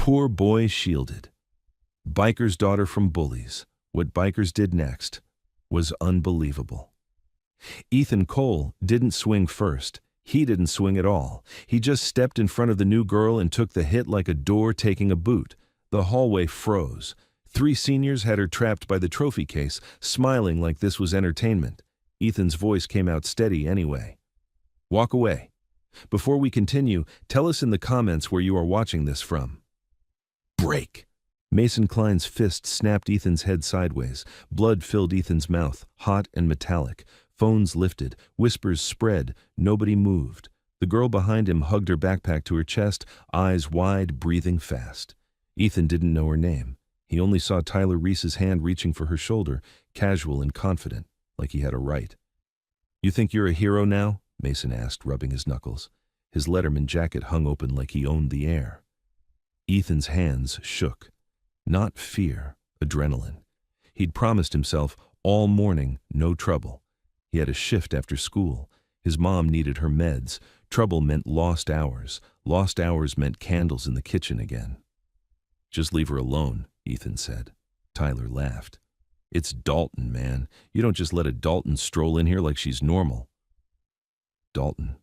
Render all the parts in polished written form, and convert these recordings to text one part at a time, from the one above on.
Poor boy shielded. Biker's daughter from bullies. What bikers did next was unbelievable. Ethan Cole didn't swing first. He didn't swing at all. He just stepped in front of the new girl and took the hit like a door taking a boot. The hallway froze. 3 seniors had her trapped by the trophy case, smiling like this was entertainment. Ethan's voice came out steady anyway. Walk away. Before we continue, tell us in the comments where you are watching this from. Break! Mason Klein's fist snapped Ethan's head sideways. Blood filled Ethan's mouth, hot and metallic. Phones lifted, whispers spread, nobody moved. The girl behind him hugged her backpack to her chest, eyes wide, breathing fast. Ethan didn't know her name. He only saw Tyler Reese's hand reaching for her shoulder, casual and confident, like he had a right. You think you're a hero now? Mason asked, rubbing his knuckles. His Letterman jacket hung open like he owned the air. Ethan's hands shook. Not fear, adrenaline. He'd promised himself all morning, no trouble. He had a shift after school. His mom needed her meds. Trouble meant lost hours. Lost hours meant candles in the kitchen again. Just leave her alone, Ethan said. Tyler laughed. It's Dalton, man. You don't just let a Dalton stroll in here like she's normal. Dalton.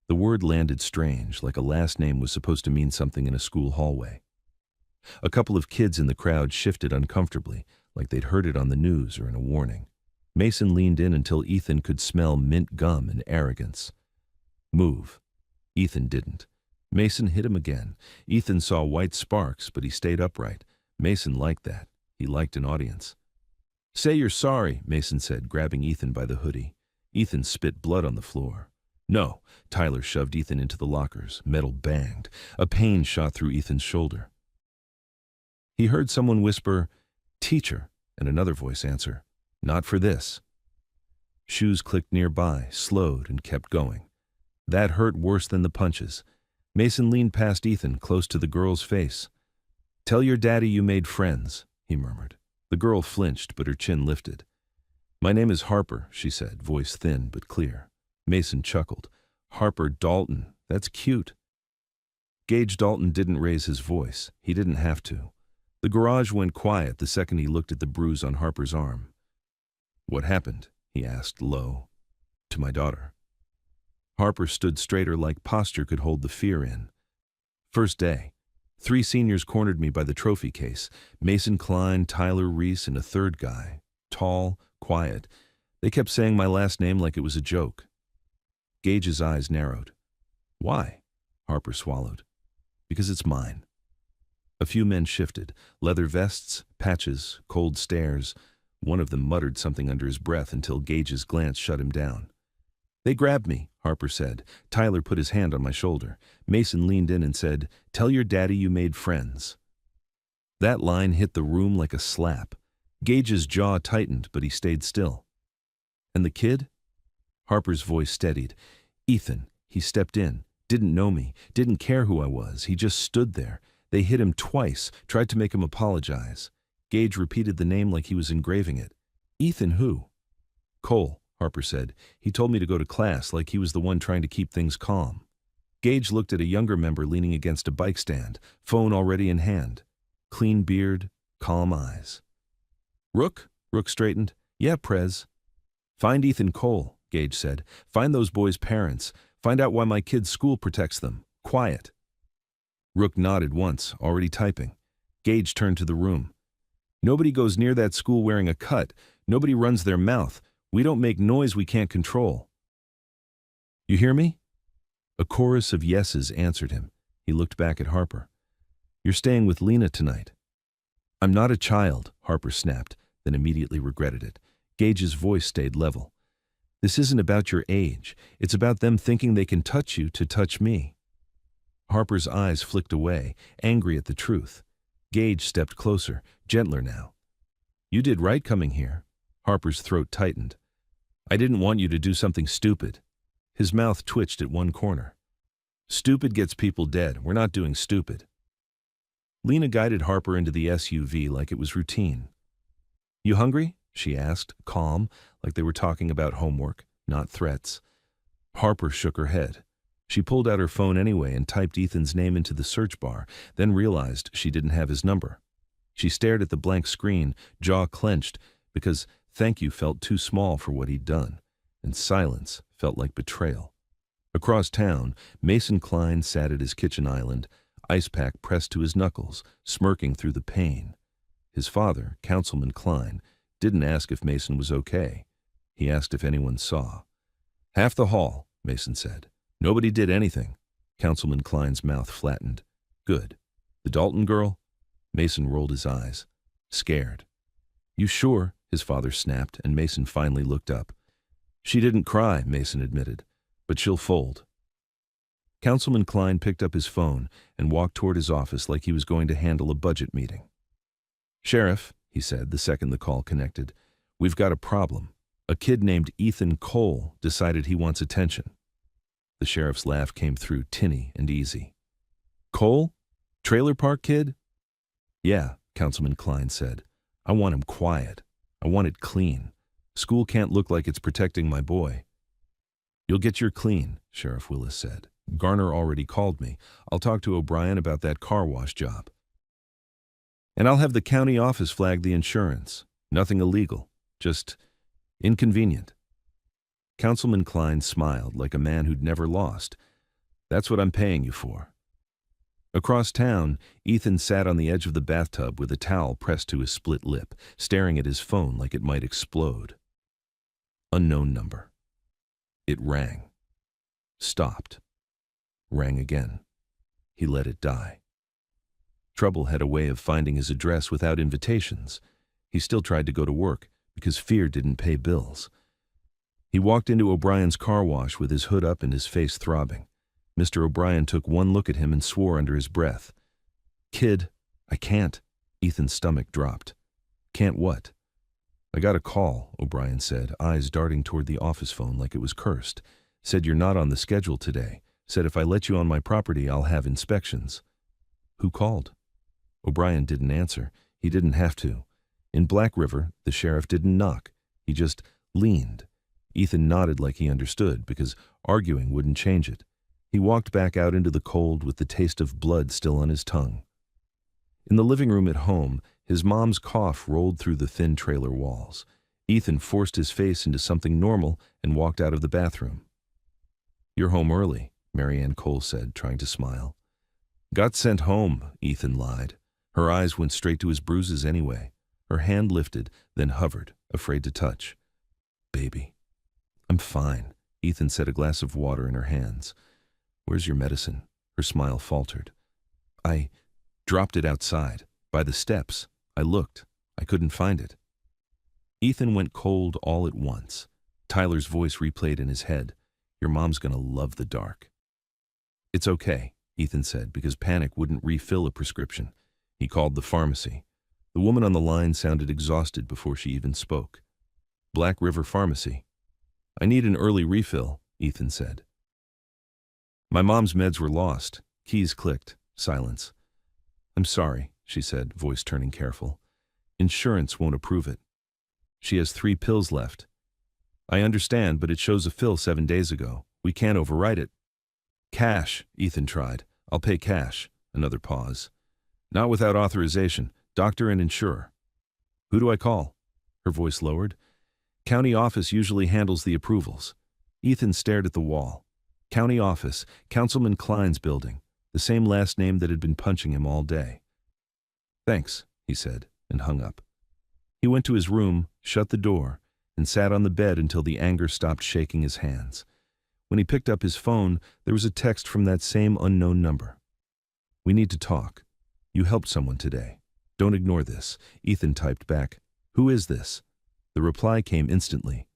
The word landed strange, like a last name was supposed to mean something in a school hallway. A couple of kids in the crowd shifted uncomfortably, like they'd heard it on the news or in a warning. Mason leaned in until Ethan could smell mint gum and arrogance. Move. Ethan didn't. Mason hit him again. Ethan saw white sparks, but he stayed upright. Mason liked that. He liked an audience. Say you're sorry, Mason said, grabbing Ethan by the hoodie. Ethan spit blood on the floor. No. Tyler shoved Ethan into the lockers. Metal banged. A pain shot through Ethan's shoulder. He heard someone whisper, "Teacher," and another voice answer, "Not for this." Shoes clicked nearby, slowed, and kept going. That hurt worse than the punches. Mason leaned past Ethan, close to the girl's face. "Tell your daddy you made friends," he murmured. The girl flinched, but her chin lifted. "My name is Harper," she said, voice thin but clear. Mason chuckled. "Harper Dalton, that's cute." Gage Dalton didn't raise his voice. He didn't have to. The garage went quiet the second he looked at the bruise on Harper's arm. "What happened?" he asked, low. "To my daughter." Harper stood straighter, like posture could hold the fear in. "First day. 3 seniors cornered me by the trophy case. Mason Klein, Tyler Reese, and a third guy. Tall, quiet. They kept saying my last name like it was a joke." Gage's eyes narrowed. "Why?" Harper swallowed. "Because it's mine." A few men shifted. Leather vests, patches, cold stares. One of them muttered something under his breath until Gage's glance shut him down. "They grabbed me," Harper said. Tyler put his hand on my shoulder. Mason leaned in and said, "Tell your daddy you made friends." That line hit the room like a slap. Gage's jaw tightened, but he stayed still. "And the kid?" Harper's voice steadied. "Ethan, he stepped in, didn't know me, didn't care who I was. He just stood there. They hit him twice, tried to make him apologize." Gage repeated the name like he was engraving it. "Ethan who?" "Cole," Harper said. "He told me to go to class, like he was the one trying to keep things calm." Gage looked at a younger member leaning against a bike stand, phone already in hand. Clean beard, calm eyes. "Rook?" Rook straightened. "Yeah, Prez." "Find Ethan Cole," Gage said. "Find those boys' parents. Find out why my kid's school protects them. Quiet." Rook nodded once, already typing. Gage turned to the room. "Nobody goes near that school wearing a cut. Nobody runs their mouth. We don't make noise we can't control. You hear me?" A chorus of yeses answered him. He looked back at Harper. "You're staying with Lena tonight." "I'm not a child," Harper snapped, then immediately regretted it. Gage's voice stayed level. "This isn't about your age. It's about them thinking they can touch you to touch me." Harper's eyes flicked away, angry at the truth. Gage stepped closer, gentler now. "You did right coming here." Harper's throat tightened. "I didn't want you to do something stupid." His mouth twitched at one corner. "Stupid gets people dead. We're not doing stupid." Lena guided Harper into the SUV like it was routine. "You hungry?" she asked, calm, like they were talking about homework, not threats. Harper shook her head. She pulled out her phone anyway and typed Ethan's name into the search bar, then realized she didn't have his number. She stared at the blank screen, jaw clenched, because thank you felt too small for what he'd done, and silence felt like betrayal. Across town, Mason Klein sat at his kitchen island, ice pack pressed to his knuckles, smirking through the pain. His father, Councilman Klein, didn't ask if Mason was okay. He asked if anyone saw. "Half the hall," Mason said. "Nobody did anything." Councilman Klein's mouth flattened. "Good. The Dalton girl?" Mason rolled his eyes. Scared. "You sure?" his father snapped, and Mason finally looked up. "She didn't cry," Mason admitted, "but she'll fold." Councilman Klein picked up his phone and walked toward his office like he was going to handle a budget meeting. "Sheriff," he said the second the call connected, "we've got a problem. A kid named Ethan Cole decided he wants attention." The sheriff's laugh came through tinny and easy. "Cole? Trailer park kid?" "Yeah," Councilman Klein said. "I want him quiet. I want it clean. School can't look like it's protecting my boy." "You'll get your clean," Sheriff Willis said. "Garner already called me. I'll talk to O'Brien about that car wash job. And I'll have the county office flag the insurance. Nothing illegal. Just inconvenient." Councilman Klein smiled like a man who'd never lost. "That's what I'm paying you for." Across town, Ethan sat on the edge of the bathtub with a towel pressed to his split lip, staring at his phone like it might explode. Unknown number. It rang. Stopped. Rang again. He let it die. Trouble had a way of finding his address without invitations. He still tried to go to work because fear didn't pay bills. He walked into O'Brien's car wash with his hood up and his face throbbing. Mr. O'Brien took one look at him and swore under his breath. "Kid, I can't." Ethan's stomach dropped. "Can't what?" "I got a call," O'Brien said, eyes darting toward the office phone like it was cursed. "Said you're not on the schedule today. Said if I let you on my property, I'll have inspections." "Who called?" O'Brien didn't answer. He didn't have to. In Black River, the sheriff didn't knock. He just leaned. Ethan nodded like he understood, because arguing wouldn't change it. He walked back out into the cold with the taste of blood still on his tongue. In the living room at home, his mom's cough rolled through the thin trailer walls. Ethan forced his face into something normal and walked out of the bathroom. "You're home early," Mary Ann Cole said, trying to smile. "Got sent home," Ethan lied. Her eyes went straight to his bruises anyway. Her hand lifted, then hovered, afraid to touch. "Baby." "I'm fine," Ethan set a glass of water in her hands. "Where's your medicine?" Her smile faltered. "I dropped it outside, by the steps. I looked. I couldn't find it." Ethan went cold all at once. Tyler's voice replayed in his head. "Your mom's gonna love the dark." "It's okay," Ethan said, because panic wouldn't refill a prescription. He called the pharmacy. The woman on the line sounded exhausted before she even spoke. "Black River Pharmacy." "I need an early refill," Ethan said. "My mom's meds were lost." Keys clicked. Silence. "I'm sorry," she said, voice turning careful. "Insurance won't approve it. She has 3 pills left." "I understand, but it shows a fill 7 days ago. We can't override it." "Cash," Ethan tried. "I'll pay cash." Another pause. "Not without authorization. Doctor and insurer." "Who do I call?" Her voice lowered. "County office usually handles the approvals." Ethan stared at the wall. County office, Councilman Klein's building, the same last name that had been punching him all day. "Thanks," he said, and hung up. He went to his room, shut the door, and sat on the bed until the anger stopped shaking his hands. When he picked up his phone, there was a text from that same unknown number. "We need to talk. You helped someone today. Don't ignore this." Ethan typed back, "Who is this?" The reply came instantly.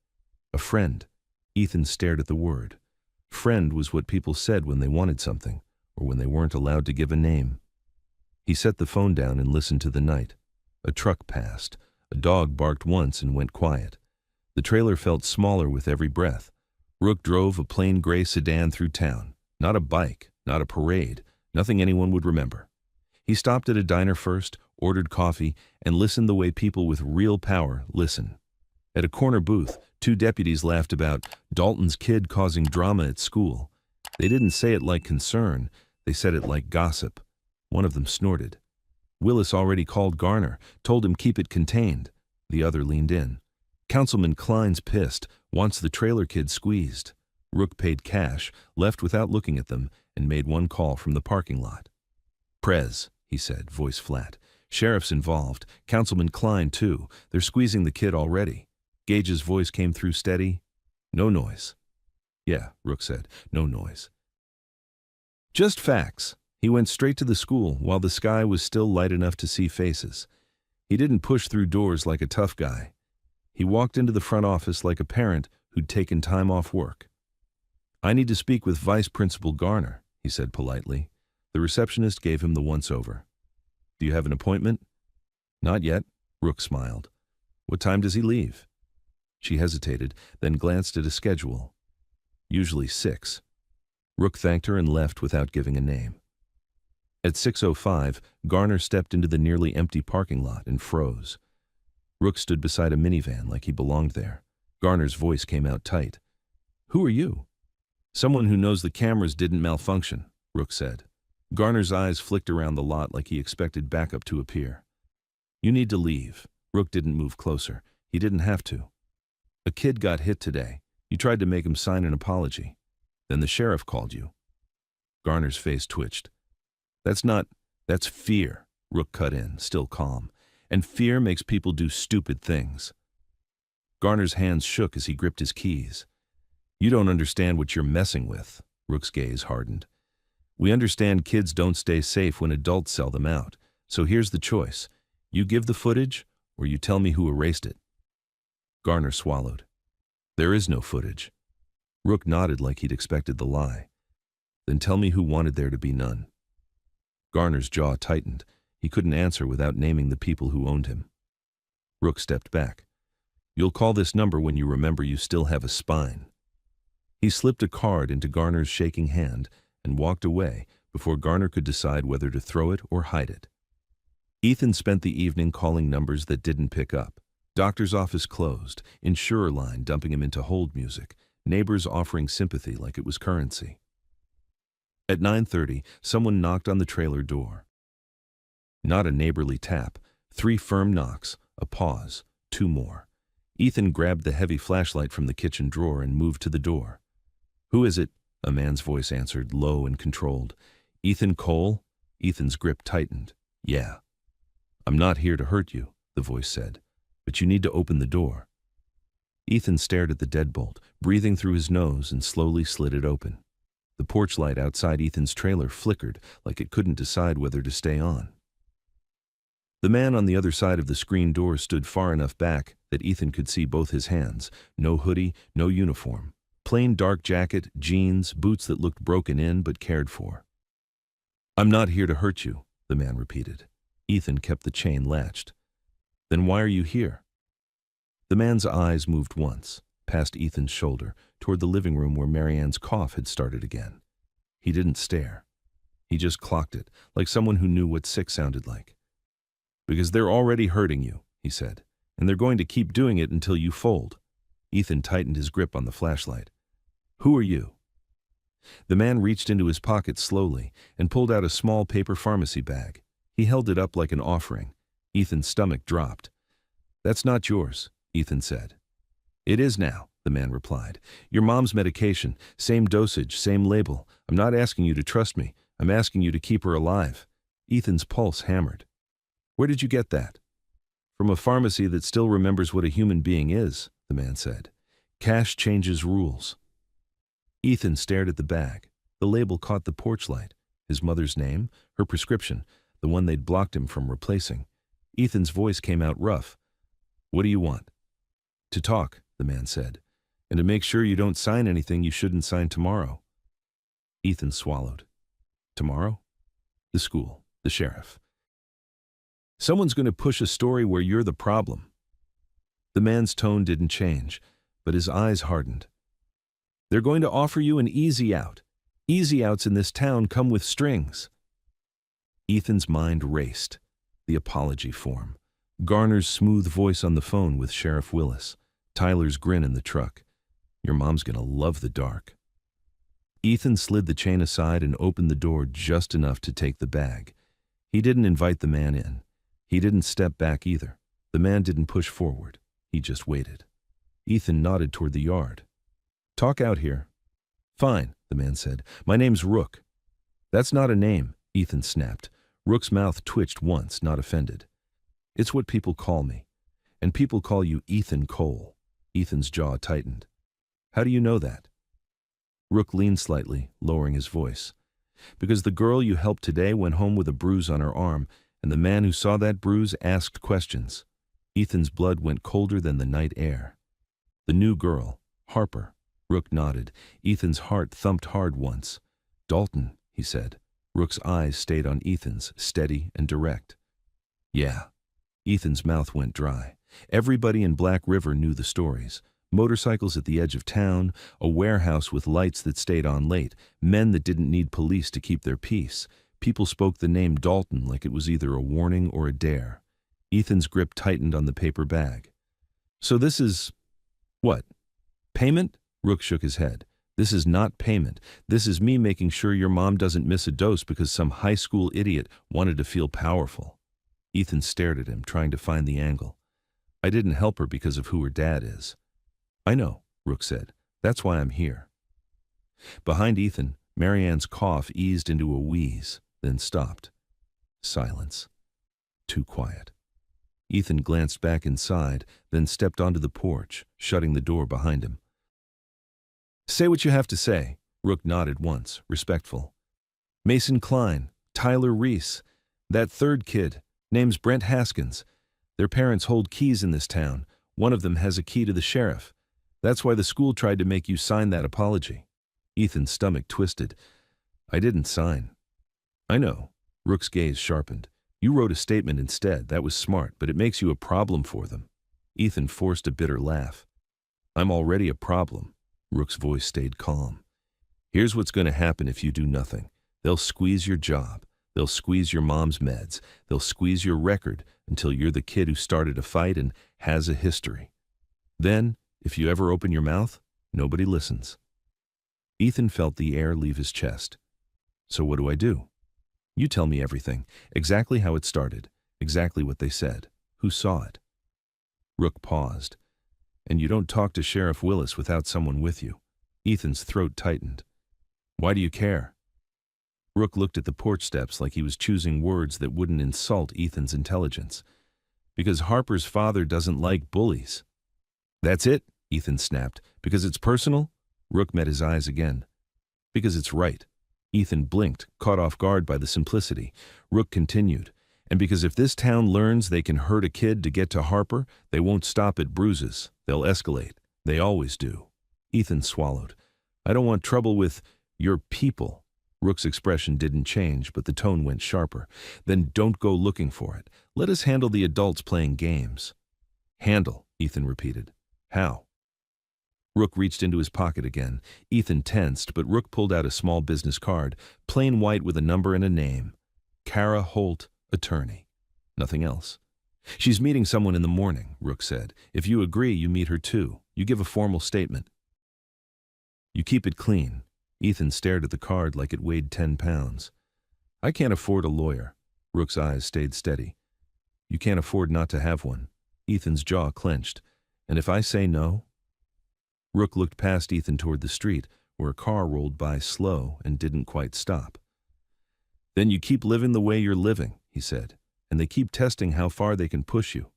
"A friend." Ethan stared at the word. Friend was what people said when they wanted something, or when they weren't allowed to give a name. He set the phone down and listened to the night. A truck passed. A dog barked once and went quiet. The trailer felt smaller with every breath. Rook drove a plain gray sedan through town. Not a bike, not a parade, nothing anyone would remember. He stopped at a diner first, ordered coffee, and listened the way people with real power listen. At a corner booth, 2 deputies laughed about Dalton's kid causing drama at school. They didn't say it like concern, they said it like gossip. One of them snorted. Willis already called Garner, told him keep it contained. The other leaned in. Councilman Klein's pissed, wants the trailer kid squeezed. Rook paid cash, left without looking at them, and made one call from the parking lot. Prez, he said, voice flat. Sheriff's involved. Councilman Klein, too. They're squeezing the kid already. Gage's voice came through steady. No noise. Yeah, Rook said. No noise. Just facts. He went straight to the school while the sky was still light enough to see faces. He didn't push through doors like a tough guy. He walked into the front office like a parent who'd taken time off work. I need to speak with Vice Principal Garner, he said politely. The receptionist gave him the once-over. Do you have an appointment? Not yet, Rook smiled. What time does he leave? She hesitated, then glanced at a schedule. Usually 6. Rook thanked her and left without giving a name. At 6:05, Garner stepped into the nearly empty parking lot and froze. Rook stood beside a minivan like he belonged there. Garner's voice came out tight. Who are you? Someone who knows the cameras didn't malfunction, Rook said. Garner's eyes flicked around the lot like he expected backup to appear. You need to leave. Rook didn't move closer. He didn't have to. A kid got hit today. You tried to make him sign an apology. Then the sheriff called you. Garner's face twitched. That's fear, Rook cut in, still calm. And fear makes people do stupid things. Garner's hands shook as he gripped his keys. You don't understand what you're messing with, Rook's gaze hardened. We understand kids don't stay safe when adults sell them out. So here's the choice. You give the footage, or you tell me who erased it. Garner swallowed. There is no footage. Rook nodded like he'd expected the lie. Then tell me who wanted there to be none. Garner's jaw tightened. He couldn't answer without naming the people who owned him. Rook stepped back. You'll call this number when you remember you still have a spine. He slipped a card into Garner's shaking hand and walked away before Garner could decide whether to throw it or hide it. Ethan spent the evening calling numbers that didn't pick up. Doctor's office closed, insurer line dumping him into hold music, neighbors offering sympathy like it was currency. At 9:30, someone knocked on the trailer door. Not a neighborly tap, 3 firm knocks, a pause, 2 more. Ethan grabbed the heavy flashlight from the kitchen drawer and moved to the door. Who is it? A man's voice answered, low and controlled. Ethan Cole? Ethan's grip tightened. Yeah. I'm not here to hurt you, the voice said, but you need to open the door. Ethan stared at the deadbolt, breathing through his nose, and slowly slid it open. The porch light outside Ethan's trailer flickered like it couldn't decide whether to stay on. The man on the other side of the screen door stood far enough back that Ethan could see both his hands. No hoodie, no uniform. Plain dark jacket, jeans, boots that looked broken in but cared for. I'm not here to hurt you, the man repeated. Ethan kept the chain latched. Then why are you here? The man's eyes moved once, past Ethan's shoulder, toward the living room where Marianne's cough had started again. He didn't stare. He just clocked it, like someone who knew what sick sounded like. Because they're already hurting you, he said, and they're going to keep doing it until you fold. Ethan tightened his grip on the flashlight. Who are you? The man reached into his pocket slowly and pulled out a small paper pharmacy bag. He held it up like an offering. Ethan's stomach dropped. That's not yours, Ethan said. It is now, the man replied. Your mom's medication, same dosage, same label. I'm not asking you to trust me. I'm asking you to keep her alive. Ethan's pulse hammered. Where did you get that? From a pharmacy that still remembers what a human being is, the man said. Cash changes rules. Ethan stared at the bag. The label caught the porch light. His mother's name, her prescription, the one they'd blocked him from replacing. Ethan's voice came out rough. What do you want? To talk, the man said, and to make sure you don't sign anything you shouldn't sign tomorrow. Ethan swallowed. Tomorrow? The school, the sheriff. Someone's going to push a story where you're the problem. The man's tone didn't change, but his eyes hardened. They're going to offer you an easy out. Easy outs in this town come with strings. Ethan's mind raced. The apology form. Garner's smooth voice on the phone with Sheriff Willis. Tyler's grin in the truck. Your mom's going to love the dark. Ethan slid the chain aside and opened the door just enough to take the bag. He didn't invite the man in. He didn't step back either. The man didn't push forward. He just waited. Ethan nodded toward the yard. "Talk out here." "Fine," the man said. "My name's Rook." "That's not a name," Ethan snapped. Rook's mouth twitched once, not offended. "It's what people call me. And people call you Ethan Cole." Ethan's jaw tightened. "How do you know that?" Rook leaned slightly, lowering his voice. "Because the girl you helped today went home with a bruise on her arm, and the man who saw that bruise asked questions." Ethan's blood went colder than the night air. "The new girl, Harper." Rook nodded. Ethan's heart thumped hard once. "Dalton," he said. Rook's eyes stayed on Ethan's, steady and direct. "Yeah." Ethan's mouth went dry. Everybody in Black River knew the stories. Motorcycles at the edge of town, a warehouse with lights that stayed on late, men that didn't need police to keep their peace. People spoke the name Dalton like it was either a warning or a dare. Ethan's grip tightened on the paper bag. "So this is... what? Payment?" Rook shook his head. "This is not payment. This is me making sure your mom doesn't miss a dose because some high school idiot wanted to feel powerful." Ethan stared at him, trying to find the angle. "I didn't help her because of who her dad is." "I know," Rook said. "That's why I'm here." Behind Ethan, Marianne's cough eased into a wheeze, then stopped. Silence. Too quiet. Ethan glanced back inside, then stepped onto the porch, shutting the door behind him. "Say what you have to say." Rook nodded once, respectful. "Mason Klein, Tyler Reese, that third kid, name's Brent Haskins. Their parents hold keys in this town. One of them has a key to the sheriff. That's why the school tried to make you sign that apology." Ethan's stomach twisted. "I didn't sign." "I know." Rook's gaze sharpened. "You wrote a statement instead. That was smart, but it makes you a problem for them." Ethan forced a bitter laugh. "I'm already a problem." Rook's voice stayed calm. "Here's what's going to happen if you do nothing. They'll squeeze your job. They'll squeeze your mom's meds. They'll squeeze your record until you're the kid who started a fight and has a history. Then, if you ever open your mouth, nobody listens." Ethan felt the air leave his chest. "So what do I do?" "You tell me everything, exactly how it started, exactly what they said, who saw it." Rook paused. "And you don't talk to Sheriff Willis without someone with you." Ethan's throat tightened. "Why do you care?" Rook looked at the porch steps like he was choosing words that wouldn't insult Ethan's intelligence. "Because Harper's father doesn't like bullies." "That's it," Ethan snapped. "Because it's personal?" Rook met his eyes again. "Because it's right." Ethan blinked, caught off guard by the simplicity. Rook continued. "And because if this town learns they can hurt a kid to get to Harper, they won't stop at bruises. They'll escalate. They always do." Ethan swallowed. "I don't want trouble with your people." Rook's expression didn't change, but the tone went sharper. "Then don't go looking for it. Let us handle the adults playing games." "Handle," Ethan repeated. "How?" Rook reached into his pocket again. Ethan tensed, but Rook pulled out a small business card, plain white with a number and a name. Kara Holt, attorney. Nothing else. "She's meeting someone in the morning," Rook said. "If you agree, you meet her too. You give a formal statement. You keep it clean." Ethan stared at the card like it weighed 10 pounds. "I can't afford a lawyer." Rook's eyes stayed steady. "You can't afford not to have one." Ethan's jaw clenched. "And if I say no?" Rook looked past Ethan toward the street, where a car rolled by slow and didn't quite stop. "Then you keep living the way you're living," he said, "and they keep testing how far they can push you."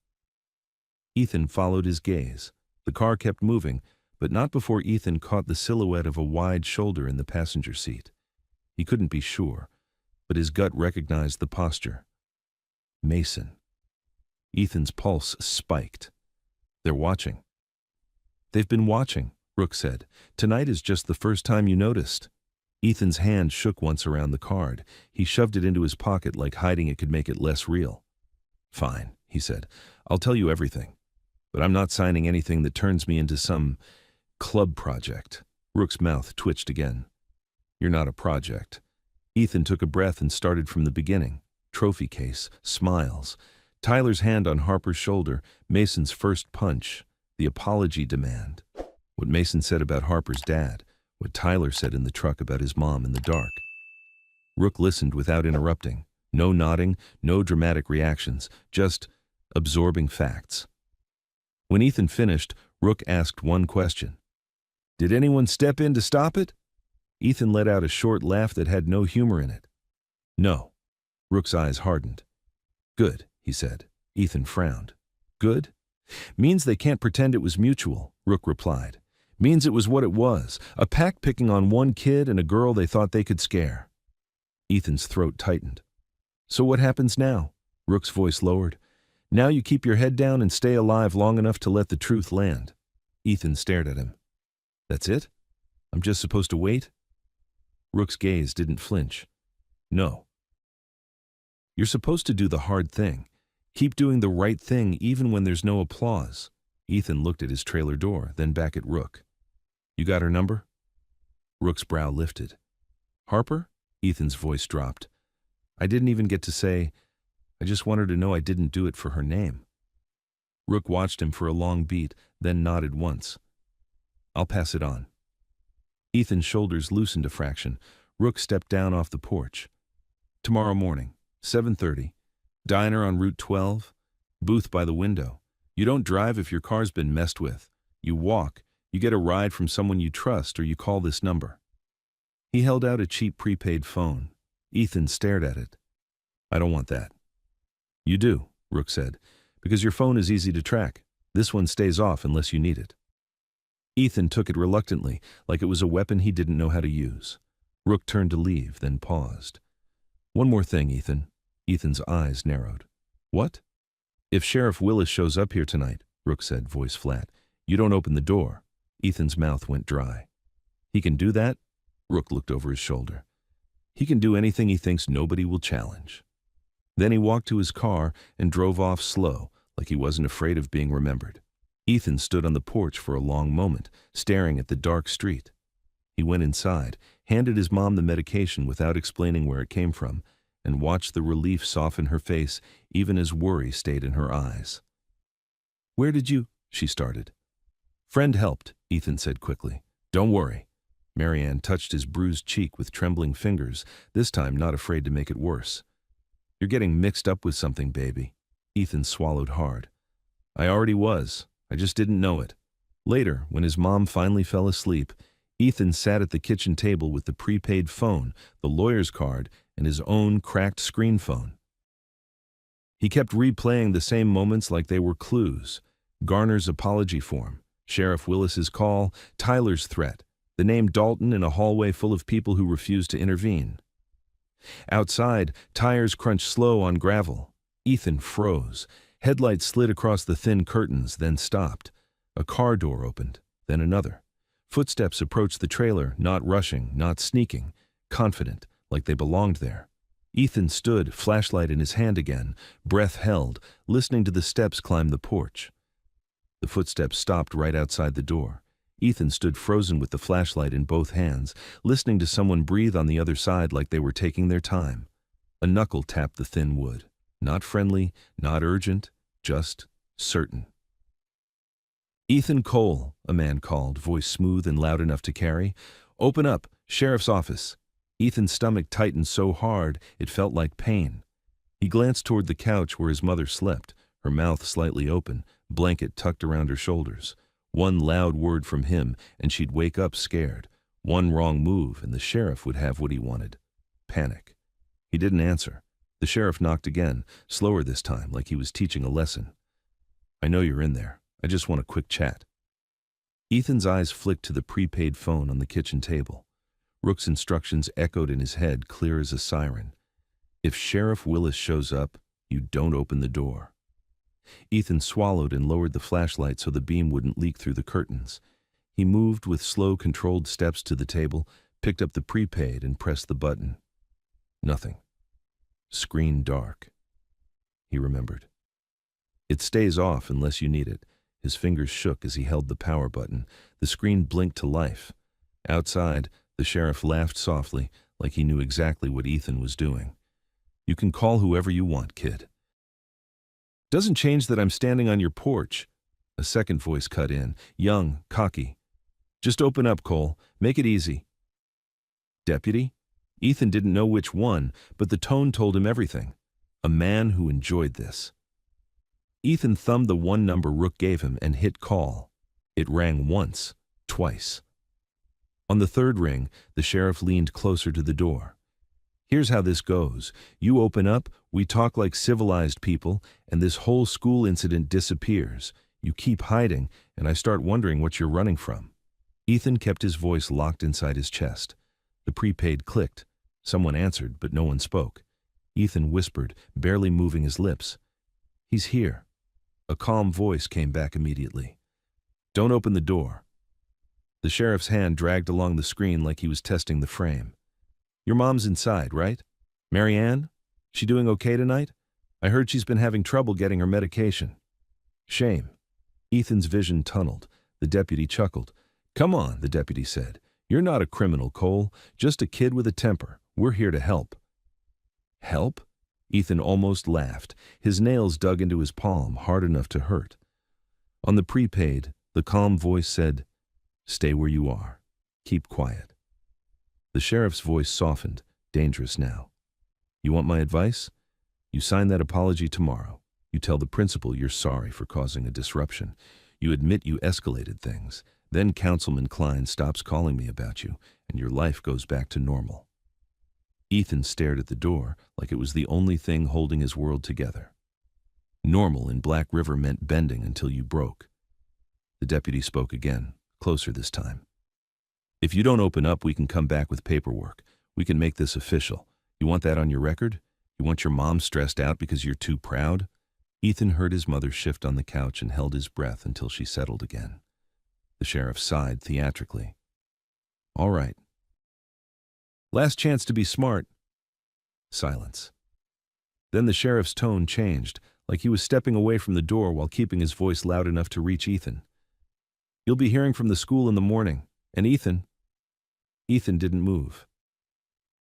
Ethan followed his gaze. The car kept moving, but not before Ethan caught the silhouette of a wide shoulder in the passenger seat. He couldn't be sure, but his gut recognized the posture. Mason. Ethan's pulse spiked. "They're watching." "They've been watching," Rook said. "Tonight is just the first time you noticed." Ethan's hand shook once around the card. He shoved it into his pocket like hiding it could make it less real. "Fine," he said. "I'll tell you everything. But I'm not signing anything that turns me into some club project." Rook's mouth twitched again. "You're not a project." Ethan took a breath and started from the beginning. Trophy case, smiles, Tyler's hand on Harper's shoulder, Mason's first punch, the apology demand. What Mason said about Harper's dad, what Tyler said in the truck about his mom in the dark. Rook listened without interrupting. No nodding, no dramatic reactions, just absorbing facts. When Ethan finished, Rook asked one question. "Did anyone step in to stop it?" Ethan let out a short laugh that had no humor in it. "No." Rook's eyes hardened. "Good," he said. Ethan frowned. "Good? Means they can't pretend it was mutual," Rook replied. "Means it was what it was, a pack picking on one kid and a girl they thought they could scare." Ethan's throat tightened. "So what happens now?" Rook's voice lowered. "Now you keep your head down and stay alive long enough to let the truth land." Ethan stared at him. "That's it? I'm just supposed to wait?" Rook's gaze didn't flinch. "No. You're supposed to do the hard thing. Keep doing the right thing even when there's no applause." Ethan looked at his trailer door, then back at Rook. "You got her number?" Rook's brow lifted. "Harper?" Ethan's voice dropped. "I didn't even get to say, I just want her to know I didn't do it for her name." Rook watched him for a long beat, then nodded once. "I'll pass it on." Ethan's shoulders loosened a fraction. Rook stepped down off the porch. "Tomorrow morning, 7:30. Diner on Route 12. Booth by the window. You don't drive if your car's been messed with. You walk. You get a ride from someone you trust, or you call this number." He held out a cheap prepaid phone. Ethan stared at it. "I don't want that." "You do," Rook said, "because your phone is easy to track. This one stays off unless you need it." Ethan took it reluctantly, like it was a weapon he didn't know how to use. Rook turned to leave, then paused. "One more thing, Ethan." Ethan's eyes narrowed. "What?" "If Sheriff Willis shows up here tonight," Rook said, voice flat, "you don't open the door." Ethan's mouth went dry. "He can do that?" Rook looked over his shoulder. "He can do anything he thinks nobody will challenge." Then he walked to his car and drove off slow, like he wasn't afraid of being remembered. Ethan stood on the porch for a long moment, staring at the dark street. He went inside, handed his mom the medication without explaining where it came from, and watched the relief soften her face even as worry stayed in her eyes. "Where did you—" she started. "Friend helped," Ethan said quickly. "Don't worry." Marianne touched his bruised cheek with trembling fingers, this time not afraid to make it worse. "You're getting mixed up with something, baby." Ethan swallowed hard. "I already was. I just didn't know it." Later, when his mom finally fell asleep, Ethan sat at the kitchen table with the prepaid phone, the lawyer's card, and his own cracked screen phone. He kept replaying the same moments like they were clues. Garner's apology form, Sheriff Willis's call, Tyler's threat, the name Dalton in a hallway full of people who refused to intervene. Outside, tires crunched slow on gravel. Ethan froze. Headlights slid across the thin curtains, then stopped. A car door opened, then another. Footsteps approached the trailer, not rushing, not sneaking, confident, like they belonged there. Ethan stood, flashlight in his hand again, breath held, listening to the steps climb the porch. The footsteps stopped right outside the door. Ethan stood frozen with the flashlight in both hands, listening to someone breathe on the other side like they were taking their time. A knuckle tapped the thin wood. Not friendly, not urgent, just certain. "Ethan Cole," a man called, voice smooth and loud enough to carry. "Open up, sheriff's office." Ethan's stomach tightened so hard it felt like pain. He glanced toward the couch where his mother slept, her mouth slightly open, blanket tucked around her shoulders. One loud word from him and she'd wake up scared. One wrong move and the sheriff would have what he wanted. Panic. He didn't answer. The sheriff knocked again, slower this time, like he was teaching a lesson. "I know you're in there. I just want a quick chat." Ethan's eyes flicked to the prepaid phone on the kitchen table. Rook's instructions echoed in his head, clear as a siren. "If Sheriff Willis shows up, you don't open the door." Ethan swallowed and lowered the flashlight so the beam wouldn't leak through the curtains. He moved with slow, controlled steps to the table, picked up the prepaid and pressed the button. Nothing. Screen dark. He remembered. "It stays off unless you need it." His fingers shook as he held the power button. The screen blinked to life. Outside, the sheriff laughed softly, like he knew exactly what Ethan was doing. "You can call whoever you want, kid." "Doesn't change that I'm standing on your porch." A second voice cut in, young, cocky. Just open up, Cole. Make it easy. Deputy? Ethan didn't know which one, but the tone told him everything. A man who enjoyed this. Ethan thumbed the one number Rook gave him and hit call. It rang once, twice. On the third ring, the sheriff leaned closer to the door. Here's how this goes. You open up, we talk like civilized people, and this whole school incident disappears. You keep hiding, and I start wondering what you're running from. Ethan kept his voice locked inside his chest. The prepaid clicked. Someone answered, but no one spoke. Ethan whispered, barely moving his lips. He's here. A calm voice came back immediately. Don't open the door. The sheriff's hand dragged along the screen like he was testing the frame. Your mom's inside, right? Mary Ann? She doing okay tonight? I heard she's been having trouble getting her medication. Shame. Ethan's vision tunneled. The deputy chuckled. Come on, the deputy said. You're not a criminal, Cole. Just a kid with a temper. We're here to help. Help? Ethan almost laughed. His nails dug into his palm, hard enough to hurt. On the prepaid, the calm voice said, Stay where you are. Keep quiet. The sheriff's voice softened, dangerous now. You want my advice? You sign that apology tomorrow. You tell the principal you're sorry for causing a disruption. You admit you escalated things. Then Councilman Klein stops calling me about you, and your life goes back to normal. Ethan stared at the door like it was the only thing holding his world together. Normal in Black River meant bending until you broke. The deputy spoke again, closer this time. If you don't open up, we can come back with paperwork. We can make this official. You want that on your record? You want your mom stressed out because you're too proud? Ethan heard his mother shift on the couch and held his breath until she settled again. The sheriff sighed theatrically. All right. Last chance to be smart. Silence. Then the sheriff's tone changed, like he was stepping away from the door while keeping his voice loud enough to reach Ethan. You'll be hearing from the school in the morning, and Ethan didn't move.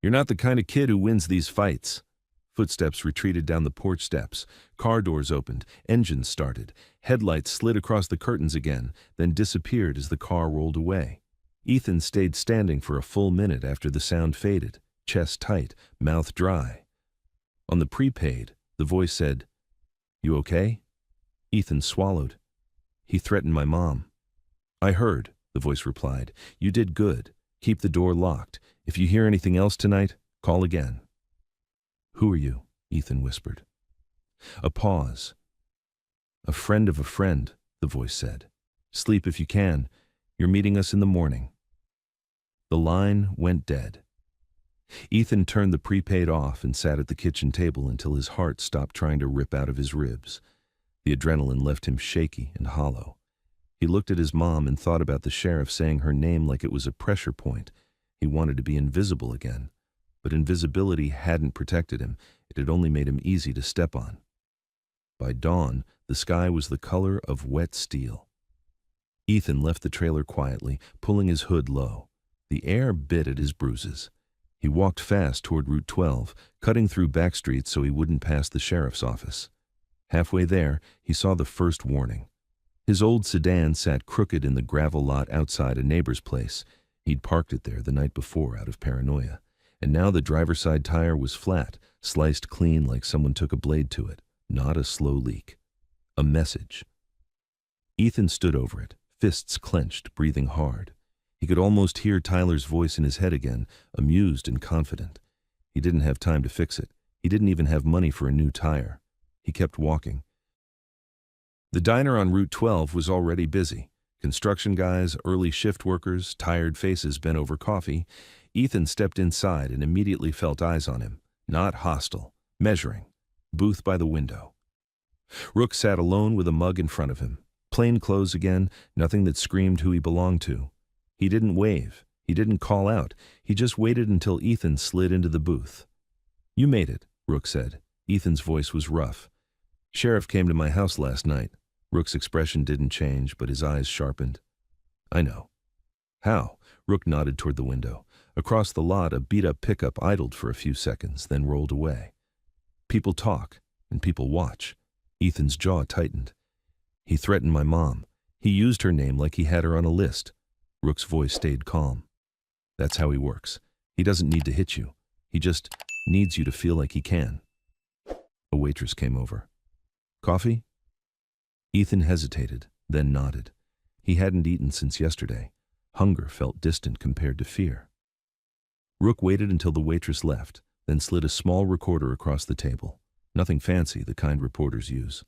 You're not the kind of kid who wins these fights. Footsteps retreated down the porch steps. Car doors opened. Engines started. Headlights slid across the curtains again, then disappeared as the car rolled away. Ethan stayed standing for a full minute after the sound faded, chest tight, mouth dry. On the prepaid, the voice said, You okay? Ethan swallowed. He threatened my mom. I heard, the voice replied. You did good. Keep the door locked. If you hear anything else tonight, call again. Who are you? Ethan whispered. A pause. A friend of a friend, the voice said. Sleep if you can. You're meeting us in the morning. The line went dead. Ethan turned the prepaid off and sat at the kitchen table until his heart stopped trying to rip out of his ribs. The adrenaline left him shaky and hollow. He looked at his mom and thought about the sheriff saying her name like it was a pressure point. He wanted to be invisible again. But invisibility hadn't protected him. It had only made him easy to step on. By dawn, the sky was the color of wet steel. Ethan left the trailer quietly, pulling his hood low. The air bit at his bruises. He walked fast toward Route 12, cutting through back streets so he wouldn't pass the sheriff's office. Halfway there, he saw the first warning. His old sedan sat crooked in the gravel lot outside a neighbor's place. He'd parked it there the night before out of paranoia. And now the driver's side tire was flat, sliced clean like someone took a blade to it. Not a slow leak. A message. Ethan stood over it, fists clenched, breathing hard. He could almost hear Tyler's voice in his head again, amused and confident. He didn't have time to fix it. He didn't even have money for a new tire. He kept walking. The diner on Route 12 was already busy. Construction guys, early shift workers, tired faces bent over coffee. Ethan stepped inside and immediately felt eyes on him. Not hostile. Measuring. Booth by the window. Rook sat alone with a mug in front of him. Plain clothes again, nothing that screamed who he belonged to. He didn't wave. He didn't call out. He just waited until Ethan slid into the booth. You made it, Rook said. Ethan's voice was rough. Sheriff came to my house last night. Rook's expression didn't change, but his eyes sharpened. I know. How? Rook nodded toward the window. Across the lot, a beat-up pickup idled for a few seconds, then rolled away. People talk, and people watch. Ethan's jaw tightened. He threatened my mom. He used her name like he had her on a list. Rook's voice stayed calm. That's how he works. He doesn't need to hit you. He just needs you to feel like he can. A waitress came over. Coffee? Ethan hesitated, then nodded. He hadn't eaten since yesterday. Hunger felt distant compared to fear. Rook waited until the waitress left, then slid a small recorder across the table. Nothing fancy, the kind reporters use.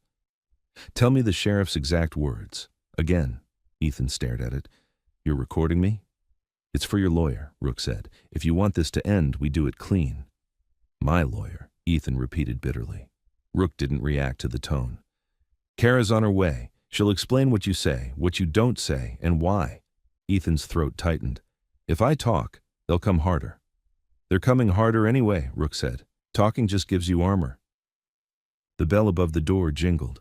Tell me the sheriff's exact words. Again. Ethan stared at it. You're recording me? It's for your lawyer, Rook said. If you want this to end, we do it clean. My lawyer, Ethan repeated bitterly. Rook didn't react to the tone. Kara's on her way. She'll explain what you say, what you don't say, and why. Ethan's throat tightened. If I talk, they'll come harder. They're coming harder anyway, Rook said. Talking just gives you armor. The bell above the door jingled.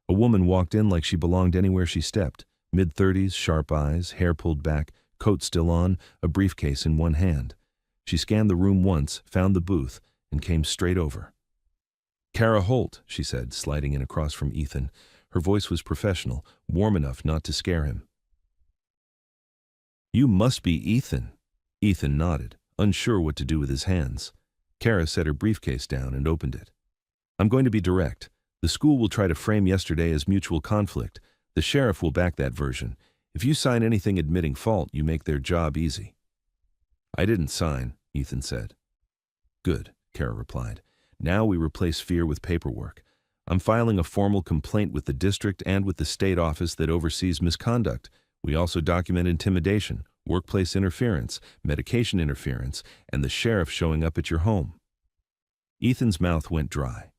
A woman walked in like she belonged anywhere she stepped. Mid-30s, sharp eyes, hair pulled back, coat still on, a briefcase in one hand. She scanned the room once, found the booth, and came straight over. Kara Holt, she said, sliding in across from Ethan. Her voice was professional, warm enough not to scare him. You must be Ethan. Ethan nodded, unsure what to do with his hands. Kara set her briefcase down and opened it. I'm going to be direct. The school will try to frame yesterday as mutual conflict. The sheriff will back that version. If you sign anything admitting fault, you make their job easy. I didn't sign, Ethan said. Good, Kara replied. Now we replace fear with paperwork. I'm filing a formal complaint with the district and with the state office that oversees misconduct. We also document intimidation, workplace interference, medication interference, and the sheriff showing up at your home. Ethan's mouth went dry.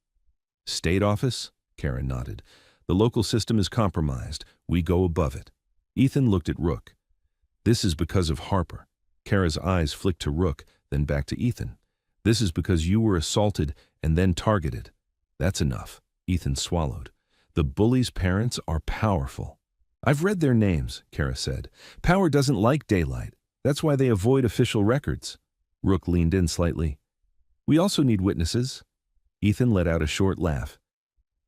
State office? Kara nodded. The local system is compromised. We go above it. Ethan looked at Rook. This is because of Harper. Kara's eyes flicked to Rook, then back to Ethan. This is because you were assaulted and then targeted. That's enough. Ethan swallowed. The bullies' parents are powerful. I've read their names, Kara said. Power doesn't like daylight. That's why they avoid official records. Rook leaned in slightly. We also need witnesses. Ethan let out a short laugh.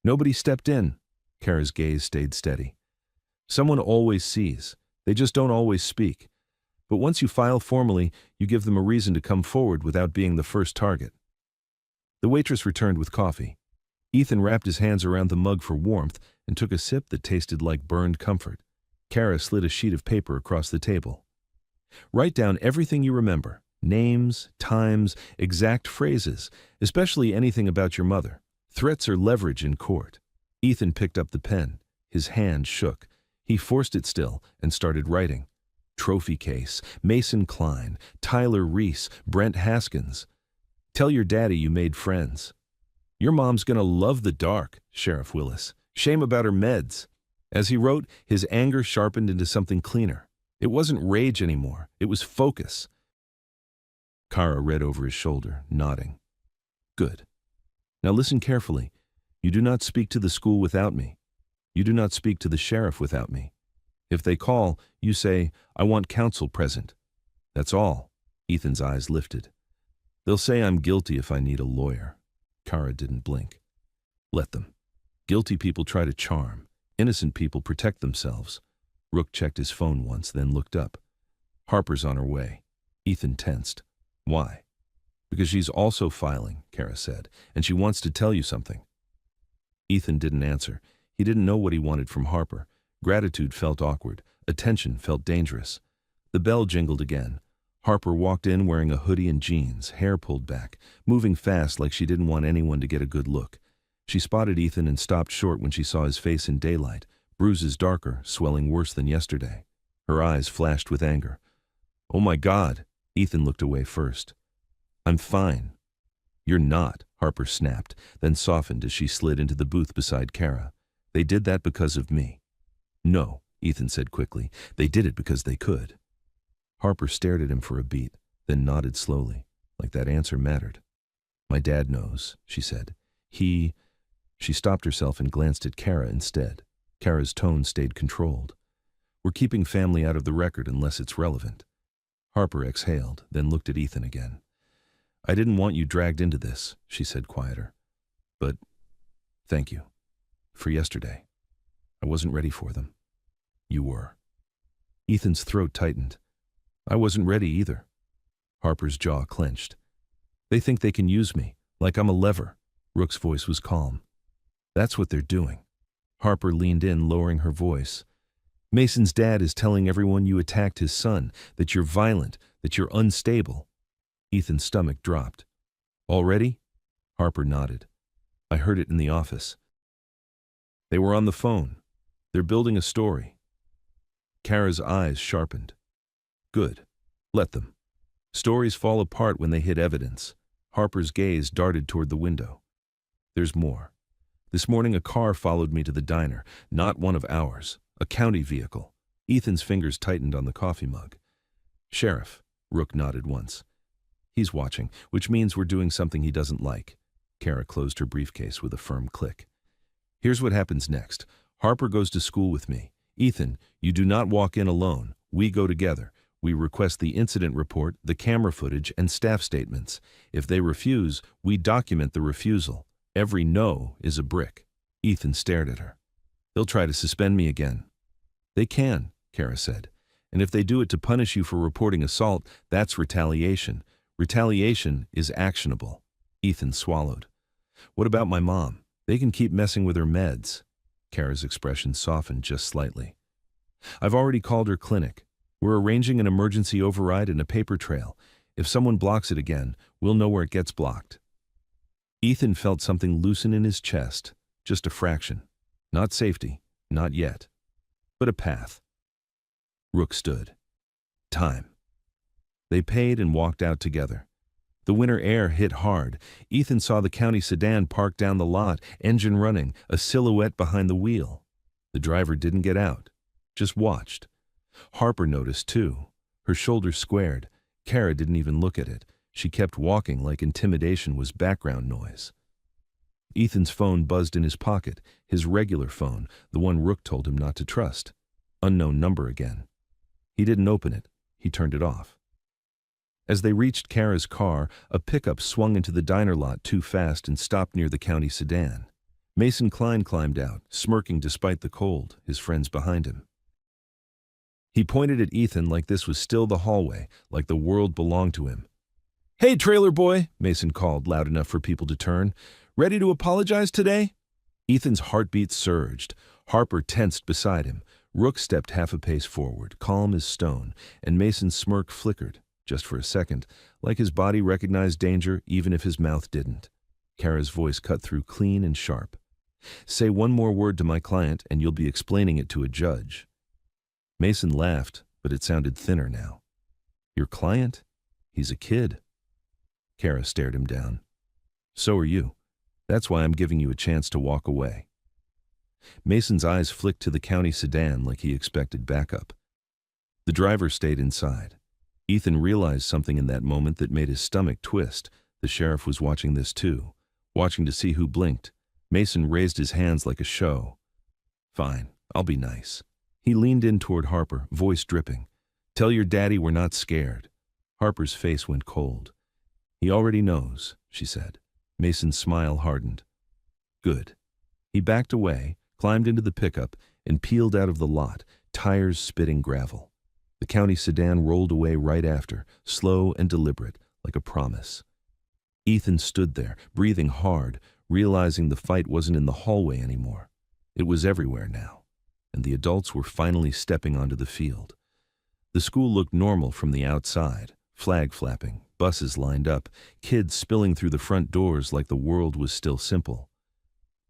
Nobody stepped in. Kara's gaze stayed steady. Someone always sees. They just don't always speak. But once you file formally, you give them a reason to come forward without being the first target. The waitress returned with coffee. Ethan wrapped his hands around the mug for warmth and took a sip that tasted like burned comfort. Kara slid a sheet of paper across the table. Write down everything you remember. Names, times, exact phrases, especially anything about your mother. Threats are leverage in court. Ethan picked up the pen. His hand shook. He forced it still and started writing. Trophy case, Mason Klein, Tyler Reese, Brent Haskins. Tell your daddy you made friends. Your mom's gonna love the dark, Sheriff Willis. Shame about her meds. As he wrote, his anger sharpened into something cleaner. It wasn't rage anymore. It was focus. Kara read over his shoulder, nodding. Good. Now listen carefully. You do not speak to the school without me. You do not speak to the sheriff without me. If they call, you say, I want counsel present. That's all. Ethan's eyes lifted. They'll say I'm guilty if I need a lawyer. Kara didn't blink. Let them. Guilty people try to charm. Innocent people protect themselves. Rook checked his phone once, then looked up. Harper's on her way. Ethan tensed. Why? Because she's also filing, Kara said, and she wants to tell you something. Ethan didn't answer. He didn't know what he wanted from Harper. Gratitude felt awkward. Attention felt dangerous. The bell jingled again. Harper walked in wearing a hoodie and jeans, hair pulled back, moving fast like she didn't want anyone to get a good look. She spotted Ethan and stopped short when she saw his face in daylight, bruises darker, swelling worse than yesterday. Her eyes flashed with anger. Oh my God! Ethan looked away first. I'm fine. You're not, Harper snapped, then softened as she slid into the booth beside Kara. They did that because of me. No, Ethan said quickly. They did it because they could. Harper stared at him for a beat, then nodded slowly, like that answer mattered. My dad knows, she said. She stopped herself and glanced at Kara instead. Kara's tone stayed controlled. We're keeping family out of the record unless it's relevant. Harper exhaled, then looked at Ethan again. I didn't want you dragged into this, she said quieter. But thank you. For yesterday. I wasn't ready for them. You were. Ethan's throat tightened. I wasn't ready either. Harper's jaw clenched. They think they can use me, like I'm a lever. Rook's voice was calm. That's what they're doing. Harper leaned in, lowering her voice. Mason's dad is telling everyone you attacked his son, that you're violent, that you're unstable. Ethan's stomach dropped. Already? Harper nodded. I heard it in the office. They were on the phone. They're building a story. Kara's eyes sharpened. Good. Let them. Stories fall apart when they hit evidence. Harper's gaze darted toward the window. There's more. This morning a car followed me to the diner, not one of ours, a county vehicle. Ethan's fingers tightened on the coffee mug. Sheriff, Rook nodded once. He's watching, which means we're doing something he doesn't like. Kara closed her briefcase with a firm click. Here's what happens next. Harper goes to school with me. Ethan, you do not walk in alone. We go together. We request the incident report, the camera footage, and staff statements. If they refuse, we document the refusal. Every no is a brick. Ethan stared at her. They'll try to suspend me again. They can, Kara said. And if they do it to punish you for reporting assault, that's retaliation. Retaliation is actionable. Ethan swallowed. What about my mom? They can keep messing with her meds. Kara's expression softened just slightly. I've already called her clinic. We're arranging an emergency override and a paper trail. If someone blocks it again, we'll know where it gets blocked. Ethan felt something loosen in his chest, just a fraction. Not safety, not yet, but a path. Rook stood. Time. They paid and walked out together. The winter air hit hard. Ethan saw the county sedan parked down the lot, engine running, a silhouette behind the wheel. The driver didn't get out, just watched. Harper noticed too. Her shoulders squared. Kara didn't even look at it. She kept walking like intimidation was background noise. Ethan's phone buzzed in his pocket, his regular phone, the one Rook told him not to trust. Unknown number again. He didn't open it. He turned it off. As they reached Kara's car, a pickup swung into the diner lot too fast and stopped near the county sedan. Mason Klein climbed out, smirking despite the cold, his friends behind him. He pointed at Ethan like this was still the hallway, like the world belonged to him. Hey, trailer boy, Mason called loud enough for people to turn. Ready to apologize today? Ethan's heartbeat surged. Harper tensed beside him. Rook stepped half a pace forward, calm as stone, and Mason's smirk flickered, just for a second, like his body recognized danger even if his mouth didn't. Kara's voice cut through clean and sharp. Say one more word to my client and you'll be explaining it to a judge. Mason laughed, but it sounded thinner now. Your client? He's a kid. Kara stared him down. So are you. That's why I'm giving you a chance to walk away. Mason's eyes flicked to the county sedan like he expected backup. The driver stayed inside. Ethan realized something in that moment that made his stomach twist. The sheriff was watching this too, watching to see who blinked. Mason raised his hands like a show. Fine, I'll be nice. He leaned in toward Harper, voice dripping. Tell your daddy we're not scared. Harper's face went cold. He already knows, she said. Mason's smile hardened. Good. He backed away, climbed into the pickup, and peeled out of the lot, tires spitting gravel. The county sedan rolled away right after, slow and deliberate, like a promise. Ethan stood there, breathing hard, realizing the fight wasn't in the hallway anymore. It was everywhere now, and the adults were finally stepping onto the field. The school looked normal from the outside, flag flapping, buses lined up, kids spilling through the front doors like the world was still simple.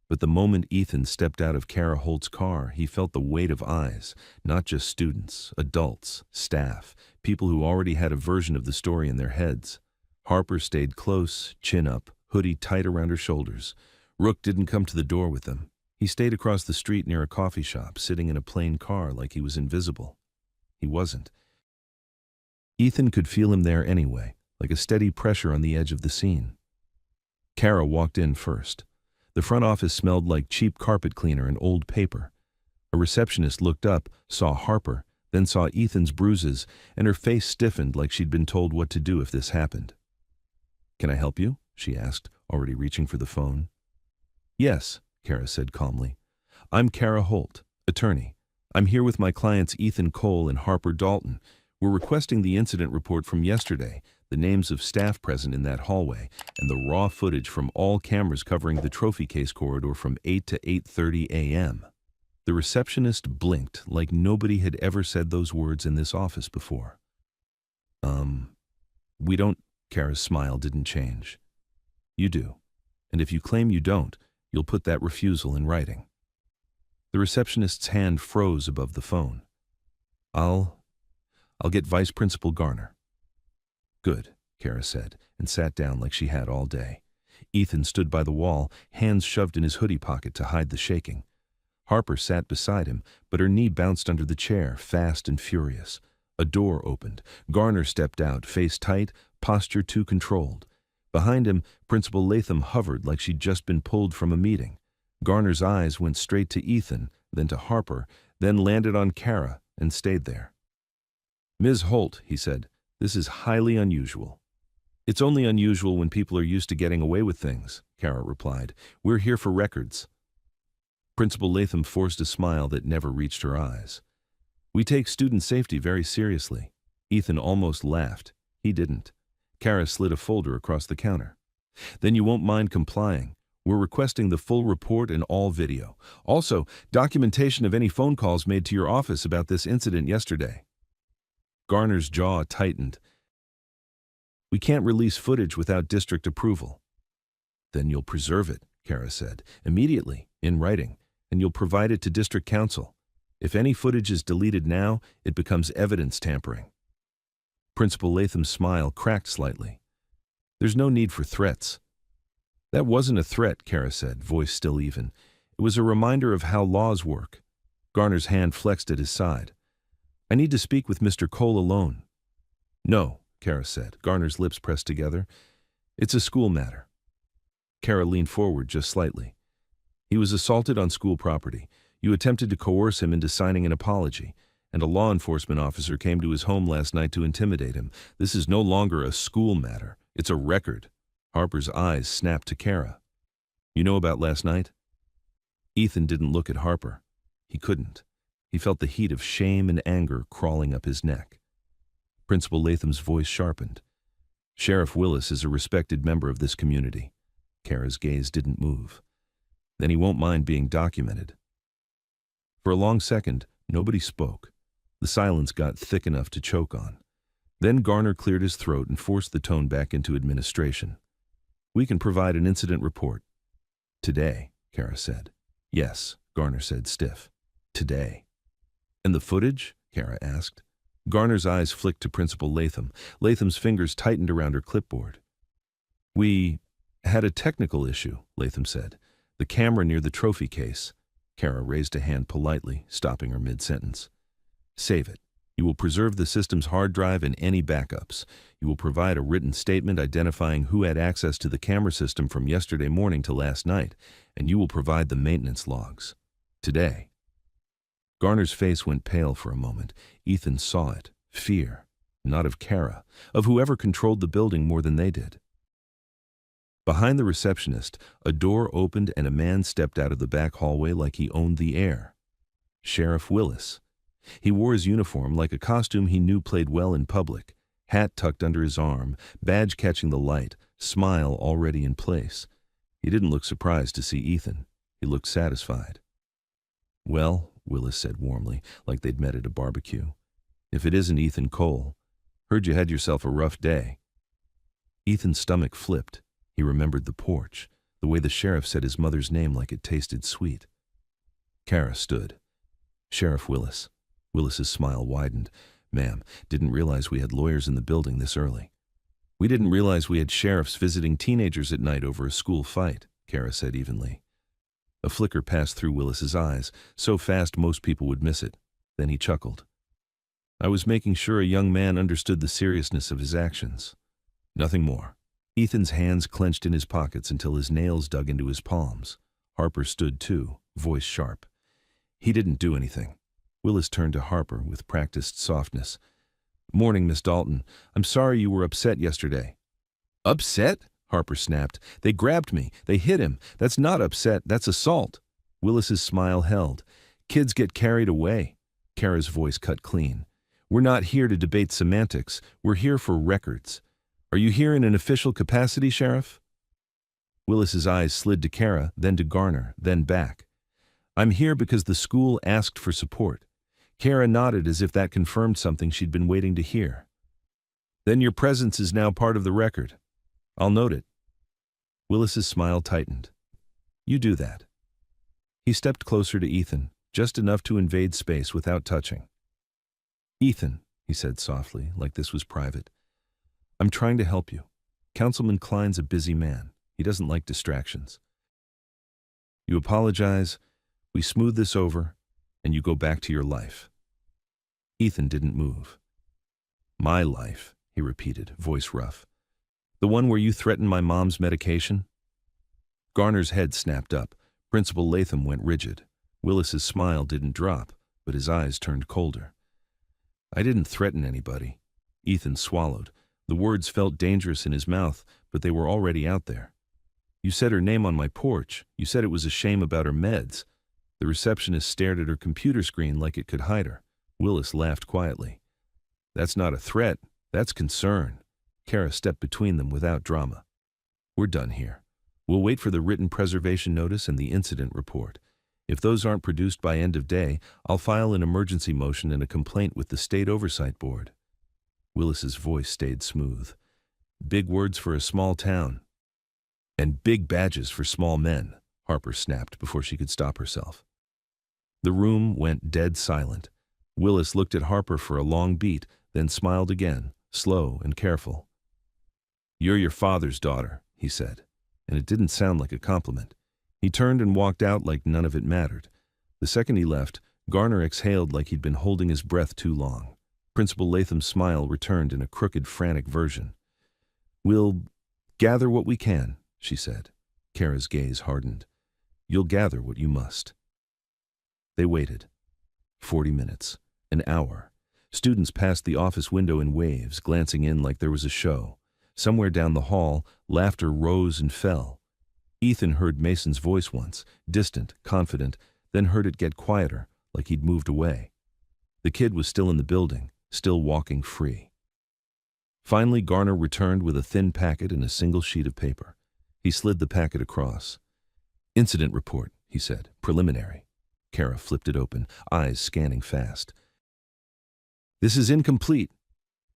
But the moment Ethan stepped out of Kara Holt's car, he felt the weight of eyes, not just students, adults, staff, people who already had a version of the story in their heads. Harper stayed close, chin up, hoodie tight around her shoulders. Rook didn't come to the door with them. He stayed across the street near a coffee shop, sitting in a plain car like he was invisible. He wasn't. Ethan could feel him there anyway, like a steady pressure on the edge of the scene. Kara walked in first. The front office smelled like cheap carpet cleaner and old paper. A receptionist looked up, saw Harper, then saw Ethan's bruises, and her face stiffened like she'd been told what to do if this happened. Can I help you? She asked, already reaching for the phone. Yes, Kara said calmly. I'm Kara Holt, attorney. I'm here with my clients Ethan Cole and Harper Dalton. We're requesting the incident report from yesterday, the names of staff present in that hallway, and the raw footage from all cameras covering the trophy case corridor from 8 to 8:30 a.m. The receptionist blinked like nobody had ever said those words in this office before. We don't. Kara's smile didn't change. You do. And if you claim you don't, you'll put that refusal in writing. The receptionist's hand froze above the phone. I'll get Vice Principal Garner. Good, Kara said, and sat down like she had all day. Ethan stood by the wall, hands shoved in his hoodie pocket to hide the shaking. Harper sat beside him, but her knee bounced under the chair, fast and furious. A door opened. Garner stepped out, face tight, posture too controlled. Behind him, Principal Latham hovered like she'd just been pulled from a meeting. Garner's eyes went straight to Ethan, then to Harper, then landed on Kara and stayed there. Ms. Holt, he said, this is highly unusual. It's only unusual when people are used to getting away with things, Kara replied. We're here for records. Principal Latham forced a smile that never reached her eyes. We take student safety very seriously. Ethan almost laughed. He didn't. Kara slid a folder across the counter. Then you won't mind complying. We're requesting the full report and all video. Also, documentation of any phone calls made to your office about this incident yesterday. Garner's jaw tightened. We can't release footage without district approval. Then you'll preserve it, Kara said, immediately, in writing, and you'll provide it to district council. If any footage is deleted now, it becomes evidence tampering. Principal Latham's smile cracked slightly. There's no need for threats. That wasn't a threat, Kara said, voice still even. It was a reminder of how laws work. Garner's hand flexed at his side. I need to speak with Mr. Cole alone. No, Kara said, Garner's lips pressed together. It's a school matter. Kara leaned forward just slightly. He was assaulted on school property. You attempted to coerce him into signing an apology, and a law enforcement officer came to his home last night to intimidate him. This is no longer a school matter. It's a record. Harper's eyes snapped to Kara. You know about last night? Ethan didn't look at Harper. He couldn't. He felt the heat of shame and anger crawling up his neck. Principal Latham's voice sharpened. Sheriff Willis is a respected member of this community. Kara's gaze didn't move. Then he won't mind being documented. For a long second, nobody spoke. The silence got thick enough to choke on. Then Garner cleared his throat and forced the tone back into administration. We can provide an incident report. Today, Kara said. Yes, Garner said, stiff. Today. And the footage? Kara asked. Garner's eyes flicked to Principal Latham. Latham's fingers tightened around her clipboard. We had a technical issue, Latham said. The camera near the trophy case. Kara raised a hand politely, stopping her mid-sentence. Save it. You will preserve the system's hard drive and any backups. You will provide a written statement identifying who had access to the camera system from yesterday morning to last night, and you will provide the maintenance logs. Today. Garner's face went pale for a moment. Ethan saw it. Fear. Not of Kara, of whoever controlled the building more than they did. Behind the receptionist, a door opened and a man stepped out of the back hallway like he owned the air. Sheriff Willis. He wore his uniform like a costume he knew played well in public, hat tucked under his arm, badge catching the light, smile already in place. He didn't look surprised to see Ethan. He looked satisfied. Well, Willis said warmly, like they'd met at a barbecue. If it isn't Ethan Cole. Heard you had yourself a rough day. Ethan's stomach flipped. He remembered the porch, the way the sheriff said his mother's name like it tasted sweet. Kara stood. Sheriff Willis. Willis's smile widened. Ma'am, didn't realize we had lawyers in the building this early. We didn't realize we had sheriffs visiting teenagers at night over a school fight, Kara said evenly. A flicker passed through Willis's eyes, so fast most people would miss it. Then he chuckled. I was making sure a young man understood the seriousness of his actions. Nothing more. Ethan's hands clenched in his pockets until his nails dug into his palms. Harper stood too, voice sharp. He didn't do anything. Willis turned to Harper with practiced softness. Morning, Miss Dalton. I'm sorry you were upset yesterday. Upset? Harper snapped. They grabbed me. They hit him. That's not upset. That's assault. Willis's smile held. Kids get carried away. Kara's voice cut clean. We're not here to debate semantics. We're here for records. Are you here in an official capacity, Sheriff? Willis's eyes slid to Kara, then to Garner, then back. I'm here because the school asked for support. Kara nodded as if that confirmed something she'd been waiting to hear. Then your presence is now part of the record. I'll note it. Willis's smile tightened. You do that. He stepped closer to Ethan, just enough to invade space without touching. Ethan, he said softly, like this was private. I'm trying to help you. Councilman Klein's a busy man. He doesn't like distractions. You apologize, we smooth this over, and you go back to your life. Ethan didn't move. My life, he repeated, voice rough. The one where you threatened my mom's medication? Garner's head snapped up. Principal Latham went rigid. Willis's smile didn't drop, but his eyes turned colder. I didn't threaten anybody. Ethan swallowed. The words felt dangerous in his mouth, but they were already out there. You said her name on my porch. You said it was a shame about her meds. The receptionist stared at her computer screen like it could hide her. Willis laughed quietly. That's not a threat. That's concern. Kara stepped between them without drama. We're done here. We'll wait for the written preservation notice and the incident report. If those aren't produced by end of day, I'll file an emergency motion and a complaint with the State Oversight Board. Willis's voice stayed smooth. Big words for a small town. And big badges for small men, Harper snapped before she could stop herself. The room went dead silent. Willis looked at Harper for a long beat, then smiled again, slow and careful. You're your father's daughter, he said, and it didn't sound like a compliment. He turned and walked out like none of it mattered. The second he left, Garner exhaled like he'd been holding his breath too long. Principal Latham's smile returned in a crooked, frantic version. We'll gather what we can, she said. Kara's gaze hardened. You'll gather what you must. They waited. 40 minutes. An hour. Students passed the office window in waves, glancing in like there was a show. Somewhere down the hall, laughter rose and fell. Ethan heard Mason's voice once, distant, confident, then heard it get quieter, like he'd moved away. The kid was still in the building, still walking free. Finally, Garner returned with a thin packet and a single sheet of paper. He slid the packet across. Incident report, he said, preliminary. Kara flipped it open, eyes scanning fast. This is incomplete.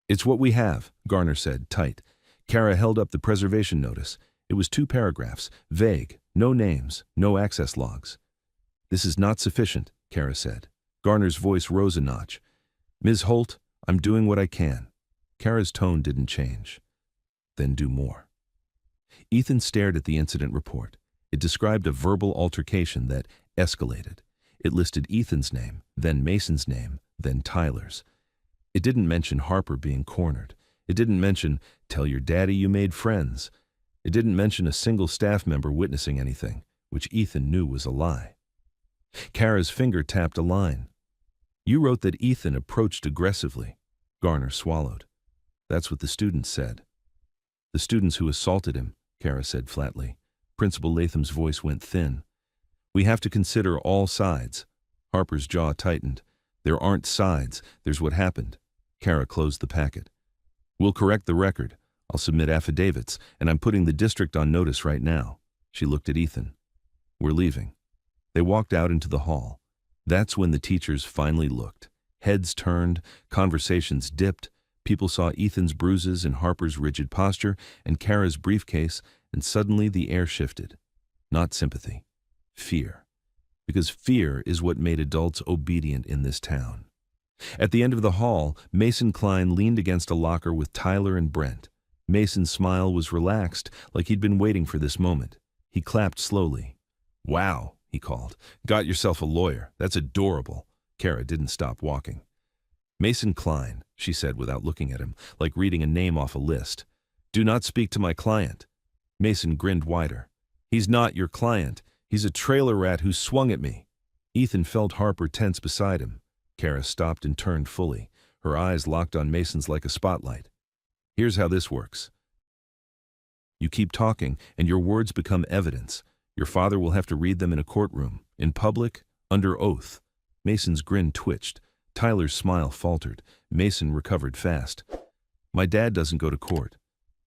It's what we have, Garner said, tight. Kara held up the preservation notice. It was 2 paragraphs, vague, no names, no access logs. This is not sufficient, Kara said. Garner's voice rose a notch. Ms. Holt, I'm doing what I can. Kara's tone didn't change. Then do more. Ethan stared at the incident report. It described a verbal altercation that escalated. It listed Ethan's name, then Mason's name, then Tyler's. It didn't mention Harper being cornered. It didn't mention, tell your daddy you made friends. It didn't mention a single staff member witnessing anything, which Ethan knew was a lie. Kara's finger tapped a line. You wrote that Ethan approached aggressively. Garner swallowed. That's what the students said. The students who assaulted him, Kara said flatly. Principal Latham's voice went thin. We have to consider all sides. Harper's jaw tightened. There aren't sides, there's what happened. Kara closed the packet. We'll correct the record. I'll submit affidavits, and I'm putting the district on notice right now. She looked at Ethan. We're leaving. They walked out into the hall. That's when the teachers finally looked. Heads turned, conversations dipped. People saw Ethan's bruises and Harper's rigid posture and Kara's briefcase, and suddenly the air shifted. Not sympathy. Fear. Because fear is what made adults obedient in this town. At the end of the hall, Mason Klein leaned against a locker with Tyler and Brent. Mason's smile was relaxed, like he'd been waiting for this moment. He clapped slowly. Wow, he called. Got yourself a lawyer. That's adorable. Kara didn't stop walking. Mason Klein, she said without looking at him, like reading a name off a list. Do not speak to my client. Mason grinned wider. He's not your client. He's a trailer rat who swung at me. Ethan felt Harper tense beside him. Kara stopped and turned fully. Her eyes locked on Mason's like a spotlight. Here's how this works. You keep talking, and your words become evidence. Your father will have to read them in a courtroom, in public, under oath. Mason's grin twitched. Tyler's smile faltered. Mason recovered fast. My dad doesn't go to court.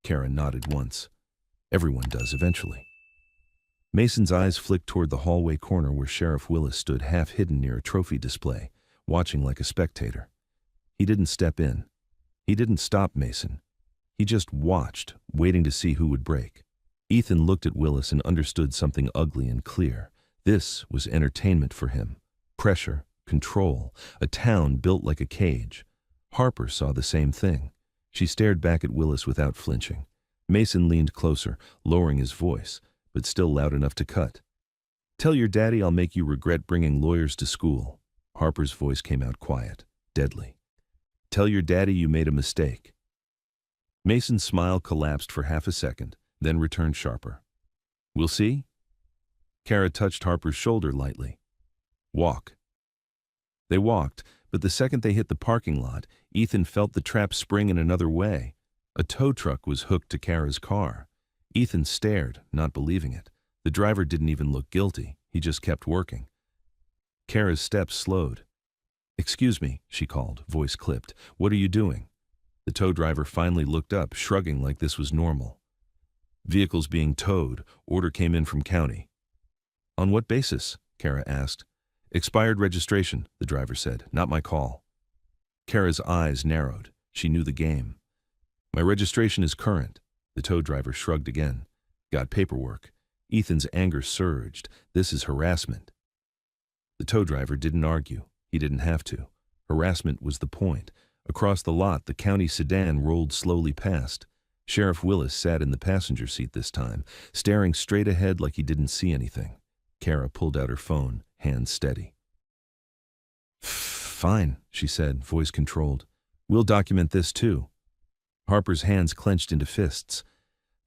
Kara nodded once. Everyone does eventually. Mason's eyes flicked toward the hallway corner where Sheriff Willis stood half hidden near a trophy display, watching like a spectator. He didn't step in. He didn't stop Mason. He just watched, waiting to see who would break. Ethan looked at Willis and understood something ugly and clear. This was entertainment for him. Pressure, control, a town built like a cage. Harper saw the same thing. She stared back at Willis without flinching. Mason leaned closer, lowering his voice, but still loud enough to cut. Tell your daddy I'll make you regret bringing lawyers to school. Harper's voice came out quiet, deadly. Tell your daddy you made a mistake. Mason's smile collapsed for half a second, then returned sharper. We'll see? Kara touched Harper's shoulder lightly. Walk. They walked, but the second they hit the parking lot, Ethan felt the trap spring in another way. A tow truck was hooked to Kara's car. Ethan stared, not believing it. The driver didn't even look guilty. He just kept working. Kara's steps slowed. Excuse me, she called, voice clipped. What are you doing? The tow driver finally looked up, shrugging like this was normal. Vehicles being towed. Order came in from county. On what basis? Kara asked. Expired registration, the driver said. Not my call. Kara's eyes narrowed. She knew the game. My registration is current. The tow driver shrugged again. Got paperwork. Ethan's anger surged. This is harassment. The tow driver didn't argue. He didn't have to. Harassment was the point. Across the lot, the county sedan rolled slowly past. Sheriff Willis sat in the passenger seat this time, staring straight ahead like he didn't see anything. Kara pulled out her phone, hands steady. Fine, she said, voice controlled. We'll document this too. Harper's hands clenched into fists.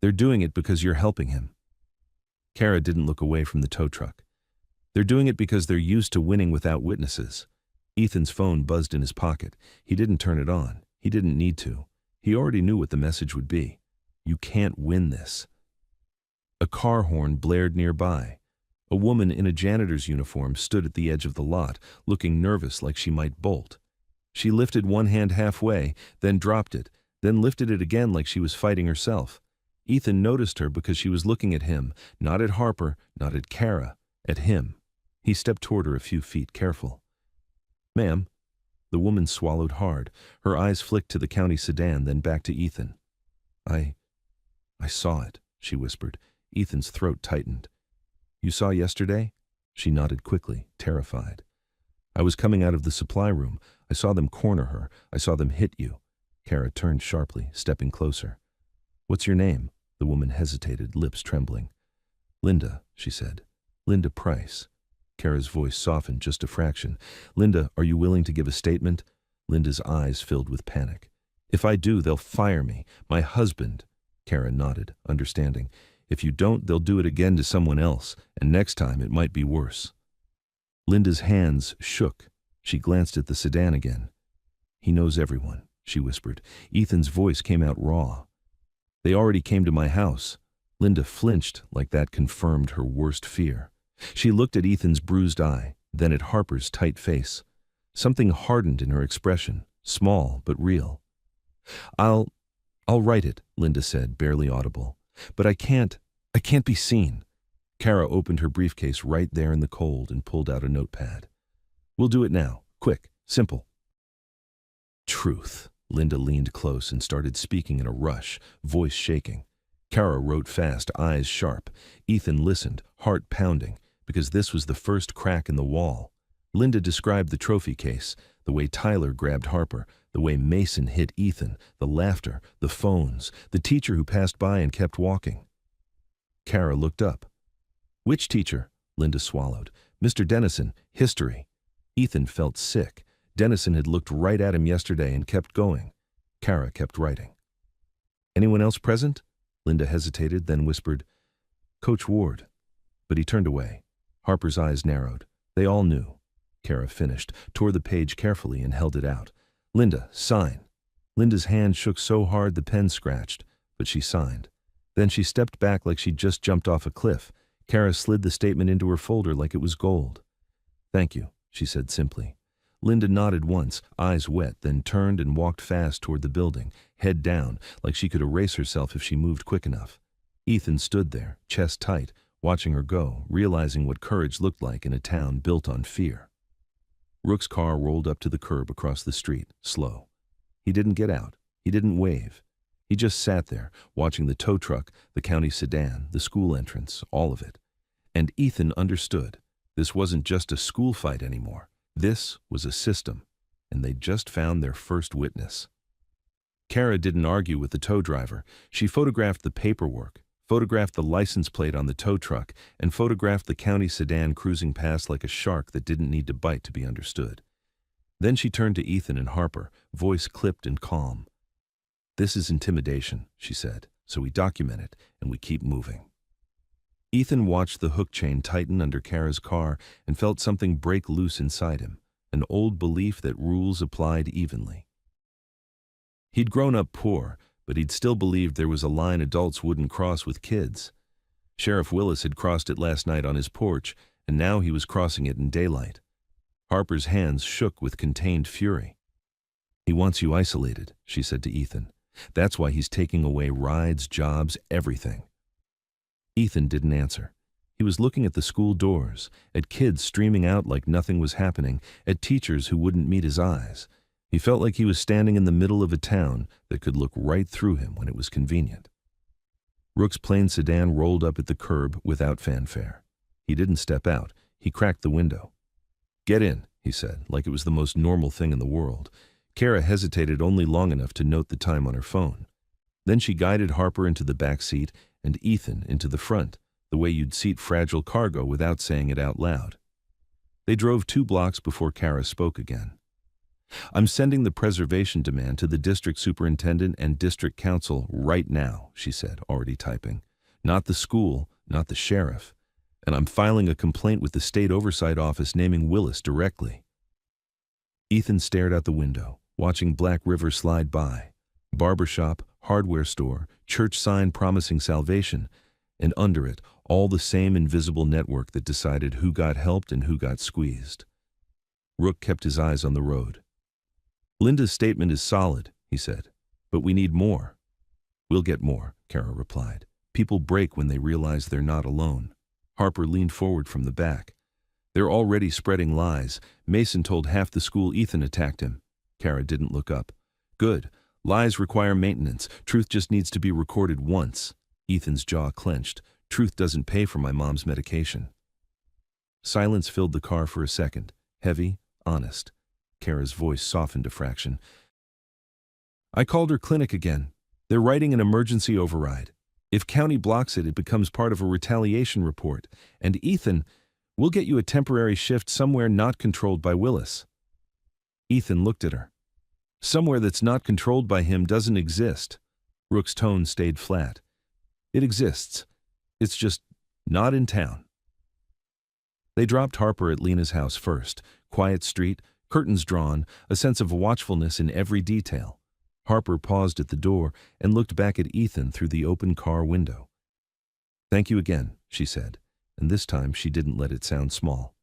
They're doing it because you're helping him. Kara didn't look away from the tow truck. They're doing it because they're used to winning without witnesses. Ethan's phone buzzed in his pocket. He didn't turn it on. He didn't need to. He already knew what the message would be. You can't win this. A car horn blared nearby. A woman in a janitor's uniform stood at the edge of the lot, looking nervous like she might bolt. She lifted one hand halfway, then dropped it, then lifted it again like she was fighting herself. Ethan noticed her because she was looking at him, not at Harper, not at Kara, at him. He stepped toward her a few feet, careful. Ma'am. The woman swallowed hard. Her eyes flicked to the county sedan, then back to Ethan. I saw it, she whispered. Ethan's throat tightened. You saw yesterday? She nodded quickly, terrified. I was coming out of the supply room. I saw them corner her. I saw them hit you. Kara turned sharply, stepping closer. What's your name? The woman hesitated, lips trembling. Linda, she said. Linda Price. Kara's voice softened just a fraction. Linda, are you willing to give a statement? Linda's eyes filled with panic. If I do, they'll fire me. My husband. Kara nodded, understanding. If you don't, they'll do it again to someone else, and next time it might be worse. Linda's hands shook. She glanced at the sedan again. He knows everyone, she whispered. Ethan's voice came out raw. They already came to my house. Linda flinched like that confirmed her worst fear. She looked at Ethan's bruised eye, then at Harper's tight face. Something hardened in her expression, small but real. I'll write it, Linda said, barely audible. But I can't be seen. Kara opened her briefcase right there in the cold and pulled out a notepad. We'll do it now. Quick. Simple. Truth. Linda leaned close and started speaking in a rush, voice shaking. Kara wrote fast, eyes sharp. Ethan listened, heart pounding, because this was the first crack in the wall. Linda described the trophy case, the way Tyler grabbed Harper, the way Mason hit Ethan, the laughter, the phones, the teacher who passed by and kept walking. Kara looked up. Which teacher? Linda swallowed. Mr. Dennison, history. Ethan felt sick. Dennison had looked right at him yesterday and kept going. Kara kept writing. Anyone else present? Linda hesitated, then whispered, Coach Ward. But he turned away. Harper's eyes narrowed. They all knew. Kara finished, tore the page carefully and held it out. Linda, sign. Linda's hand shook so hard the pen scratched, but she signed. Then she stepped back like she'd just jumped off a cliff. Kara slid the statement into her folder like it was gold. Thank you, she said simply. Linda nodded once, eyes wet, then turned and walked fast toward the building, head down, like she could erase herself if she moved quick enough. Ethan stood there, chest tight, watching her go, realizing what courage looked like in a town built on fear. Rook's car rolled up to the curb across the street, slow. He didn't get out. He didn't wave. He just sat there, watching the tow truck, the county sedan, the school entrance, all of it. And Ethan understood. This wasn't just a school fight anymore. This was a system, and they'd just found their first witness. Kara didn't argue with the tow driver. She photographed the paperwork, photographed the license plate on the tow truck, and photographed the county sedan cruising past like a shark that didn't need to bite to be understood. Then she turned to Ethan and Harper, voice clipped and calm. "This is intimidation," she said, "so we document it and we keep moving." Ethan watched the hook chain tighten under Kara's car and felt something break loose inside him, an old belief that rules applied evenly. He'd grown up poor, but he'd still believed there was a line adults wouldn't cross with kids. Sheriff Willis had crossed it last night on his porch, and now he was crossing it in daylight. Harper's hands shook with contained fury. "He wants you isolated," she said to Ethan. "That's why he's taking away rides, jobs, everything." Ethan didn't answer. He was looking at the school doors, at kids streaming out like nothing was happening, at teachers who wouldn't meet his eyes. He felt like he was standing in the middle of a town that could look right through him when it was convenient. Rook's plain sedan rolled up at the curb without fanfare. He didn't step out. He cracked the window. "Get in," he said, like it was the most normal thing in the world. Kara hesitated only long enough to note the time on her phone. Then she guided Harper into the back seat and Ethan into the front, the way you'd seat fragile cargo without saying it out loud. They drove 2 blocks before Kara spoke again. "I'm sending the preservation demand to the district superintendent and district council right now," she said, already typing. "Not the school, not the sheriff. And I'm filing a complaint with the state oversight office naming Willis directly." Ethan stared out the window, watching Black River slide by. Barbershop, hardware store, church sign promising salvation, and under it, all the same invisible network that decided who got helped and who got squeezed. Rook kept his eyes on the road. "Linda's statement is solid," he said, "but we need more." "We'll get more," Kara replied. "People break when they realize they're not alone." Harper leaned forward from the back. "They're already spreading lies. Mason told half the school Ethan attacked him." Kara didn't look up. "Good. Lies require maintenance. Truth just needs to be recorded once." Ethan's jaw clenched. "Truth doesn't pay for my mom's medication." Silence filled the car for a second. Heavy, honest. Kara's voice softened a fraction. "I called her clinic again. They're writing an emergency override. If county blocks it, it becomes part of a retaliation report. And Ethan, we'll get you a temporary shift somewhere not controlled by Willis." Ethan looked at her. "Somewhere that's not controlled by him doesn't exist." Rook's tone stayed flat. "It exists. It's just not in town." They dropped Harper at Lena's house first. Quiet street, curtains drawn, a sense of watchfulness in every detail. Harper paused at the door and looked back at Ethan through the open car window. "Thank you again," she said, and this time she didn't let it sound small.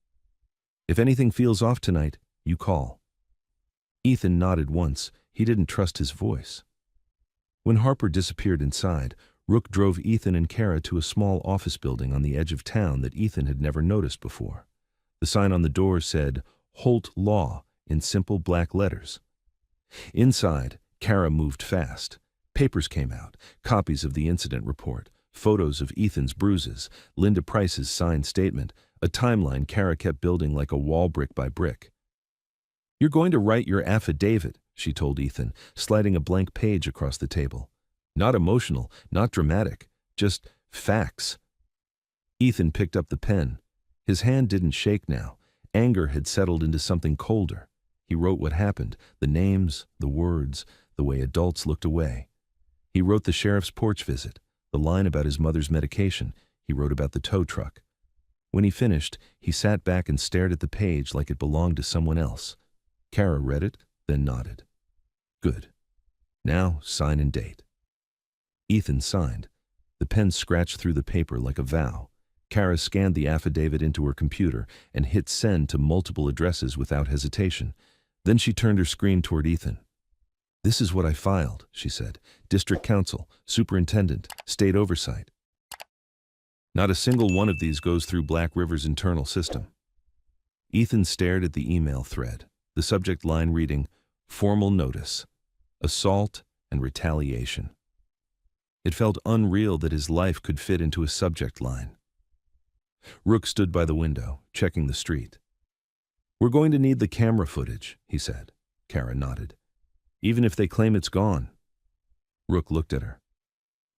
"If anything feels off tonight, you call." Ethan nodded once. He didn't trust his voice. When Harper disappeared inside, Rook drove Ethan and Kara to a small office building on the edge of town that Ethan had never noticed before. The sign on the door said, "Holt Law," in simple black letters. Inside, Kara moved fast. Papers came out, copies of the incident report, photos of Ethan's bruises, Linda Price's signed statement, a timeline Kara kept building like a wall brick by brick. "You're going to write your affidavit," she told Ethan, sliding a blank page across the table. "Not emotional, not dramatic, just facts." Ethan picked up the pen. His hand didn't shake now. Anger had settled into something colder. He wrote what happened, the names, the words, the way adults looked away. He wrote the sheriff's porch visit, the line about his mother's medication. He wrote about the tow truck. When he finished, he sat back and stared at the page like it belonged to someone else. Kara read it, then nodded. "Good. Now sign and date." Ethan signed. The pen scratched through the paper like a vow. Kara scanned the affidavit into her computer and hit send to multiple addresses without hesitation. Then she turned her screen toward Ethan. "This is what I filed," she said. "District Council, Superintendent, State Oversight. Not a single one of these goes through Black River's internal system." Ethan stared at the email thread, the subject line reading, "Formal Notice, Assault and Retaliation." It felt unreal that his life could fit into a subject line. Rook stood by the window, checking the street. "We're going to need the camera footage," he said. Kara nodded. "Even if they claim it's gone." Rook looked at her.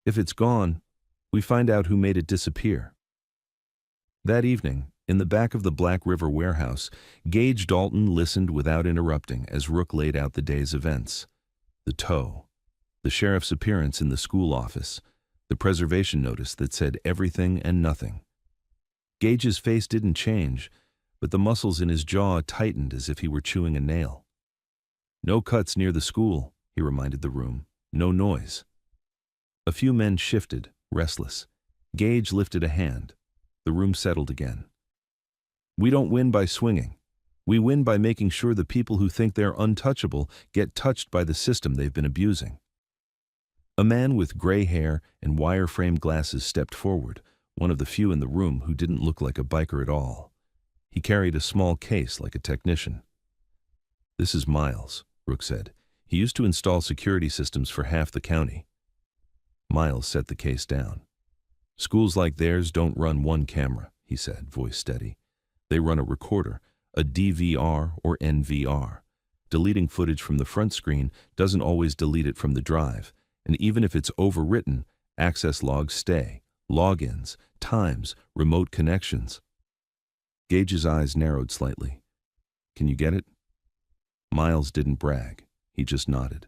"If it's gone, we find out who made it disappear." That evening, in the back of the Black River warehouse, Gage Dalton listened without interrupting as Rook laid out the day's events. The tow, the sheriff's appearance in the school office, the preservation notice that said everything and nothing. Gage's face didn't change, but the muscles in his jaw tightened as if he were chewing a nail. "No cuts near the school," he reminded the room. "No noise." A few men shifted, restless. Gage lifted a hand. The room settled again. "We don't win by swinging. We win by making sure the people who think they're untouchable get touched by the system they've been abusing." A man with gray hair and wire-frame glasses stepped forward, one of the few in the room who didn't look like a biker at all. He carried a small case like a technician. "This is Miles," Rook said. "He used to install security systems for half the county." Miles set the case down. "Schools like theirs don't run one camera," he said, voice steady. "They run a recorder, a DVR or NVR. Deleting footage from the front screen doesn't always delete it from the drive, and even if it's overwritten, access logs stay, logins, times, remote connections." Gage's eyes narrowed slightly. "Can you get it?" Miles didn't brag. He just nodded.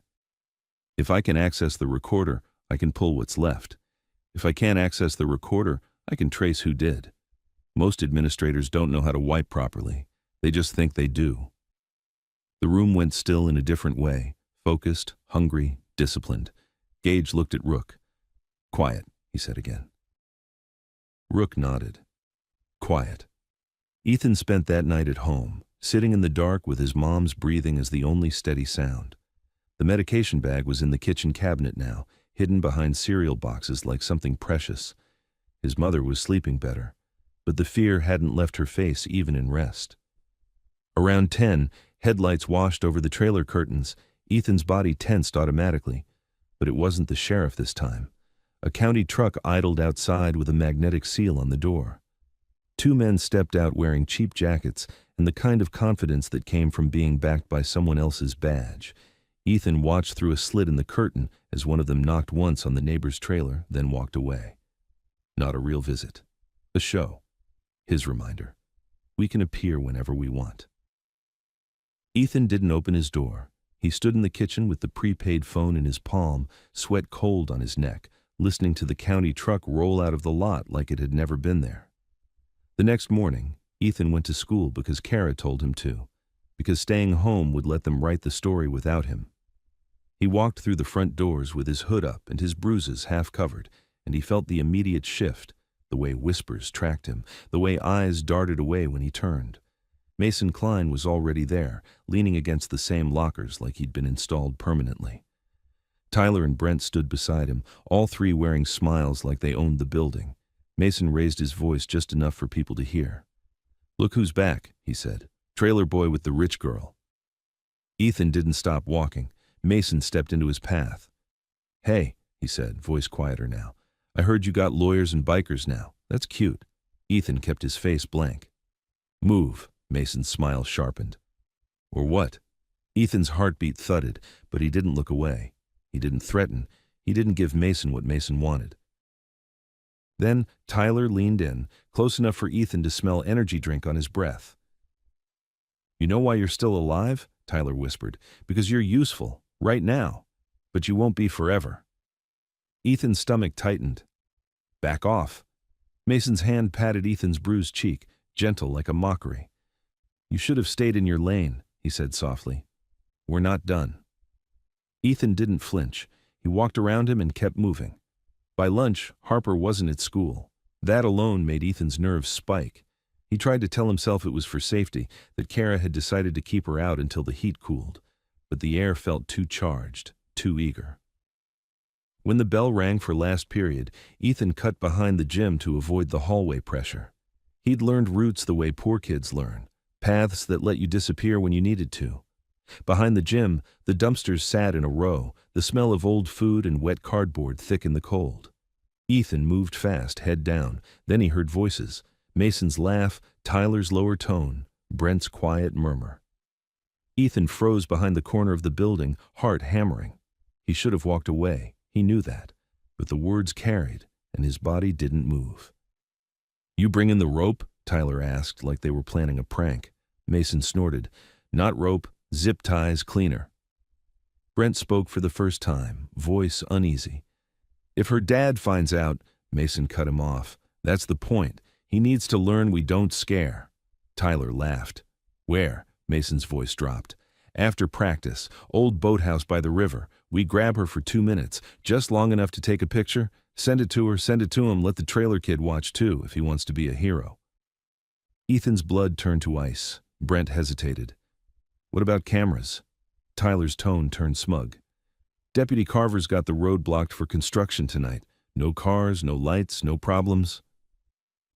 "If I can access the recorder, I can pull what's left. If I can't access the recorder, I can trace who did. Most administrators don't know how to wipe properly. They just think they do." The room went still in a different way, focused, hungry, disciplined. Gage looked at Rook. "Quiet," he said again. Rook nodded. Quiet. Ethan spent that night at home, sitting in the dark with his mom's breathing as the only steady sound. The medication bag was in the kitchen cabinet now, hidden behind cereal boxes like something precious. His mother was sleeping better, but the fear hadn't left her face even in rest. Around 10, headlights washed over the trailer curtains. Ethan's body tensed automatically, but it wasn't the sheriff this time. A county truck idled outside with a magnetic seal on the door. Two men stepped out wearing cheap jackets and the kind of confidence that came from being backed by someone else's badge. Ethan watched through a slit in the curtain as one of them knocked once on the neighbor's trailer, then walked away. Not a real visit. A show. His reminder. We can appear whenever we want. Ethan didn't open his door. He stood in the kitchen with the prepaid phone in his palm, sweat cold on his neck, listening to the county truck roll out of the lot like it had never been there. The next morning, Ethan went to school because Kara told him to, because staying home would let them write the story without him. He walked through the front doors with his hood up and his bruises half covered, and he felt the immediate shift, the way whispers tracked him, the way eyes darted away when he turned. Mason Klein was already there, leaning against the same lockers like he'd been installed permanently. Tyler and Brent stood beside him, all three wearing smiles like they owned the building. Mason raised his voice just enough for people to hear. "Look who's back," he said. "Trailer boy with the rich girl." Ethan didn't stop walking. Mason stepped into his path. "Hey," he said, voice quieter now. "I heard you got lawyers and bikers now. That's cute." Ethan kept his face blank. "Move," Mason's smile sharpened. "Or what?" Ethan's heartbeat thudded, but he didn't look away. He didn't threaten. He didn't give Mason what Mason wanted. Then Tyler leaned in, close enough for Ethan to smell energy drink on his breath. "You know why you're still alive?" Tyler whispered. "Because you're useful, right now. But you won't be forever." Ethan's stomach tightened. "Back off." Mason's hand patted Ethan's bruised cheek, gentle like a mockery. "You should have stayed in your lane," he said softly. "We're not done." Ethan didn't flinch. He walked around him and kept moving. By lunch, Harper wasn't at school. That alone made Ethan's nerves spike. He tried to tell himself it was for safety, that Kara had decided to keep her out until the heat cooled, but the air felt too charged, too eager. When the bell rang for last period, Ethan cut behind the gym to avoid the hallway pressure. He'd learned routes the way poor kids learn, paths that let you disappear when you needed to. Behind the gym, the dumpsters sat in a row, the smell of old food and wet cardboard thick in the cold. Ethan moved fast, head down. Then he heard voices. Mason's laugh, Tyler's lower tone, Brent's quiet murmur. Ethan froze behind the corner of the building, heart hammering. He should have walked away. He knew that. But the words carried, and his body didn't move. "You bring in the rope?" Tyler asked, like they were planning a prank. Mason snorted. "Not rope, zip ties, cleaner." Brent spoke for the first time, voice uneasy. "If her dad finds out," Mason cut him off. "That's the point. He needs to learn we don't scare." Tyler laughed. "Where?" Mason's voice dropped. "After practice, old boathouse by the river. We grab her for 2 minutes, just long enough to take a picture. Send it to her, send it to him, let the trailer kid watch too, if he wants to be a hero." Ethan's blood turned to ice. Brent hesitated. "What about cameras?" Tyler's tone turned smug. "Deputy Carver's got the road blocked for construction tonight. No cars, no lights, no problems."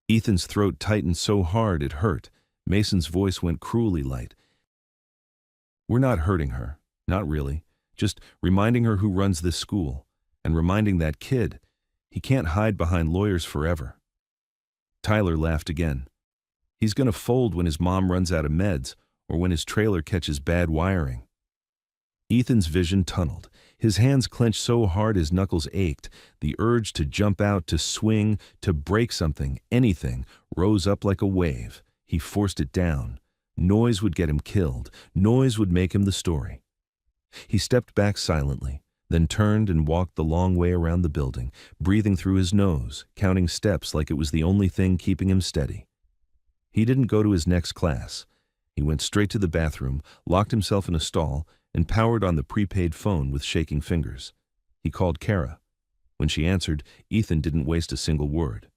Ethan's throat tightened so hard it hurt. Mason's voice went cruelly light. "We're not hurting her. Not really. Just reminding her who runs this school. And reminding that kid. He can't hide behind lawyers forever." Tyler laughed again. "He's gonna fold when his mom runs out of meds, or when his trailer catches bad wiring." Ethan's vision tunneled. His hands clenched so hard his knuckles ached. The urge to jump out, to swing, to break something, anything, rose up like a wave. He forced it down. Noise would get him killed. Noise would make him the story. He stepped back silently, then turned and walked the long way around the building, breathing through his nose, counting steps like it was the only thing keeping him steady. He didn't go to his next class. He went straight to the bathroom, locked himself in a stall, and powered on the prepaid phone with shaking fingers. He called Kara. When she answered, Ethan didn't waste a single word.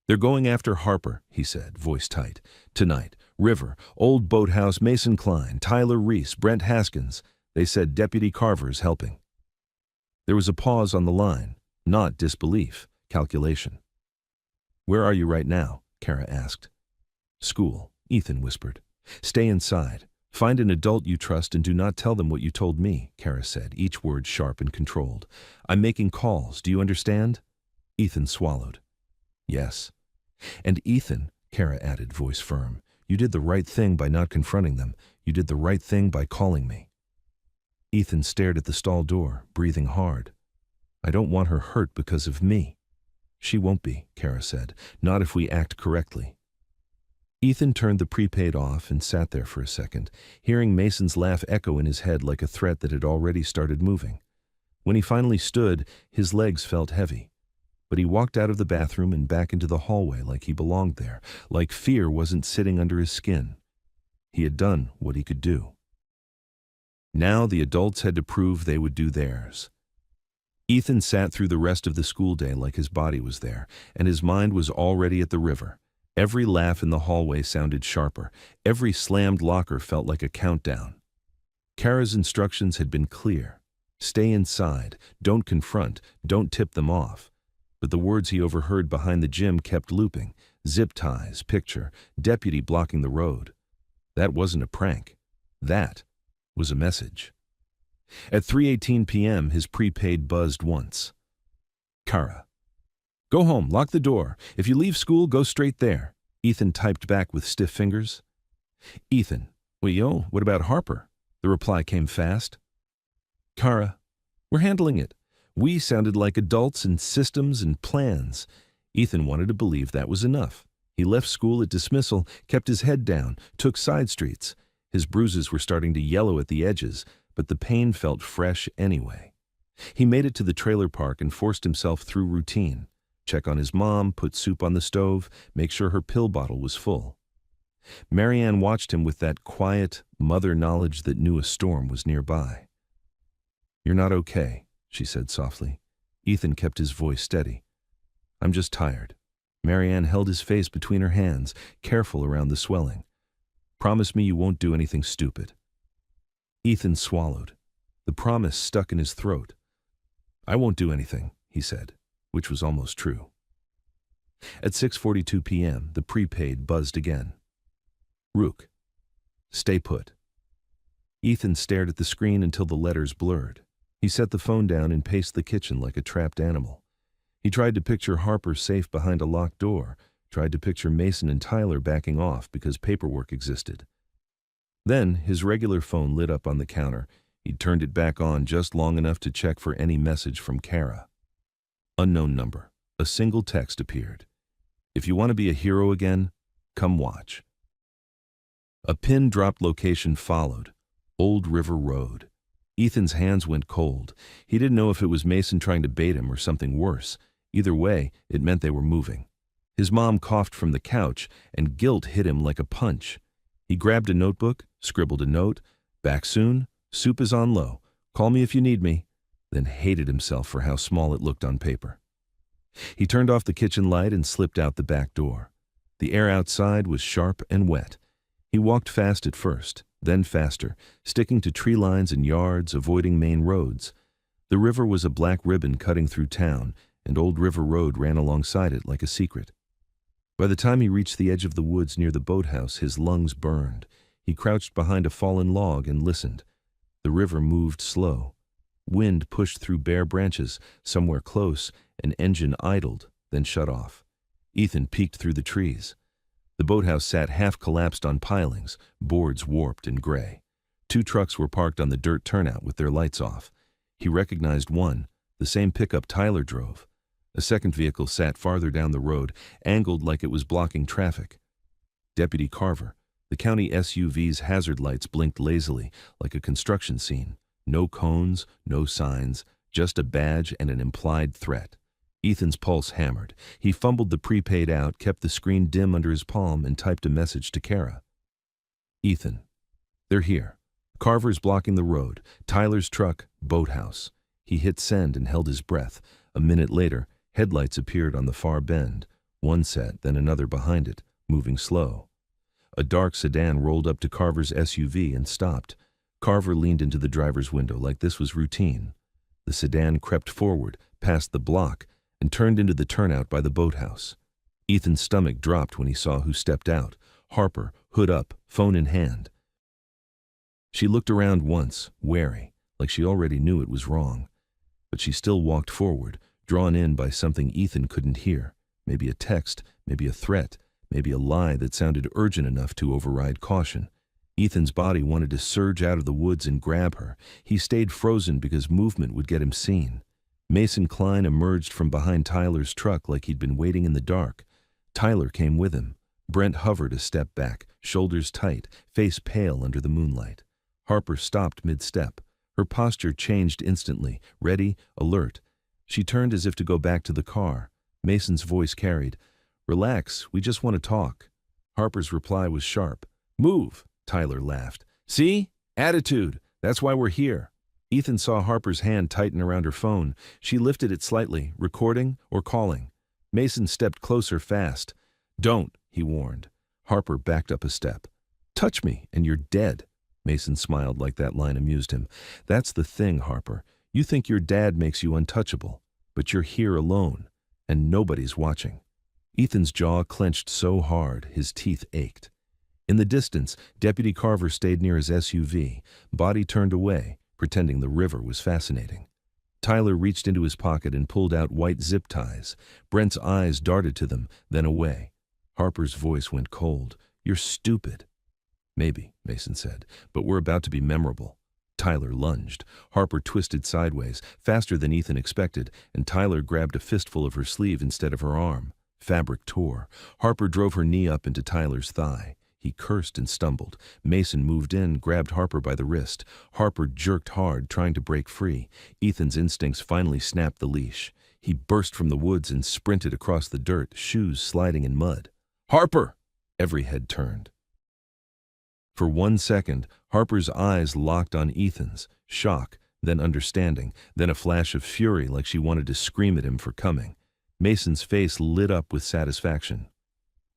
"They're going after Harper," he said, voice tight. "Tonight. River, Old Boathouse, Mason Klein, Tyler Reese, Brent Haskins. They said Deputy Carver's helping." There was a pause on the line. Not disbelief, calculation. "Where are you right now?" Kara asked. "School," Ethan whispered. "Stay inside. Find an adult you trust and do not tell them what you told me," Kara said, each word sharp and controlled. "I'm making calls. Do you understand?" Ethan swallowed. "Yes." "And Ethan," Kara added, voice firm, "you did the right thing by not confronting them. You did the right thing by calling me." Ethan stared at the stall door, breathing hard. "I don't want her hurt because of me." "She won't be," Kara said. "Not if we act correctly." Ethan turned the prepaid off and sat there for a second, hearing Mason's laugh echo in his head like a threat that had already started moving. When he finally stood, his legs felt heavy. But he walked out of the bathroom and back into the hallway like he belonged there, like fear wasn't sitting under his skin. He had done what he could do. Now the adults had to prove they would do theirs. Ethan sat through the rest of the school day like his body was there, and his mind was already at the river. Every laugh in the hallway sounded sharper. Every slammed locker felt like a countdown. Kara's instructions had been clear. Stay inside, don't confront, don't tip them off. But the words he overheard behind the gym kept looping. Zip ties, picture, deputy blocking the road. That wasn't a prank. That was a message. At 3:18 p.m., his prepaid buzzed once. "Kara. Go home, lock the door. If you leave school, go straight there." Ethan typed back with stiff fingers. "Ethan. Well, what about Harper?" The reply came fast. "Kara. We're handling it." We sounded like adults and systems and plans. Ethan wanted to believe that was enough. He left school at dismissal, kept his head down, took side streets. His bruises were starting to yellow at the edges, but the pain felt fresh anyway. He made it to the trailer park and forced himself through routine. Check on his mom, put soup on the stove, make sure her pill bottle was full. Marianne watched him with that quiet, mother knowledge that knew a storm was nearby. "You're not okay," she said softly. Ethan kept his voice steady. "I'm just tired." Marianne held his face between her hands, careful around the swelling. "Promise me you won't do anything stupid." Ethan swallowed. The promise stuck in his throat. "I won't do anything," he said, which was almost true. At 6:42 p.m., the prepaid buzzed again. Rook. Stay put. Ethan stared at the screen until the letters blurred. He set the phone down and paced the kitchen like a trapped animal. He tried to picture Harper safe behind a locked door, tried to picture Mason and Tyler backing off because paperwork existed. Then his regular phone lit up on the counter. He turned it back on just long enough to check for any message from Kara. Unknown number. A single text appeared. "If you want to be a hero again, come watch." A pin-dropped location followed. Old River Road. Ethan's hands went cold. He didn't know if it was Mason trying to bait him or something worse. Either way, it meant they were moving. His mom coughed from the couch, and guilt hit him like a punch. He grabbed a notebook, scribbled a note, "Back soon, soup is on low, call me if you need me," then hated himself for how small it looked on paper. He turned off the kitchen light and slipped out the back door. The air outside was sharp and wet. He walked fast at first, then faster, sticking to tree lines and yards, avoiding main roads. The river was a black ribbon cutting through town, and Old River Road ran alongside it like a secret. By the time he reached the edge of the woods near the boathouse, his lungs burned. He crouched behind a fallen log and listened. The river moved slow. Wind pushed through bare branches. Somewhere close, an engine idled, then shut off. Ethan peeked through the trees. The boathouse sat half-collapsed on pilings, boards warped and gray. 2 trucks were parked on the dirt turnout with their lights off. He recognized one, the same pickup Tyler drove. A second vehicle sat farther down the road, angled like it was blocking traffic. Deputy Carver. The county SUV's hazard lights blinked lazily, like a construction scene. No cones, no signs, just a badge and an implied threat. Ethan's pulse hammered. He fumbled the prepaid out, kept the screen dim under his palm, and typed a message to Kara. "Ethan, they're here. Carver's blocking the road. Tyler's truck, boathouse." He hit send and held his breath. A minute later, headlights appeared on the far bend. One set, then another behind it, moving slow. A dark sedan rolled up to Carver's SUV and stopped. Carver leaned into the driver's window like this was routine. The sedan crept forward, past the block, and turned into the turnout by the boathouse. Ethan's stomach dropped when he saw who stepped out. Harper, hood up, phone in hand. She looked around once, wary, like she already knew it was wrong. But she still walked forward, drawn in by something Ethan couldn't hear. Maybe a text, maybe a threat, maybe a lie that sounded urgent enough to override caution. Ethan's body wanted to surge out of the woods and grab her. He stayed frozen because movement would get him seen. Mason Klein emerged from behind Tyler's truck like he'd been waiting in the dark. Tyler came with him. Brent hovered a step back, shoulders tight, face pale under the moonlight. Harper stopped mid-step. Her posture changed instantly, ready, alert. She turned as if to go back to the car. Mason's voice carried, "Relax, we just want to talk." Harper's reply was sharp. "Move," Tyler laughed. "See? Attitude. That's why we're here." Ethan saw Harper's hand tighten around her phone. She lifted it slightly, recording or calling. Mason stepped closer fast. "Don't," he warned. Harper backed up a step. "Touch me, and you're dead." Mason smiled like that line amused him. "That's the thing, Harper. You think your dad makes you untouchable, but you're here alone, and nobody's watching." Ethan's jaw clenched so hard, his teeth ached. In the distance, Deputy Carver stayed near his SUV, body turned away, pretending the river was fascinating. Tyler reached into his pocket and pulled out white zip ties. Brent's eyes darted to them, then away. Harper's voice went cold. "You're stupid." "Maybe," Mason said, "but we're about to be memorable." Tyler lunged. Harper twisted sideways, faster than Ethan expected, and Tyler grabbed a fistful of her sleeve instead of her arm. Fabric tore. Harper drove her knee up into Tyler's thigh. He cursed and stumbled. Mason moved in, grabbed Harper by the wrist. Harper jerked hard, trying to break free. Ethan's instincts finally snapped the leash. He burst from the woods and sprinted across the dirt, shoes sliding in mud. "Harper!" Every head turned. For 1 second, Harper's eyes locked on Ethan's. Shock, then understanding, then a flash of fury like she wanted to scream at him for coming. Mason's face lit up with satisfaction.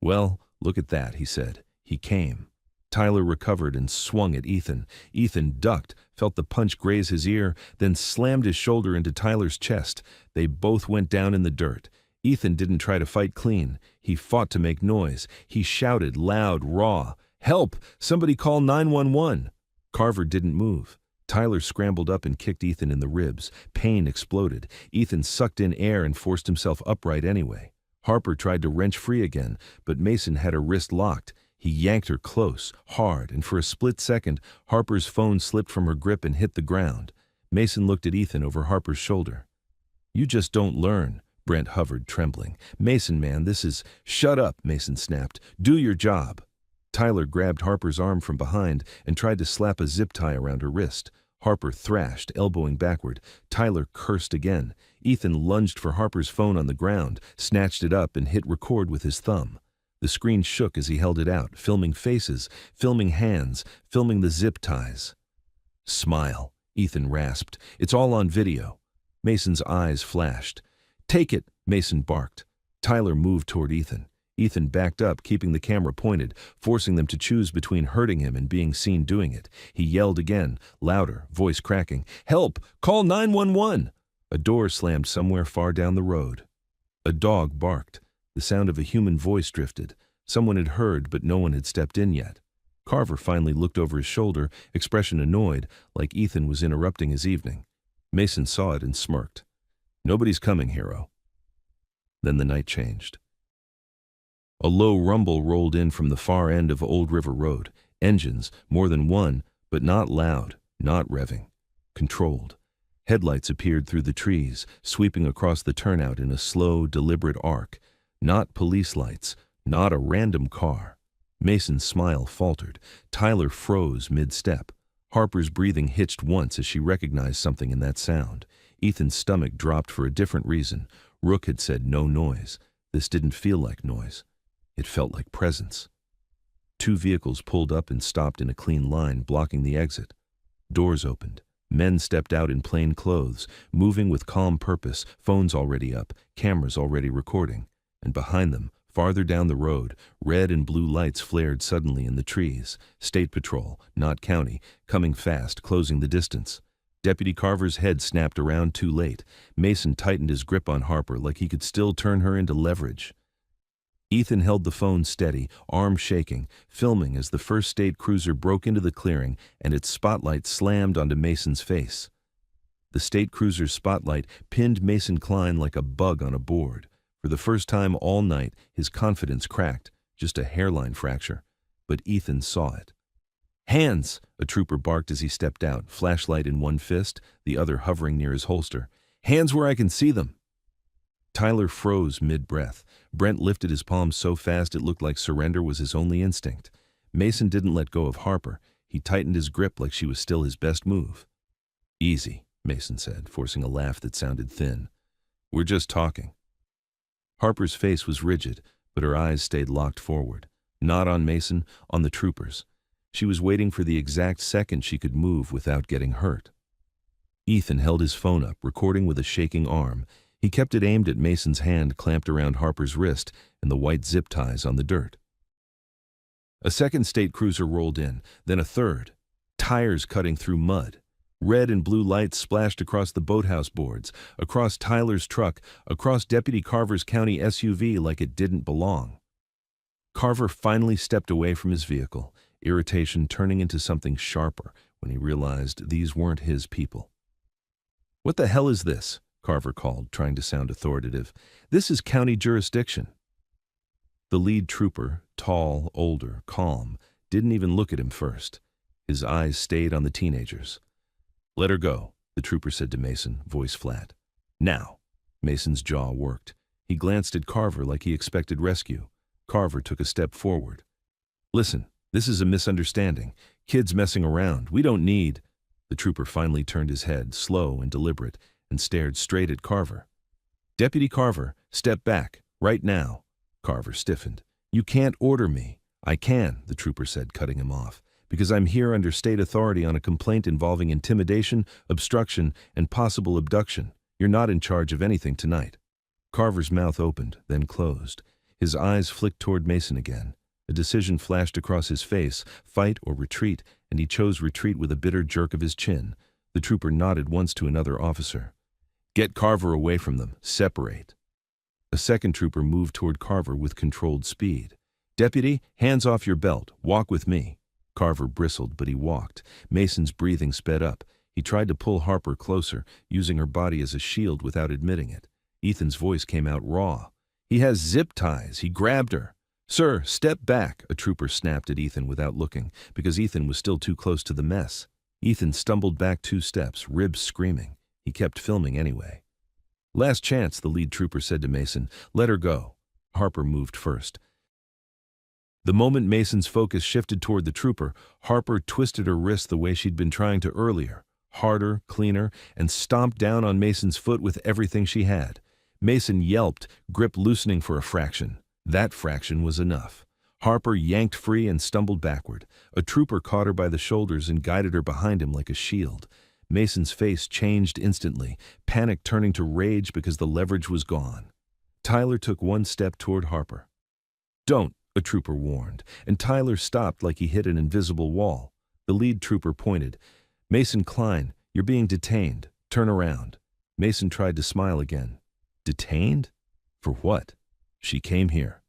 "Well, look at that," he said. "He came." Tyler recovered and swung at Ethan. Ethan ducked, felt the punch graze his ear, then slammed his shoulder into Tyler's chest. They both went down in the dirt. Ethan didn't try to fight clean. He fought to make noise. He shouted loud, raw, "Help! Somebody call 911!" Carver didn't move. Tyler scrambled up and kicked Ethan in the ribs. Pain exploded. Ethan sucked in air and forced himself upright anyway. Harper tried to wrench free again, but Mason had her wrist locked. He yanked her close, hard, and for a split second, Harper's phone slipped from her grip and hit the ground. Mason looked at Ethan over Harper's shoulder. "You just don't learn." Brent hovered, trembling. "Mason, man, this is—" "Shut up," Mason snapped. "Do your job." Tyler grabbed Harper's arm from behind and tried to slap a zip tie around her wrist. Harper thrashed, elbowing backward. Tyler cursed again. Ethan lunged for Harper's phone on the ground, snatched it up, and hit record with his thumb. The screen shook as he held it out, filming faces, filming hands, filming the zip ties. "Smile," Ethan rasped. "It's all on video." Mason's eyes flashed. "Take it," Mason barked. Tyler moved toward Ethan. Ethan backed up, keeping the camera pointed, forcing them to choose between hurting him and being seen doing it. He yelled again, louder, voice cracking, "Help! Call 911!" A door slammed somewhere far down the road. A dog barked. The sound of a human voice drifted. Someone had heard, but no one had stepped in yet. Carver finally looked over his shoulder, expression annoyed, like Ethan was interrupting his evening. Mason saw it and smirked. "Nobody's coming, hero." Then the night changed. A low rumble rolled in from the far end of Old River Road. Engines, more than one, but not loud, not revving. Controlled. Headlights appeared through the trees, sweeping across the turnout in a slow, deliberate arc. Not police lights, not a random car. Mason's smile faltered. Tyler froze mid-step. Harper's breathing hitched once as she recognized something in that sound. Ethan's stomach dropped for a different reason. Rook had said no noise. This didn't feel like noise. It felt like presence. Two vehicles pulled up and stopped in a clean line, blocking the exit. Doors opened. Men stepped out in plain clothes, moving with calm purpose, phones already up, cameras already recording. And behind them, farther down the road, red and blue lights flared suddenly in the trees. State Patrol, not county, coming fast, closing the distance. Deputy Carver's head snapped around too late. Mason tightened his grip on Harper like he could still turn her into leverage. Ethan held the phone steady, arm shaking, filming as the first state cruiser broke into the clearing and its spotlight slammed onto Mason's face. The state cruiser's spotlight pinned Mason Klein like a bug on a board. For the first time all night, his confidence cracked, just a hairline fracture. But Ethan saw it. "Hands!" a trooper barked as he stepped out, flashlight in one fist, the other hovering near his holster. "Hands where I can see them!" Tyler froze mid-breath. Brent lifted his palm so fast it looked like surrender was his only instinct. Mason didn't let go of Harper. He tightened his grip like she was still his best move. "Easy," Mason said, forcing a laugh that sounded thin. "We're just talking." Harper's face was rigid, but her eyes stayed locked forward. Not on Mason, on the troopers. She was waiting for the exact second she could move without getting hurt. Ethan held his phone up, recording with a shaking arm. He kept it aimed at Mason's hand clamped around Harper's wrist and the white zip ties on the dirt. A second state cruiser rolled in, then a third. Tires cutting through mud. Red and blue lights splashed across the boathouse boards, across Tyler's truck, across Deputy Carver's county SUV like it didn't belong. Carver finally stepped away from his vehicle, irritation turning into something sharper when he realized these weren't his people. "What the hell is this?" Carver called, trying to sound authoritative. "This is county jurisdiction." The lead trooper, tall, older, calm, didn't even look at him first. His eyes stayed on the teenagers. "Let her go," the trooper said to Mason, voice flat. "Now." Mason's jaw worked. He glanced at Carver like he expected rescue. Carver took a step forward. "Listen, this is a misunderstanding. Kids messing around. We don't need—" The trooper finally turned his head, slow and deliberate, and stared straight at Carver. "Deputy Carver, step back, right now." Carver stiffened. "You can't order me." "I can," the trooper said, cutting him off, "because I'm here under state authority on a complaint involving intimidation, obstruction, and possible abduction. You're not in charge of anything tonight." Carver's mouth opened, then closed. His eyes flicked toward Mason again. A decision flashed across his face, fight or retreat, and he chose retreat with a bitter jerk of his chin. The trooper nodded once to another officer. "Get Carver away from them. Separate." A second trooper moved toward Carver with controlled speed. "Deputy, hands off your belt. Walk with me." Carver bristled, but he walked. Mason's breathing sped up. He tried to pull Harper closer, using her body as a shield without admitting it. Ethan's voice came out raw. "He has zip ties. He grabbed her." "Sir, step back," a trooper snapped at Ethan without looking, because Ethan was still too close to the mess. Ethan stumbled back 2 steps, ribs screaming. He kept filming anyway. "Last chance," the lead trooper said to Mason. "Let her go." Harper moved first. The moment Mason's focus shifted toward the trooper, Harper twisted her wrist the way she'd been trying to earlier, harder, cleaner, and stomped down on Mason's foot with everything she had. Mason yelped, grip loosening for a fraction. That fraction was enough. Harper yanked free and stumbled backward. A trooper caught her by the shoulders and guided her behind him like a shield. Mason's face changed instantly, panic turning to rage because the leverage was gone. Tyler took 1 step toward Harper. "Don't," a trooper warned, and Tyler stopped like he hit an invisible wall. The lead trooper pointed. "Mason Klein, you're being detained. Turn around." Mason tried to smile again. "Detained? For what?" "She came here."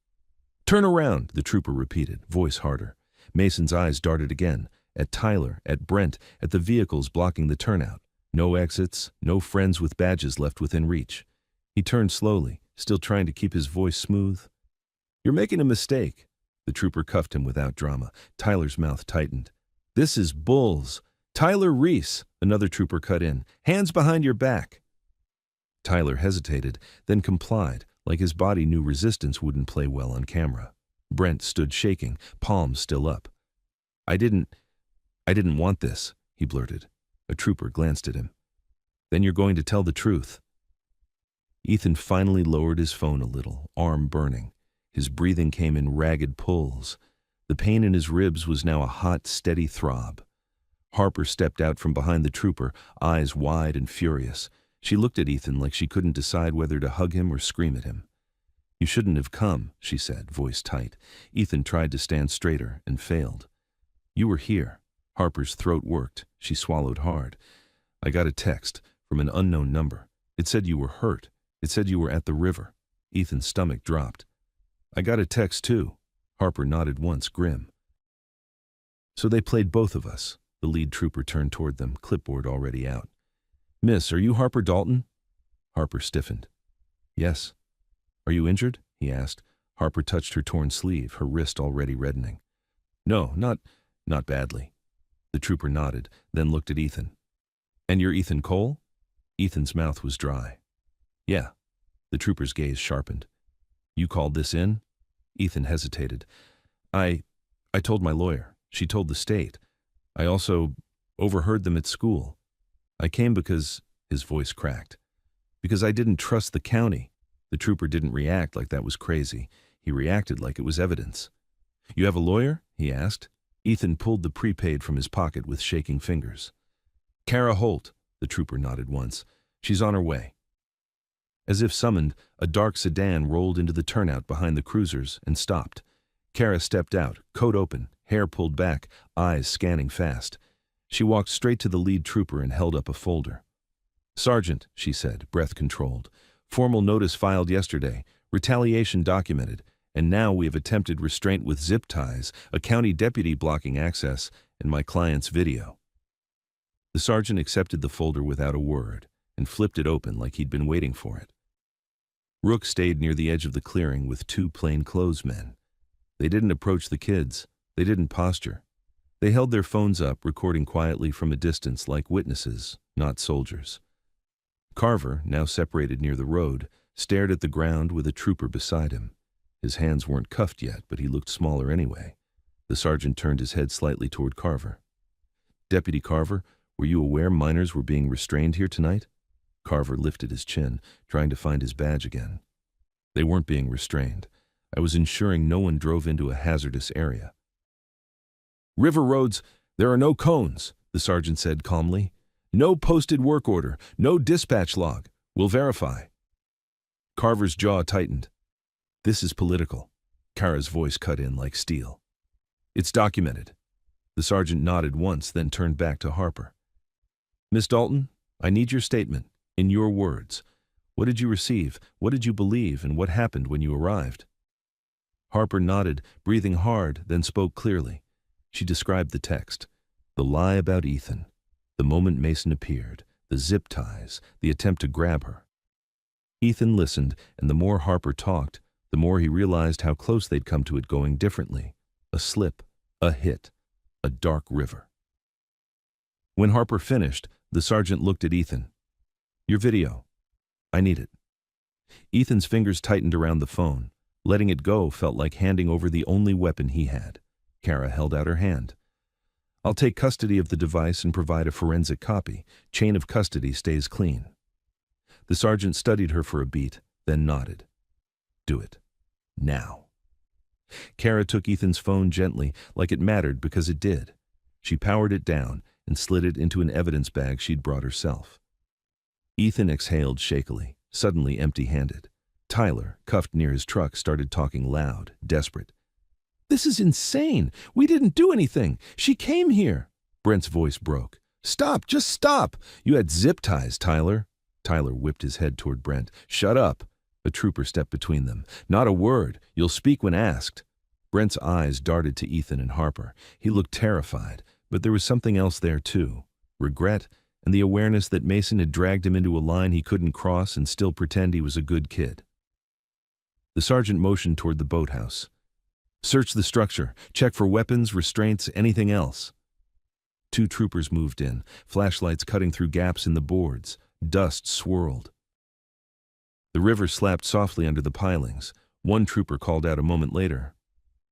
"Turn around," the trooper repeated, voice harder. Mason's eyes darted again, at Tyler, at Brent, at the vehicles blocking the turnout. No exits, no friends with badges left within reach. He turned slowly, still trying to keep his voice smooth. "You're making a mistake." The trooper cuffed him without drama. Tyler's mouth tightened. "This is Bulls. Tyler Reese," another trooper cut in. "Hands behind your back." Tyler hesitated, then complied, like his body knew resistance wouldn't play well on camera. Brent stood shaking, palms still up. I didn't want this," he blurted. A trooper glanced at him. "Then you're going to tell the truth." Ethan finally lowered his phone a little, arm burning. His breathing came in ragged pulls. The pain in his ribs was now a hot, steady throb. Harper stepped out from behind the trooper, eyes wide and furious. She looked at Ethan like she couldn't decide whether to hug him or scream at him. "You shouldn't have come," she said, voice tight. Ethan tried to stand straighter and failed. "You were here." Harper's throat worked. She swallowed hard. "I got a text from an unknown number. It said you were hurt. It said you were at the river." Ethan's stomach dropped. "I got a text too." Harper nodded once, grim. "So they played both of us." The lead trooper turned toward them, clipboard already out. "Miss, are you Harper Dalton?" Harper stiffened. "Yes." "Are you injured?" he asked. Harper touched her torn sleeve, her wrist already reddening. "No, not badly." The trooper nodded, then looked at Ethan. "And you're Ethan Cole?" Ethan's mouth was dry. "Yeah." The trooper's gaze sharpened. "You called this in?" Ethan hesitated. I told my lawyer. She told the state. I also overheard them at school. I came because," his voice cracked, "because I didn't trust the county." The trooper didn't react like that was crazy. He reacted like it was evidence. "You have a lawyer?" he asked. Ethan pulled the prepaid from his pocket with shaking fingers. "Kara Holt," the trooper nodded once. "She's on her way." As if summoned, a dark sedan rolled into the turnout behind the cruisers and stopped. Kara stepped out, coat open, hair pulled back, eyes scanning fast. She walked straight to the lead trooper and held up a folder. "Sergeant," she said, breath controlled. "Formal notice filed yesterday, retaliation documented, and now we have attempted restraint with zip ties, a county deputy blocking access, and my client's video." The sergeant accepted the folder without a word and flipped it open like he'd been waiting for it. Rook stayed near the edge of the clearing with 2 plainclothes men. They didn't approach the kids. They didn't posture. They held their phones up, recording quietly from a distance like witnesses, not soldiers. Carver, now separated near the road, stared at the ground with a trooper beside him. His hands weren't cuffed yet, but he looked smaller anyway. The sergeant turned his head slightly toward Carver. "Deputy Carver, were you aware minors were being restrained here tonight?" Carver lifted his chin, trying to find his badge again. "They weren't being restrained. I was ensuring no one drove into a hazardous area." "River roads, there are no cones," the sergeant said calmly. "No posted work order, no dispatch log. We'll verify." Carver's jaw tightened. This is political. Kara's voice cut in like steel. It's documented. The sergeant nodded once, then turned back to Harper. Miss Dalton, I need your statement, in your words. What did you receive? What did you believe? And what happened when you arrived? Harper nodded, breathing hard, then spoke clearly. She described the text. The lie about Ethan. The moment Mason appeared. The zip ties. The attempt to grab her. Ethan listened, and the more Harper talked, the more he realized how close they'd come to it going differently. A slip. A hit. A dark river. When Harper finished, the sergeant looked at Ethan. Your video. I need it. Ethan's fingers tightened around the phone. Letting it go felt like handing over the only weapon he had. Kara held out her hand. I'll take custody of the device and provide a forensic copy. Chain of custody stays clean. The sergeant studied her for a beat, then nodded. Do it. Now. Kara took Ethan's phone gently, like it mattered because it did. She powered it down and slid it into an evidence bag she'd brought herself. Ethan exhaled shakily, suddenly empty-handed. Tyler, cuffed near his truck, started talking loud, desperate. This is insane! We didn't do anything! She came here! Brent's voice broke. Stop! Just stop! You had zip ties, Tyler. Tyler whipped his head toward Brent. Shut up! A trooper stepped between them. Not a word. You'll speak when asked. Brent's eyes darted to Ethan and Harper. He looked terrified, but there was something else there too. Regret, and the awareness that Mason had dragged him into a line he couldn't cross and still pretend he was a good kid. The sergeant motioned toward the boathouse. Search the structure. Check for weapons, restraints, anything else. 2 troopers moved in, flashlights cutting through gaps in the boards. Dust swirled. The river slapped softly under the pilings. One trooper called out a moment later.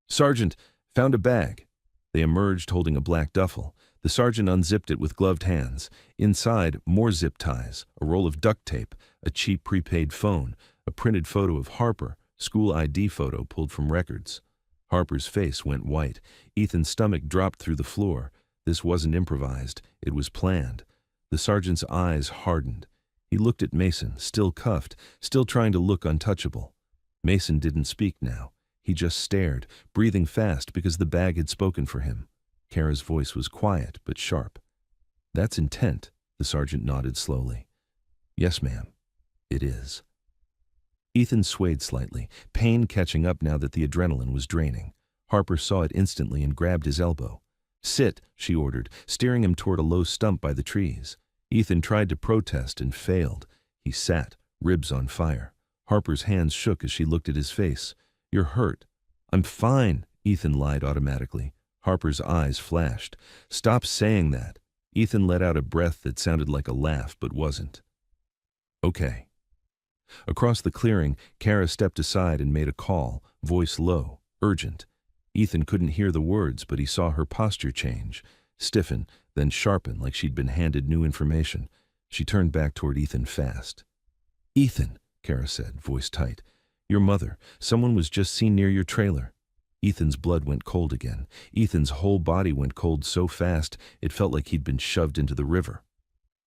Sergeant, found a bag. They emerged holding a black duffel. The sergeant unzipped it with gloved hands. Inside, more zip ties, a roll of duct tape, a cheap prepaid phone, a printed photo of Harper, school ID photo pulled from records. Harper's face went white. Ethan's stomach dropped through the floor. This wasn't improvised. It was planned. The sergeant's eyes hardened. He looked at Mason, still cuffed, still trying to look untouchable. Mason didn't speak now. He just stared, breathing fast because the bag had spoken for him. Kara's voice was quiet but sharp. That's intent, the sergeant nodded slowly. Yes, ma'am. It is. Ethan swayed slightly, pain catching up now that the adrenaline was draining. Harper saw it instantly and grabbed his elbow. Sit, she ordered, steering him toward a low stump by the trees. Ethan tried to protest and failed. He sat, ribs on fire. Harper's hands shook as she looked at his face. You're hurt. I'm fine, Ethan lied automatically. Harper's eyes flashed. Stop saying that. Ethan let out a breath that sounded like a laugh but wasn't. Okay. Across the clearing, Kara stepped aside and made a call, voice low, urgent. Ethan couldn't hear the words, but he saw her posture change, stiffen, then sharpen like she'd been handed new information. She turned back toward Ethan fast. Ethan, Kara said, voice tight. Your mother. Someone was just seen near your trailer. Ethan's blood went cold again. Ethan's whole body went cold so fast it felt like he'd been shoved into the river.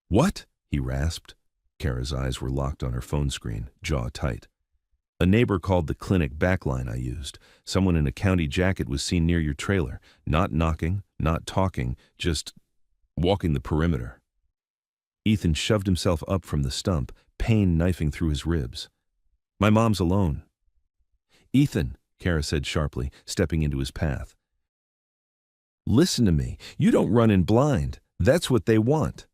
What? He rasped. Kara's eyes were locked on her phone screen, jaw tight. A neighbor called the clinic backline I used. Someone in a county jacket was seen near your trailer. Not knocking, not talking, just walking the perimeter. Ethan shoved himself up from the stump, pain knifing through his ribs. My mom's alone. Ethan, Kara said sharply, stepping into his path. Listen to me. You don't run in blind. That's what they want.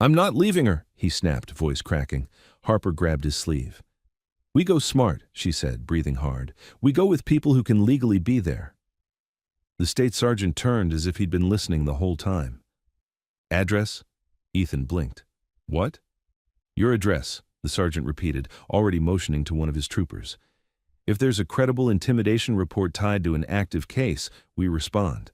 I'm not leaving her, he snapped, voice cracking. Harper grabbed his sleeve. We go smart, she said, breathing hard. We go with people who can legally be there. The state sergeant turned as if he'd been listening the whole time. Address? Ethan blinked. What? Your address, the sergeant repeated, already motioning to one of his troopers. If there's a credible intimidation report tied to an active case, we respond.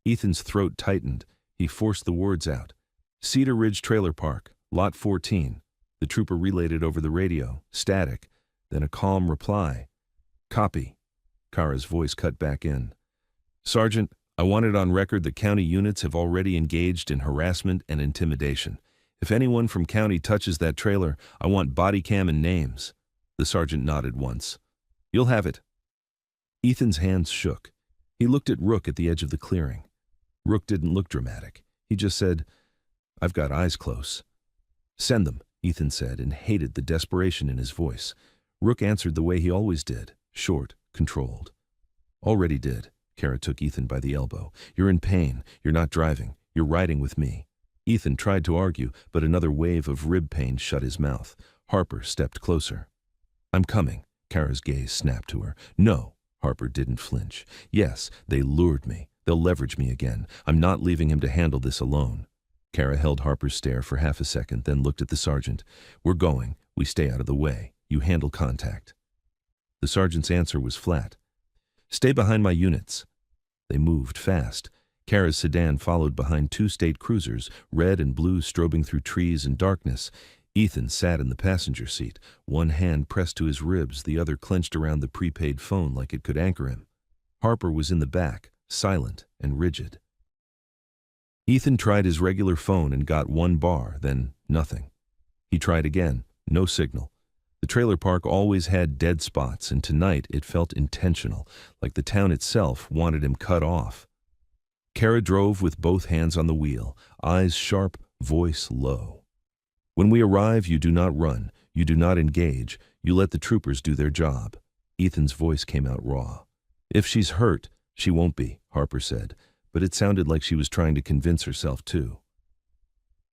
Ethan's throat tightened. He forced the words out. Cedar Ridge Trailer Park, Lot 14. The trooper relayed it over the radio, static, then a calm reply. Copy. Kara's voice cut back in. Sergeant, I want it on record that county units have already engaged in harassment and intimidation. If anyone from county touches that trailer, I want body cam and names. The sergeant nodded once. You'll have it. Ethan's hands shook. He looked at Rook at the edge of the clearing. Rook didn't look dramatic. He just said, I've got eyes close. Send them, Ethan said, and hated the desperation in his voice. Rook answered the way he always did, short, controlled. Already did. Kara took Ethan by the elbow. You're in pain. You're not driving. You're riding with me. Ethan tried to argue, but another wave of rib pain shut his mouth. Harper stepped closer. I'm coming. Kara's gaze snapped to her. No. Harper didn't flinch. Yes, they lured me. They'll leverage me again. I'm not leaving him to handle this alone. Kara held Harper's stare for half a second, then looked at the sergeant. We're going. We stay out of the way. You handle contact. The sergeant's answer was flat. Stay behind my units. They moved fast. Kara's sedan followed behind two state cruisers, red and blue strobing through trees and darkness. Ethan sat in the passenger seat, one hand pressed to his ribs, the other clenched around the prepaid phone like it could anchor him. Harper was in the back, silent and rigid. Ethan tried his regular phone and got one bar, then nothing. He tried again, no signal. The trailer park always had dead spots, and tonight it felt intentional, like the town itself wanted him cut off. Kara drove with both hands on the wheel, eyes sharp, voice low. When we arrive, you do not run, you do not engage, you let the troopers do their job. Ethan's voice came out raw. If she's hurt, she won't be, Harper said, but it sounded like she was trying to convince herself too.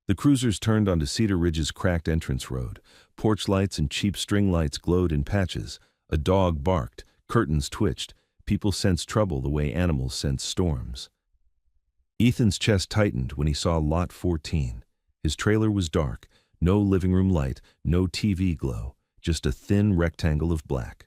The cruisers turned onto Cedar Ridge's cracked entrance road. Porch lights and cheap string lights glowed in patches. A dog barked, curtains twitched. People sensed trouble the way animals sense storms. Ethan's chest tightened when he saw Lot 14. His trailer was dark. No living room light, no TV glow, just a thin rectangle of black.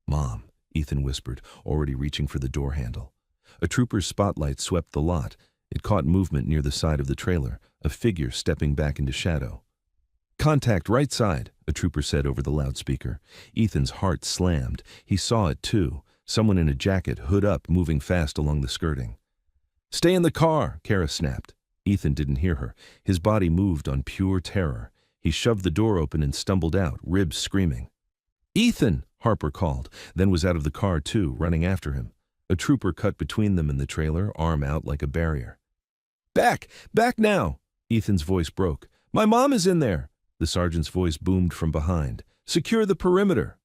Mom, Ethan whispered, already reaching for the door handle. A trooper's spotlight swept the lot. It caught movement near the side of the trailer, a figure stepping back into shadow. Contact right side, a trooper said over the loudspeaker. Ethan's heart slammed. He saw it too, someone in a jacket, hood up, moving fast along the skirting. Stay in the car, Kara snapped. Ethan didn't hear her. His body moved on pure terror. He shoved the door open and stumbled out, ribs screaming. Ethan, Harper called, then was out of the car too, running after him. A trooper cut between them and the trailer, arm out like a barrier. Back! Back now! Ethan's voice broke. My mom is in there! The sergeant's voice boomed from behind. Secure the perimeter!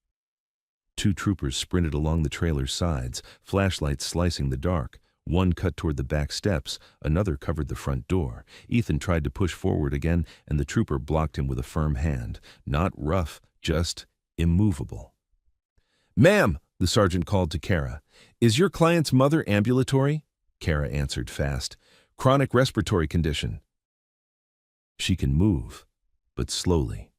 Two troopers sprinted along the trailer's sides, flashlights slicing the dark. One cut toward the back steps, another covered the front door. Ethan tried to push forward again, and the trooper blocked him with a firm hand. Not rough, just immovable. Ma'am, the sergeant called to Kara. Is your client's mother ambulatory? Kara answered fast. Chronic respiratory condition. She can move, but slowly.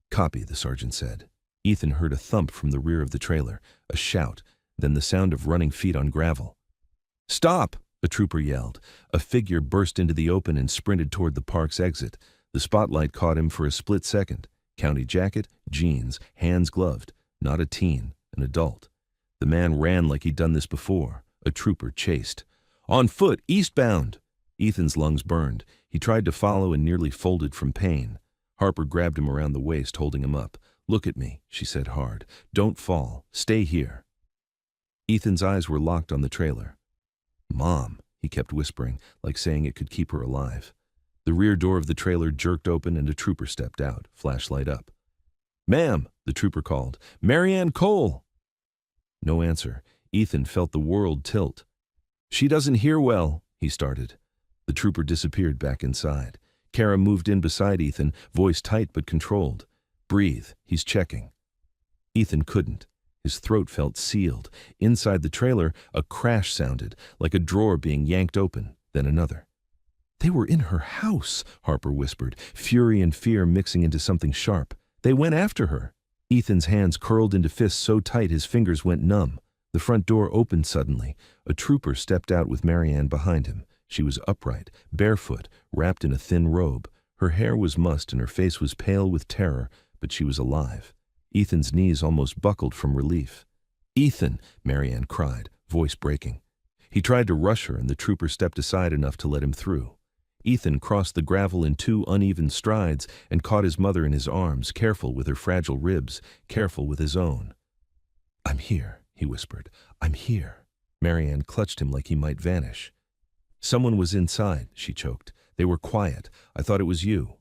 Copy, the sergeant said. Ethan heard a thump from the rear of the trailer, a shout, then the sound of running feet on gravel. Stop! A trooper yelled. A figure burst into the open and sprinted toward the park's exit. The spotlight caught him for a split second. County jacket, jeans, hands gloved. Not a teen, an adult. The man ran like he'd done this before. A trooper chased. On foot, eastbound! Ethan's lungs burned. He tried to follow and nearly folded from pain. Harper grabbed him around the waist, holding him up. Look at me, she said hard. Don't fall. Stay here. Ethan's eyes were locked on the trailer. Mom, he kept whispering, like saying it could keep her alive. The rear door of the trailer jerked open and a trooper stepped out, flashlight up. Ma'am, the trooper called. Marianne Cole! No answer. Ethan felt the world tilt. She doesn't hear well, he started. The trooper disappeared back inside. Kara moved in beside Ethan, voice tight but controlled. Breathe, he's checking. Ethan couldn't. His throat felt sealed. Inside the trailer, a crash sounded, like a drawer being yanked open, then another. They were in her house, Harper whispered, fury and fear mixing into something sharp. They went after her. Ethan's hands curled into fists so tight his fingers went numb. The front door opened suddenly. A trooper stepped out with Marianne behind him. She was upright, barefoot, wrapped in a thin robe. Her hair was mussed and her face was pale with terror, but she was alive. Ethan's knees almost buckled from relief. Ethan, Marianne cried, voice breaking. He tried to rush her and the trooper stepped aside enough to let him through. Ethan crossed the gravel in 2 uneven strides and caught his mother in his arms, careful with her fragile ribs, careful with his own. "I'm here," he whispered. "I'm here." Marianne clutched him like he might vanish. "Someone was inside," she choked. "They were quiet. I thought it was you."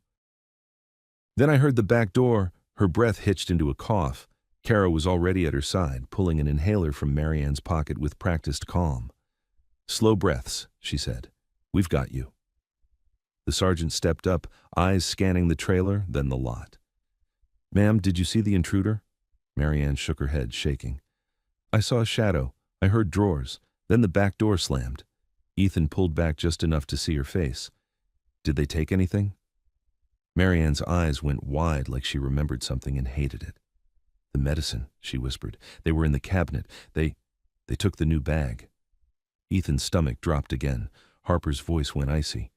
Then I heard the back door. Her breath hitched into a cough. Kara was already at her side, pulling an inhaler from Marianne's pocket with practiced calm. "Slow breaths," she said. "We've got you." The sergeant stepped up, eyes scanning the trailer, then the lot. "Ma'am, did you see the intruder?" Marianne shook her head, shaking. "I saw a shadow. I heard drawers. Then the back door slammed." Ethan pulled back just enough to see her face. "Did they take anything?" Marianne's eyes went wide like she remembered something and hated it. "The medicine," she whispered. "They were in the cabinet. They took the new bag." Ethan's stomach dropped again. Harper's voice went icy.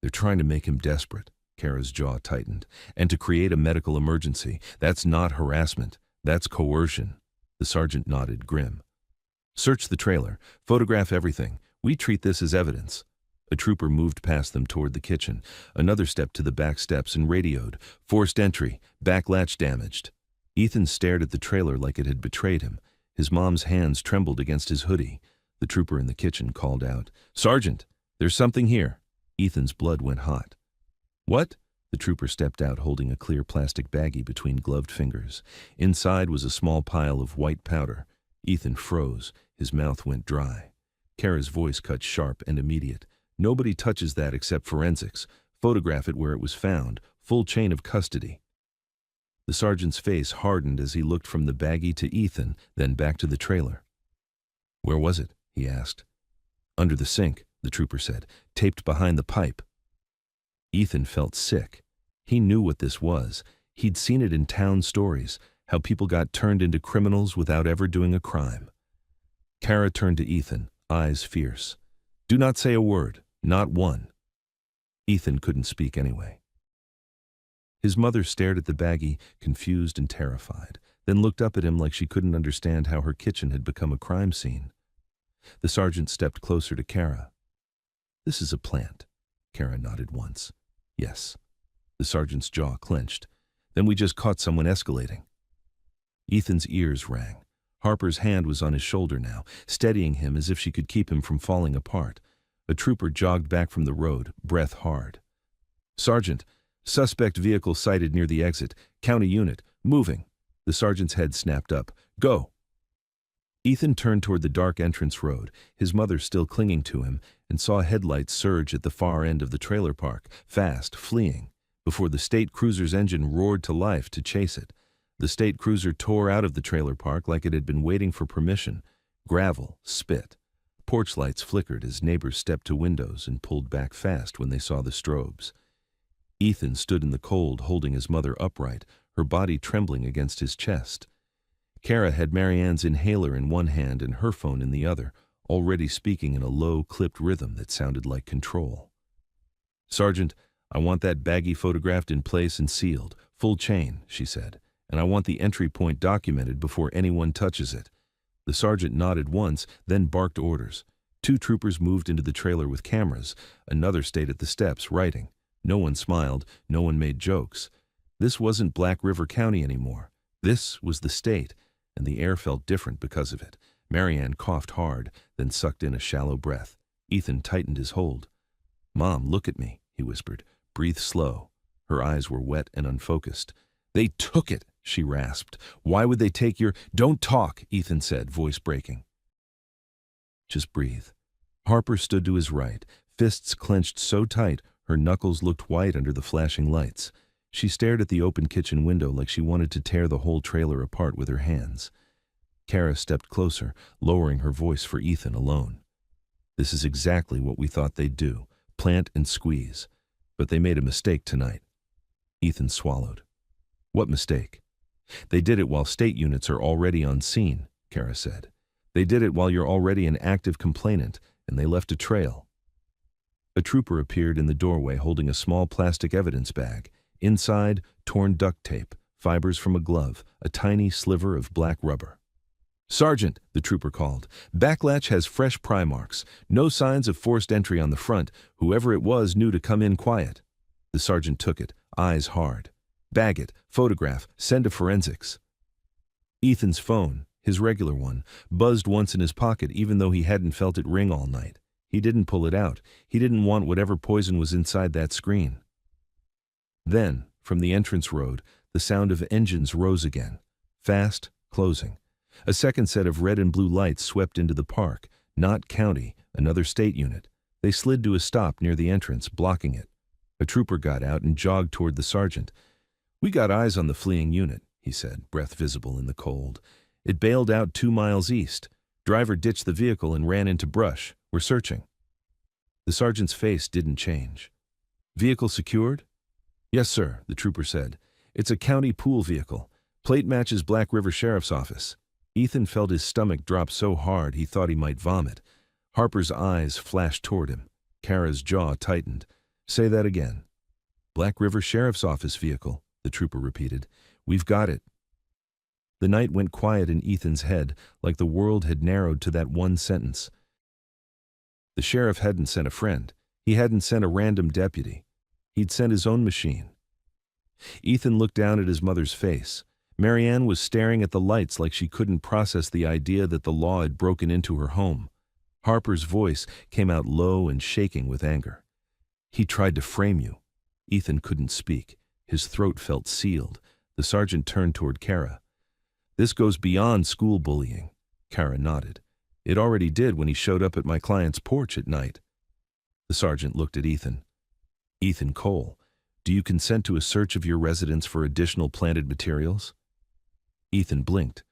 "They're trying to make him desperate." Kara's jaw tightened. "And to create a medical emergency. That's not harassment. That's coercion." The sergeant nodded, grim. "Search the trailer. Photograph everything. We treat this as evidence." A trooper moved past them toward the kitchen. Another stepped to the back steps and radioed. "Forced entry. Back latch damaged." Ethan stared at the trailer like it had betrayed him. His mom's hands trembled against his hoodie. The trooper in the kitchen called out, "Sergeant, there's something here." Ethan's blood went hot. "What?" The trooper stepped out holding a clear plastic baggie between gloved fingers. Inside was a small pile of white powder. Ethan froze. His mouth went dry. Kara's voice cut sharp and immediate. "Nobody touches that except forensics. Photograph it where it was found. Full chain of custody." The sergeant's face hardened as he looked from the baggie to Ethan, then back to the trailer. "Where was it?" he asked. "Under the sink," the trooper said, "taped behind the pipe." Ethan felt sick. He knew what this was. He'd seen it in town stories, how people got turned into criminals without ever doing a crime. Kara turned to Ethan, eyes fierce. "Do not say a word, not one." Ethan couldn't speak anyway. His mother stared at the baggie, confused and terrified, then looked up at him like she couldn't understand how her kitchen had become a crime scene. The sergeant stepped closer to Kara. "This is a plant." Kara nodded once. "Yes." The sergeant's jaw clenched. "Then we just caught someone escalating." Ethan's ears rang. Harper's hand was on his shoulder now, steadying him as if she could keep him from falling apart. A trooper jogged back from the road, breath hard. "Sergeant, suspect vehicle sighted near the exit. County unit, moving." The sergeant's head snapped up. "Go." Ethan turned toward the dark entrance road, his mother still clinging to him, and saw headlights surge at the far end of the trailer park, fast, fleeing, before the state cruiser's engine roared to life to chase it. The state cruiser tore out of the trailer park like it had been waiting for permission. Gravel, spit. Porch lights flickered as neighbors stepped to windows and pulled back fast when they saw the strobes. Ethan stood in the cold, holding his mother upright, her body trembling against his chest. Kara had Marianne's inhaler in one hand and her phone in the other, already speaking in a low, clipped rhythm that sounded like control. "Sergeant, I want that baggie photographed in place and sealed, full chain," she said, "and I want the entry point documented before anyone touches it." The sergeant nodded once, then barked orders. 2 troopers moved into the trailer with cameras. Another stayed at the steps, writing. No one smiled, no one made jokes. This wasn't Black River County anymore. This was the state, and the air felt different because of it. Marianne coughed hard, then sucked in a shallow breath. Ethan tightened his hold. "Mom, look at me," he whispered. "Breathe slow." Her eyes were wet and unfocused. "They took it," she rasped. "Why would they take your—" "Don't talk," Ethan said, voice breaking. "Just breathe." Harper stood to his right, fists clenched so tight her knuckles looked white under the flashing lights. She stared at the open kitchen window like she wanted to tear the whole trailer apart with her hands. Kara stepped closer, lowering her voice for Ethan alone. "This is exactly what we thought they'd do, plant and squeeze. But they made a mistake tonight." Ethan swallowed. "What mistake?" "They did it while state units are already on scene," Kara said. "They did it while you're already an active complainant, and they left a trail." A trooper appeared in the doorway holding a small plastic evidence bag. Inside, torn duct tape, fibers from a glove, a tiny sliver of black rubber. "Sergeant," the trooper called. "Backlatch has fresh pry marks. No signs of forced entry on the front. Whoever it was knew to come in quiet." The sergeant took it, eyes hard. "Bag it, photograph, send to forensics." Ethan's phone, his regular one, buzzed once in his pocket even though he hadn't felt it ring all night. He didn't pull it out. He didn't want whatever poison was inside that screen. Then, from the entrance road, the sound of engines rose again. Fast, closing. A second set of red and blue lights swept into the park. Not county, another state unit. They slid to a stop near the entrance, blocking it. A trooper got out and jogged toward the sergeant. "We got eyes on the fleeing unit," he said, breath visible in the cold. "It bailed out 2 miles east. Driver ditched the vehicle and ran into brush. We're searching." The sergeant's face didn't change. "Vehicle secured?" "Yes, sir," the trooper said. "It's a county pool vehicle. Plate matches Black River Sheriff's Office." Ethan felt his stomach drop so hard he thought he might vomit. Harper's eyes flashed toward him. Kara's jaw tightened. "Say that again." "Black River Sheriff's Office vehicle," the trooper repeated. "We've got it." The night went quiet in Ethan's head, like the world had narrowed to that one sentence. The sheriff hadn't sent a friend. He hadn't sent a random deputy. He'd sent his own machine. Ethan looked down at his mother's face. Marianne was staring at the lights like she couldn't process the idea that the law had broken into her home. Harper's voice came out low and shaking with anger. "He tried to frame you." Ethan couldn't speak. His throat felt sealed. The sergeant turned toward Kara. "This goes beyond school bullying." Kara nodded. "It already did when he showed up at my client's porch at night." The sergeant looked at Ethan. "Ethan Cole, do you consent to a search of your residence for additional planted materials?" Ethan blinked.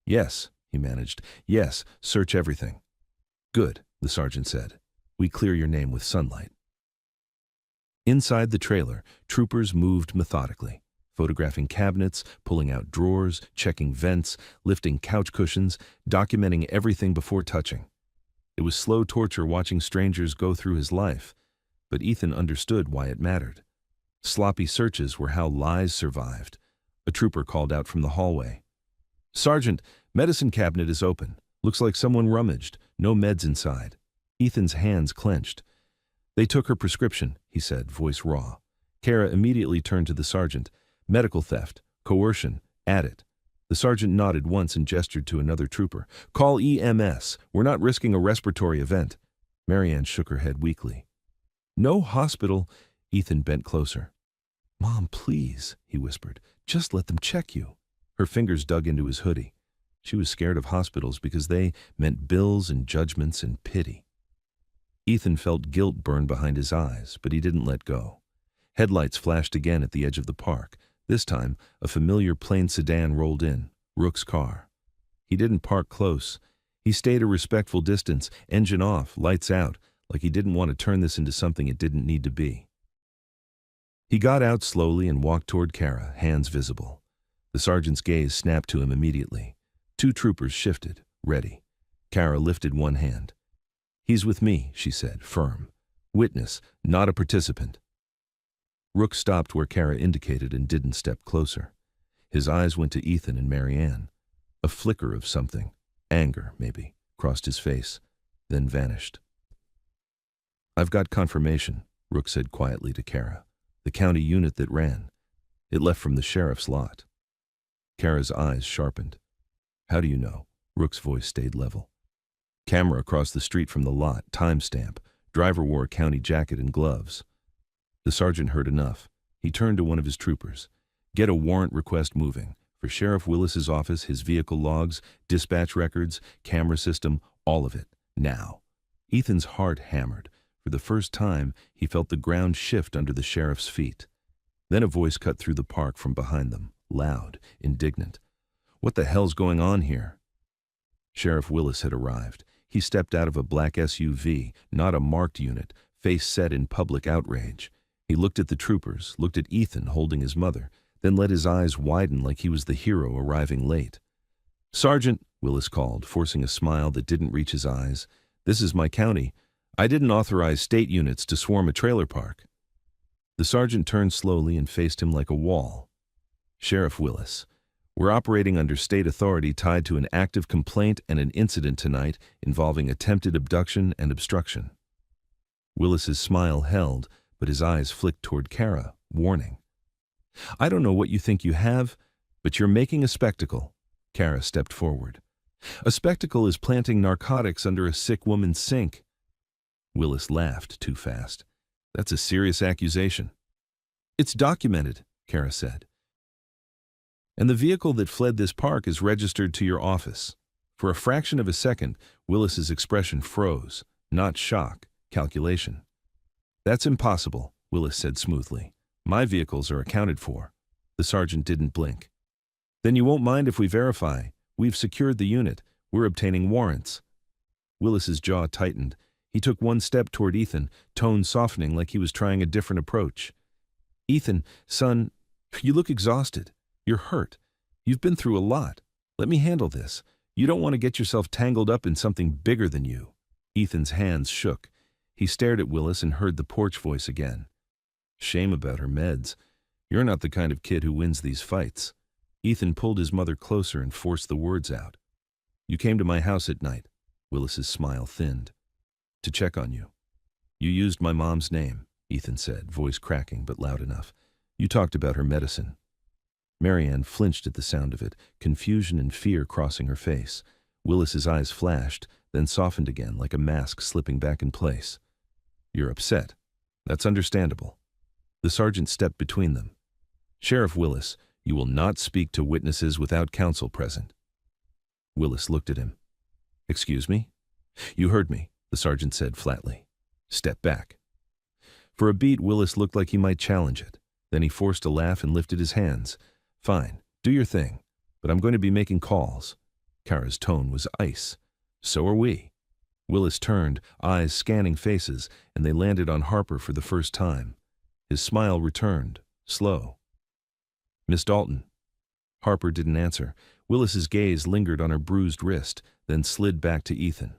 "Yes," he managed. "Yes, search everything." "Good," the sergeant said. "We clear your name with sunlight." Inside the trailer, troopers moved methodically, photographing cabinets, pulling out drawers, checking vents, lifting couch cushions, documenting everything before touching. It was slow torture watching strangers go through his life, but Ethan understood why it mattered. Sloppy searches were how lies survived. A trooper called out from the hallway. "Sergeant, medicine cabinet is open. Looks like someone rummaged. No meds inside." Ethan's hands clenched. "They took her prescription," he said, voice raw. Kara immediately turned to the sergeant. "Medical theft, coercion, add it." The sergeant nodded once and gestured to another trooper. "Call EMS. We're not risking a respiratory event." Marianne shook her head weakly. "No hospital." Ethan bent closer. "Mom, please," he whispered. "Just let them check you." Her fingers dug into his hoodie. She was scared of hospitals because they meant bills and judgments and pity. Ethan felt guilt burn behind his eyes, but he didn't let go. Headlights flashed again at the edge of the park. This time, a familiar plain sedan rolled in, Rook's car. He didn't park close. He stayed a respectful distance, engine off, lights out, like he didn't want to turn this into something it didn't need to be. He got out slowly and walked toward Kara, hands visible. The sergeant's gaze snapped to him immediately. 2 troopers shifted, ready. Kara lifted one hand. "He's with me," she said, firm. "Witness, not a participant." Rook stopped where Kara indicated and didn't step closer. His eyes went to Ethan and Marianne. A flicker of something, anger maybe, crossed his face, then vanished. "I've got confirmation," Rook said quietly to Kara. "The county unit that ran. It left from the sheriff's lot." Kara's eyes sharpened. "How do you know?" Rook's voice stayed level. "Camera across the street from the lot, timestamp. Driver wore a county jacket and gloves." The sergeant heard enough. He turned to one of his troopers. "Get a warrant request moving. For Sheriff Willis's office, his vehicle logs, dispatch records, camera system, all of it. Now." Ethan's heart hammered. For the first time, he felt the ground shift under the sheriff's feet. Then a voice cut through the park from behind them, loud, indignant. "What the hell's going on here?" Sheriff Willis had arrived. He stepped out of a black SUV, not a marked unit, face set in public outrage. He looked at the troopers, looked at Ethan holding his mother, then let his eyes widen like he was the hero arriving late. "Sergeant," Willis called, forcing a smile that didn't reach his eyes, "this is my county. I didn't authorize state units to swarm a trailer park." The sergeant turned slowly and faced him like a wall. "Sheriff Willis, We're operating under state authority tied to an active complaint and an incident tonight involving attempted abduction and obstruction. Willis's smile held, but his eyes flicked toward Kara, warning. I don't know what you think you have, but you're making a spectacle. Kara stepped forward. A spectacle is planting narcotics under a sick woman's sink. Willis laughed too fast. That's a serious accusation. It's documented, Kara said. And the vehicle that fled this park is registered to your office. For a fraction of a second, Willis's expression froze, not shock, calculation. That's impossible, Willis said smoothly. My vehicles are accounted for. The sergeant didn't blink. Then you won't mind if we verify. We've secured the unit. We're obtaining warrants. Willis's jaw tightened. He took one step toward Ethan, tone softening like he was trying a different approach. Ethan, son, you look exhausted. You're hurt. You've been through a lot. Let me handle this. You don't want to get yourself tangled up in something bigger than you. Ethan's hands shook. He stared at Willis and heard the porch voice again. Shame about her meds. You're not the kind of kid who wins these fights. Ethan pulled his mother closer and forced the words out. You came to my house at night. Willis's smile thinned. To check on you. You used my mom's name, Ethan said, voice cracking but loud enough. You talked about her medicine. Marianne flinched at the sound of it, confusion and fear crossing her face. Willis's eyes flashed, then softened again like a mask slipping back in place. You're upset. That's understandable. The sergeant stepped between them. Sheriff Willis, you will not speak to witnesses without counsel present. Willis looked at him. Excuse me? You heard me, the sergeant said flatly. Step back. For a beat, Willis looked like he might challenge it. Then he forced a laugh and lifted his hands. Fine, do your thing, but I'm going to be making calls. Kara's tone was ice. So are we. Willis turned, eyes scanning faces, and they landed on Harper for the first time. His smile returned, slow. Miss Dalton. Harper didn't answer. Willis's gaze lingered on her bruised wrist, then slid back to Ethan.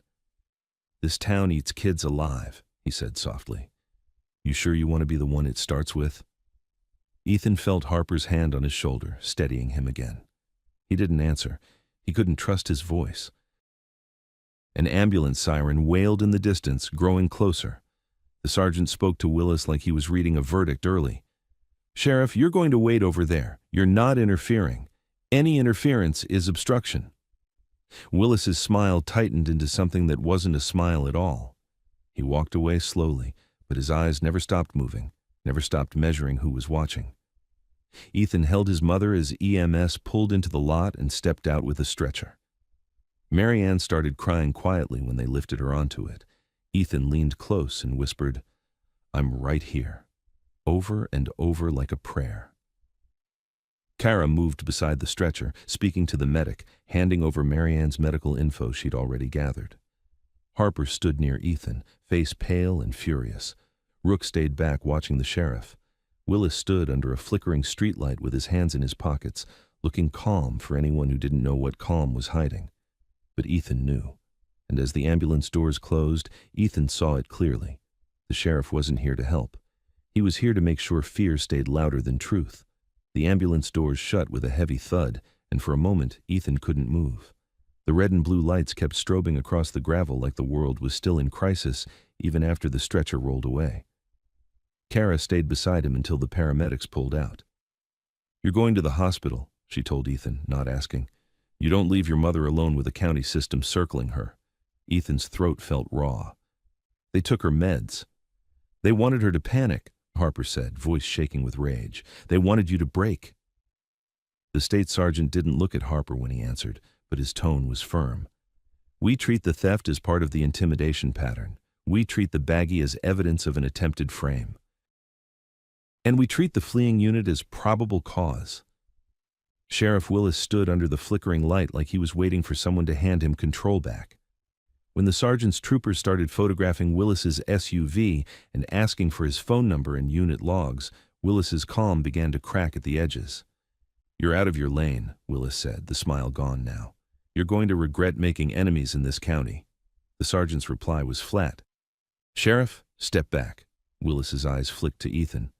This town eats kids alive, he said softly. You sure you want to be the one it starts with? Ethan felt Harper's hand on his shoulder, steadying him again. He didn't answer. He couldn't trust his voice. An ambulance siren wailed in the distance, growing closer. The sergeant spoke to Willis like he was reading a verdict early. Sheriff, you're going to wait over there. You're not interfering. Any interference is obstruction. Willis's smile tightened into something that wasn't a smile at all. He walked away slowly, but his eyes never stopped moving, never stopped measuring who was watching. Ethan held his mother as EMS pulled into the lot and stepped out with a stretcher. Marianne started crying quietly when they lifted her onto it. Ethan leaned close and whispered, I'm right here, over and over like a prayer. Kara moved beside the stretcher, speaking to the medic, handing over Marianne's medical info she'd already gathered. Harper stood near Ethan, face pale and furious. Rook stayed back watching the sheriff. Willis stood under a flickering streetlight with his hands in his pockets, looking calm for anyone who didn't know what calm was hiding. But Ethan knew, and as the ambulance doors closed, Ethan saw it clearly. The sheriff wasn't here to help. He was here to make sure fear stayed louder than truth. The ambulance doors shut with a heavy thud, and for a moment, Ethan couldn't move. The red and blue lights kept strobing across the gravel like the world was still in crisis, even after the stretcher rolled away. Kara stayed beside him until the paramedics pulled out. You're going to the hospital, she told Ethan, not asking. You don't leave your mother alone with a county system circling her. Ethan's throat felt raw. They took her meds. They wanted her to panic, Harper said, voice shaking with rage. They wanted you to break. The state sergeant didn't look at Harper when he answered, but his tone was firm. We treat the theft as part of the intimidation pattern. We treat the baggie as evidence of an attempted frame. And we treat the fleeing unit as probable cause. Sheriff Willis stood under the flickering light like he was waiting for someone to hand him control back. When the sergeant's troopers started photographing Willis's SUV and asking for his phone number and unit logs, Willis's calm began to crack at the edges. You're out of your lane, Willis said, the smile gone now. You're going to regret making enemies in this county. The sergeant's reply was flat. Sheriff, step back. Willis's eyes flicked to Ethan.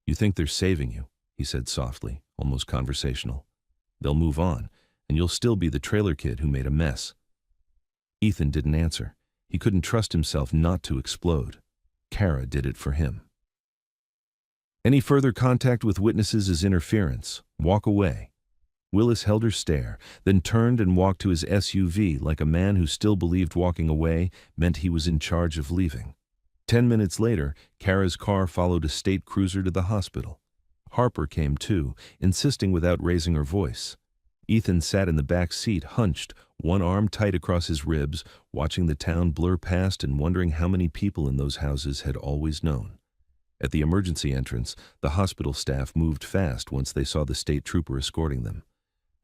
You think they're saving you, he said softly, almost conversational. They'll move on, and you'll still be the trailer kid who made a mess." Ethan didn't answer. He couldn't trust himself not to explode. Kara did it for him. "Any further contact with witnesses is interference. Walk away." Willis held her stare, then turned and walked to his SUV like a man who still believed walking away meant he was in charge of leaving. 10 minutes later, Kara's car followed a state cruiser to the hospital. Harper came too, insisting without raising her voice. Ethan sat in the back seat, hunched, one arm tight across his ribs, watching the town blur past and wondering how many people in those houses had always known. At the emergency entrance, the hospital staff moved fast once they saw the state trooper escorting them.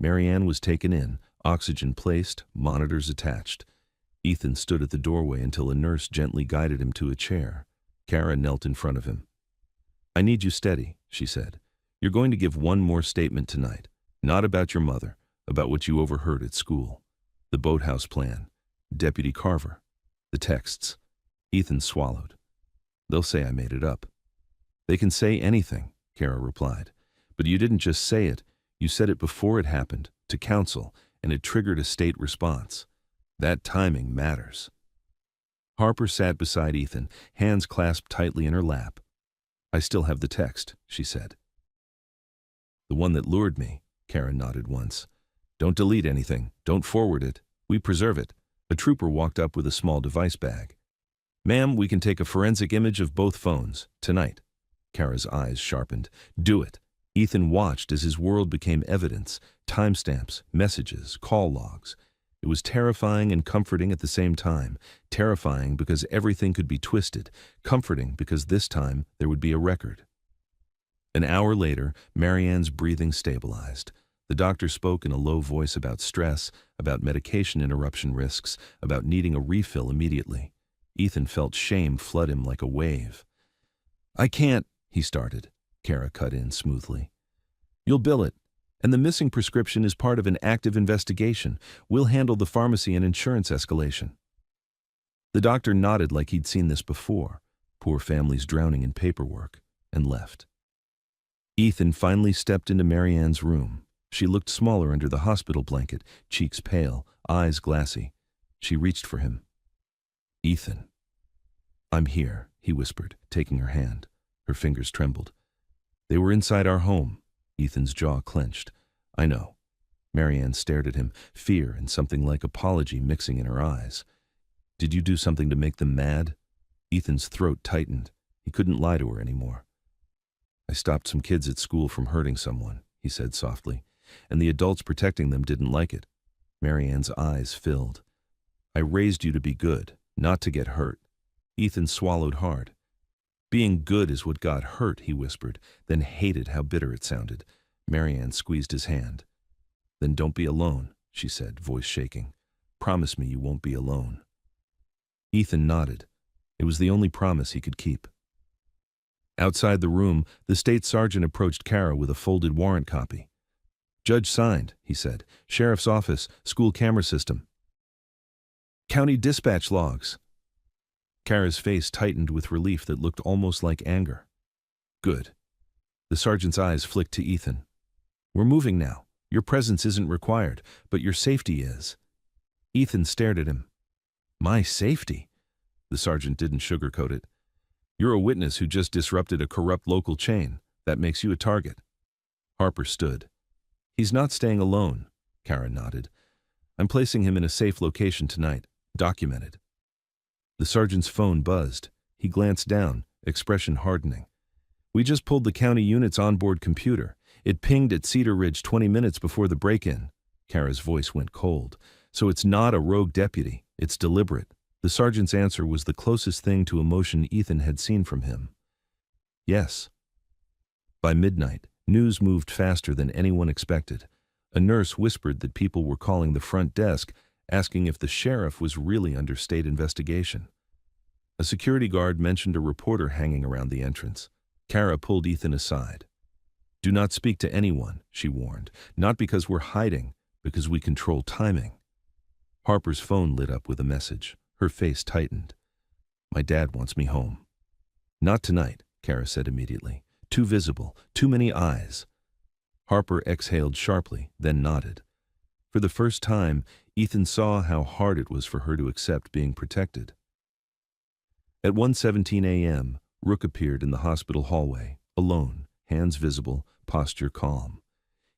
Marianne was taken in, oxygen placed, monitors attached. Ethan stood at the doorway until a nurse gently guided him to a chair. Kara knelt in front of him. "I need you steady," she said. "You're going to give one more statement tonight. Not about your mother, about what you overheard at school. The boathouse plan, Deputy Carver, the texts." Ethan swallowed. "They'll say I made it up." "They can say anything," Kara replied. "But you didn't just say it. You said it before it happened, to counsel, and it triggered a state response. That timing matters." Harper sat beside Ethan, hands clasped tightly in her lap. "I still have the text," she said. "The one that lured me," Kara nodded once. "Don't delete anything. Don't forward it. We preserve it." A trooper walked up with a small device bag. "Ma'am, we can take a forensic image of both phones, tonight." Kara's eyes sharpened. "Do it." Ethan watched as his world became evidence, timestamps, messages, call logs. It was terrifying and comforting at the same time. Terrifying because everything could be twisted, comforting because this time there would be a record. An hour later, Marianne's breathing stabilized. The doctor spoke in a low voice about stress, about medication interruption risks, about needing a refill immediately. Ethan felt shame flood him like a wave. "I can't," he started. Kara cut in smoothly. "You'll bill it. And the missing prescription is part of an active investigation. We'll handle the pharmacy and insurance escalation." The doctor nodded like he'd seen this before. Poor families drowning in paperwork, and left. Ethan finally stepped into Marianne's room. She looked smaller under the hospital blanket, cheeks pale, eyes glassy. She reached for him. "Ethan." "I'm here," he whispered, taking her hand. Her fingers trembled. "They were inside our home." Ethan's jaw clenched. "I know." Marianne stared at him, fear and something like apology mixing in her eyes. "Did you do something to make them mad?" Ethan's throat tightened. He couldn't lie to her anymore. "I stopped some kids at school from hurting someone," he said softly, "and the adults protecting them didn't like it." Marianne's eyes filled. "I raised you to be good, not to get hurt." Ethan swallowed hard. "Being good is what got hurt," he whispered, then hated how bitter it sounded. Marianne squeezed his hand. "Then don't be alone," she said, voice shaking. "Promise me you won't be alone." Ethan nodded. It was the only promise he could keep. Outside the room, the state sergeant approached Kara with a folded warrant copy. "Judge signed," he said. "Sheriff's office, school camera system. County dispatch logs." Kara's face tightened with relief that looked almost like anger. "Good." The sergeant's eyes flicked to Ethan. "We're moving now. Your presence isn't required, but your safety is." Ethan stared at him. "My safety?" The sergeant didn't sugarcoat it. "You're a witness who just disrupted a corrupt local chain. That makes you a target." Harper stood. "He's not staying alone," Kara nodded. "I'm placing him in a safe location tonight, documented." The sergeant's phone buzzed. He glanced down, expression hardening. "We just pulled the county unit's onboard computer. It pinged at Cedar Ridge 20 minutes before the break-in." Kara's voice went cold. "So it's not a rogue deputy. It's deliberate." The sergeant's answer was the closest thing to emotion Ethan had seen from him. "Yes." By midnight, news moved faster than anyone expected. A nurse whispered that people were calling the front desk, asking if the sheriff was really under state investigation. A security guard mentioned a reporter hanging around the entrance. Kara pulled Ethan aside. "Do not speak to anyone," she warned. "Not because we're hiding, because we control timing." Harper's phone lit up with a message. Her face tightened. "My dad wants me home." "Not tonight," Kara said immediately. "Too visible, too many eyes." Harper exhaled sharply, then nodded. For the first time, Ethan saw how hard it was for her to accept being protected. At 1:17 a.m., Rook appeared in the hospital hallway, alone, hands visible, posture calm.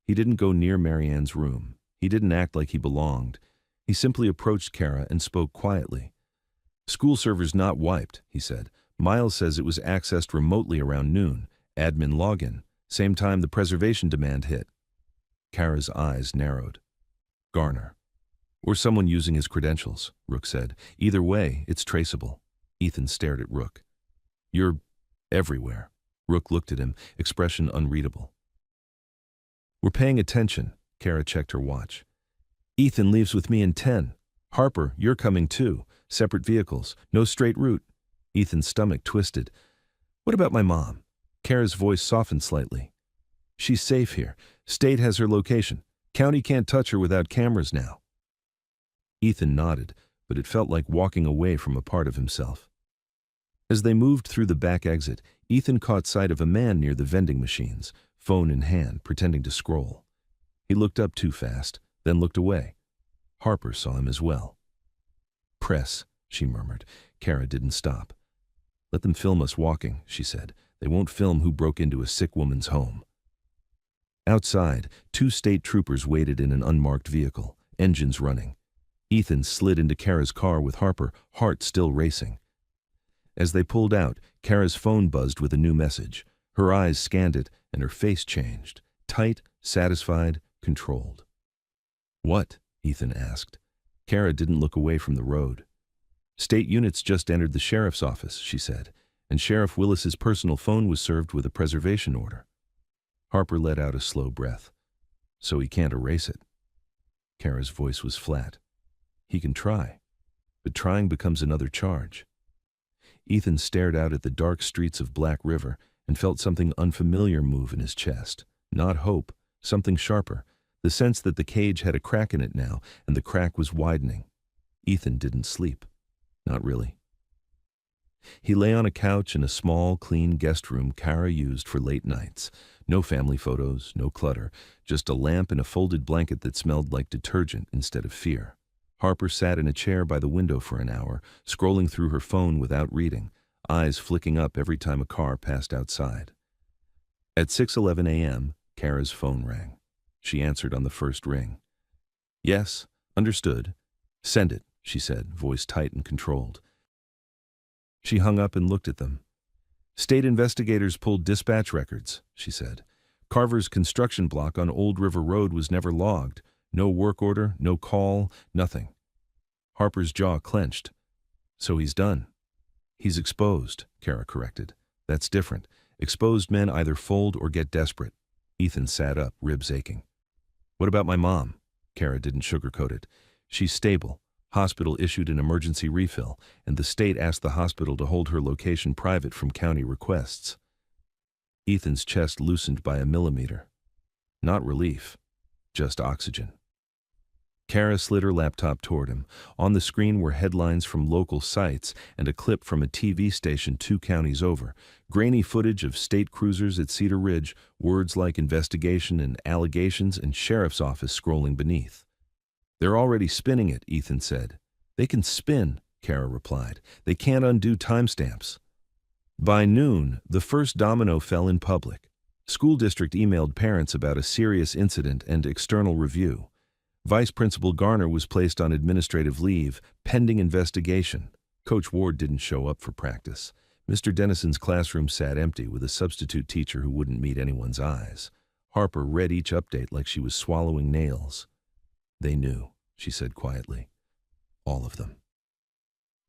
He didn't go near Marianne's room. He didn't act like he belonged. He simply approached Kara and spoke quietly. "School server's not wiped," he said. "Miles says it was accessed remotely around noon. Admin login. Same time the preservation demand hit." Kara's eyes narrowed. "Garner. Or someone using his credentials," Rook said. "Either way, it's traceable." Ethan stared at Rook. "You're everywhere." Rook looked at him, expression unreadable. "We're paying attention." Kara checked her watch. "Ethan leaves with me in 10. Harper, you're coming too. Separate vehicles. No straight route." Ethan's stomach twisted. "What about my mom?" Kara's voice softened slightly. "She's safe here. State has her location. County can't touch her without cameras now." Ethan nodded, but it felt like walking away from a part of himself. As they moved through the back exit, Ethan caught sight of a man near the vending machines, phone in hand, pretending to scroll. He looked up too fast, then looked away. Harper saw him as well. "Press," she murmured. Kara didn't stop. "Let them film us walking," she said. "They won't film who broke into a sick woman's home." Outside, 2 state troopers waited in an unmarked vehicle, engines running. Ethan slid into Kara's car with Harper, heart still racing. As they pulled out, Kara's phone buzzed with a new message. Her eyes scanned it, and her face changed. Tight, satisfied, controlled. "What?" Ethan asked. Kara didn't look away from the road. "State units just entered the sheriff's office," she said, "and Sheriff Willis's personal phone was served with a preservation order." Harper let out a slow breath. "So he can't erase it." Kara's voice was flat. "He can try, but trying becomes another charge." Ethan stared out at the dark streets of Black River and felt something unfamiliar move in his chest. Not hope, something sharper, the sense that the cage had a crack in it now, and the crack was widening. Ethan didn't sleep. Not really. He lay on a couch in a small, clean guest room Kara used for late nights. No family photos, no clutter, just a lamp and a folded blanket that smelled like detergent instead of fear. Harper sat in a chair by the window for an hour, scrolling through her phone without reading, eyes flicking up every time a car passed outside. At 6:11 a.m., Kara's phone rang. She answered on the first ring. "Yes, understood. Send it," she said, voice tight and controlled. She hung up and looked at them. "State investigators pulled dispatch records," she said. "Carver's construction block on Old River Road was never logged. No work order, no call, nothing." Harper's jaw clenched. "So he's done." "He's exposed," Kara corrected. "That's different. Exposed men either fold or get desperate." Ethan sat up, ribs aching. "What about my mom?" Kara didn't sugarcoat it. "She's stable. Hospital issued an emergency refill, and the state asked the hospital to hold her location private from county requests." Ethan's chest loosened by a millimeter. Not relief, just oxygen. Kara slid her laptop toward him. On the screen were headlines from local sites and a clip from a TV station 2 counties over. Grainy footage of state cruisers at Cedar Ridge, words like investigation and allegations, and sheriff's office scrolling beneath. "They're already spinning it," Ethan said. "They can spin," Kara replied. "They can't undo timestamps." By noon, the first domino fell in public. School district emailed parents about a serious incident and external review. Vice Principal Garner was placed on administrative leave, pending investigation. Coach Ward didn't show up for practice. Mr. Dennison's classroom sat empty with a substitute teacher who wouldn't meet anyone's eyes. Harper read each update like she was swallowing nails. "They knew," she said quietly. "All of them."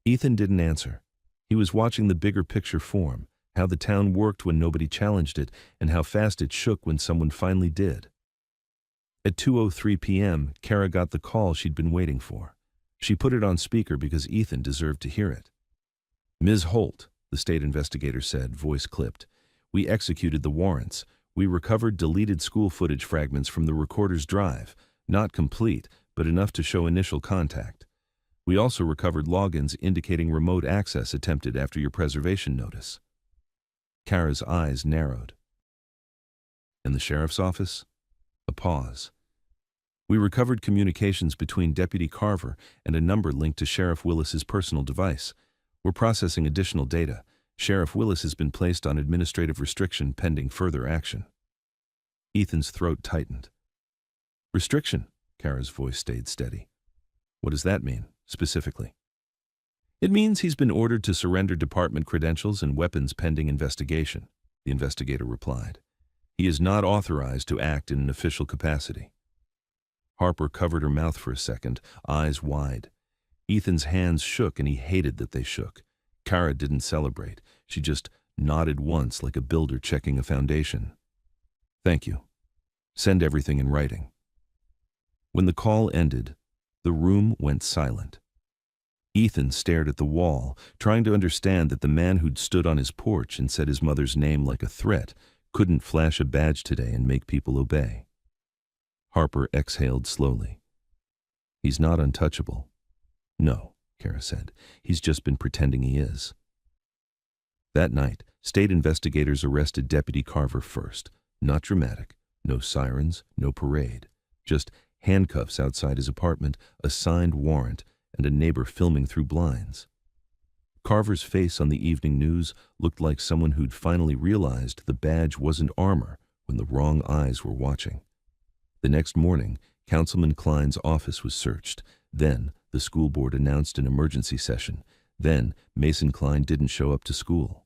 Ethan didn't answer. He was watching the bigger picture form, how the town worked when nobody challenged it, and how fast it shook when someone finally did. At 2:03 p.m., Kara got the call she'd been waiting for. She put it on speaker because Ethan deserved to hear it. "Ms. Holt," the state investigator said, voice clipped. "We executed the warrants. We recovered deleted school footage fragments from the recorder's drive. Not complete, but enough to show initial contact. We also recovered logins indicating remote access attempted after your preservation notice." Kara's eyes narrowed. "And the sheriff's office?" A pause. We recovered communications between Deputy Carver and a number linked to Sheriff Willis's personal device. We're processing additional data. Sheriff Willis has been placed on administrative restriction pending further action. Ethan's throat tightened. Restriction? Kara's voice stayed steady. What does that mean, specifically? It means he's been ordered to surrender department credentials and weapons pending investigation, the investigator replied. He is not authorized to act in an official capacity. Harper covered her mouth for a second, eyes wide. Ethan's hands shook and he hated that they shook. Kara didn't celebrate. She just nodded once like a builder checking a foundation. Thank you. Send everything in writing. When the call ended, the room went silent. Ethan stared at the wall, trying to understand that the man who'd stood on his porch and said his mother's name like a threat couldn't flash a badge today and make people obey. Harper exhaled slowly. He's not untouchable. No, Kara said. He's just been pretending he is. That night, state investigators arrested Deputy Carver first. Not dramatic. No sirens, no parade. Just handcuffs outside his apartment, a signed warrant, and a neighbor filming through blinds. Carver's face on the evening news looked like someone who'd finally realized the badge wasn't armor when the wrong eyes were watching. The next morning, Councilman Klein's office was searched. Then, the school board announced an emergency session. Then, Mason Klein didn't show up to school.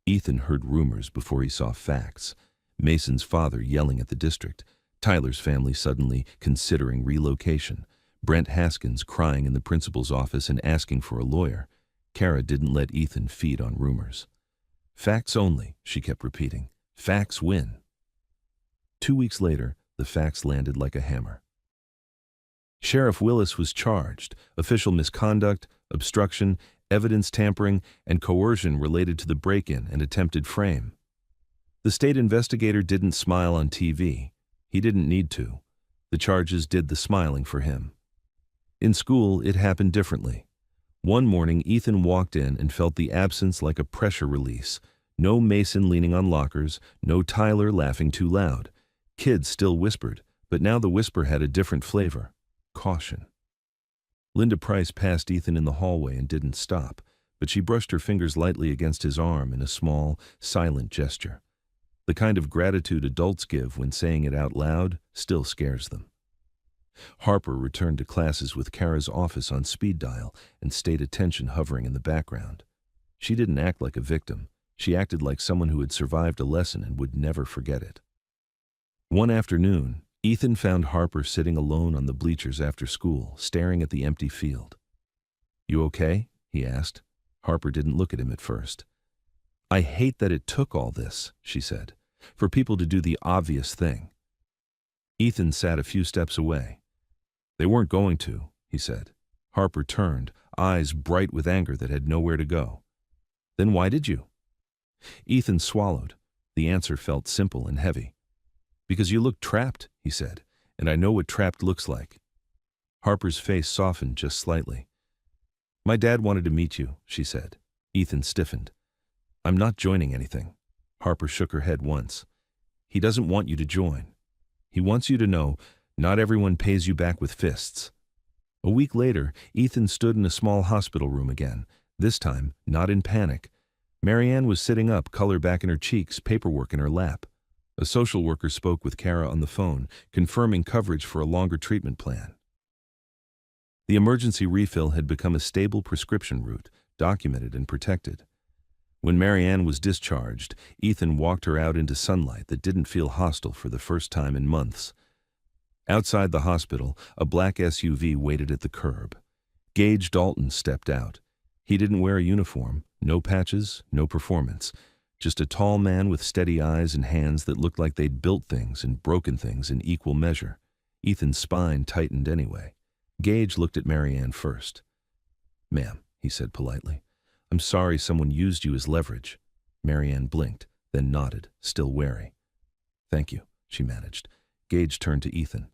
Ethan heard rumors before he saw facts. Mason's father yelling at the district. Tyler's family suddenly considering relocation. Brent Haskins crying in the principal's office and asking for a lawyer. Kara didn't let Ethan feed on rumors. Facts only, she kept repeating. Facts win. 2 weeks later, the facts landed like a hammer. Sheriff Willis was charged. Official misconduct, obstruction, evidence tampering, and coercion related to the break-in and attempted frame. The state investigator didn't smile on TV. He didn't need to. The charges did the smiling for him. In school, it happened differently. One morning, Ethan walked in and felt the absence like a pressure release. No Mason leaning on lockers, no Tyler laughing too loud. Kids still whispered, but now the whisper had a different flavor. Caution. Linda Price passed Ethan in the hallway and didn't stop, but she brushed her fingers lightly against his arm in a small, silent gesture. The kind of gratitude adults give when saying it out loud still scares them. Harper returned to classes with Kara's office on speed dial and state attention hovering in the background. She didn't act like a victim. She acted like someone who had survived a lesson and would never forget it. One afternoon, Ethan found Harper sitting alone on the bleachers after school, staring at the empty field. "You okay?" he asked. Harper didn't look at him at first. "I hate that it took all this," she said, "for people to do the obvious thing." Ethan sat a few steps away. "They weren't going to," he said. Harper turned, eyes bright with anger that had nowhere to go. "Then why did you?" Ethan swallowed. The answer felt simple and heavy. "Because you look trapped," he said, "and I know what trapped looks like." Harper's face softened just slightly. "My dad wanted to meet you," she said. Ethan stiffened. "I'm not joining anything." Harper shook her head once. "He doesn't want you to join. He wants you to know not everyone pays you back with fists." A week later, Ethan stood in a small hospital room again, this time not in panic. Marianne was sitting up, color back in her cheeks, paperwork in her lap. A social worker spoke with Kara on the phone, confirming coverage for a longer treatment plan. The emergency refill had become a stable prescription route, documented and protected. When Marianne was discharged, Ethan walked her out into sunlight that didn't feel hostile for the first time in months. Outside the hospital, a black SUV waited at the curb. Gage Dalton stepped out. He didn't wear a uniform, no patches, no performance. Just a tall man with steady eyes and hands that looked like they'd built things and broken things in equal measure. Ethan's spine tightened anyway. Gage looked at Marianne first. "Ma'am," he said politely, "I'm sorry someone used you as leverage." Marianne blinked, then nodded, still wary. "Thank you," she managed. Gage turned to Ethan.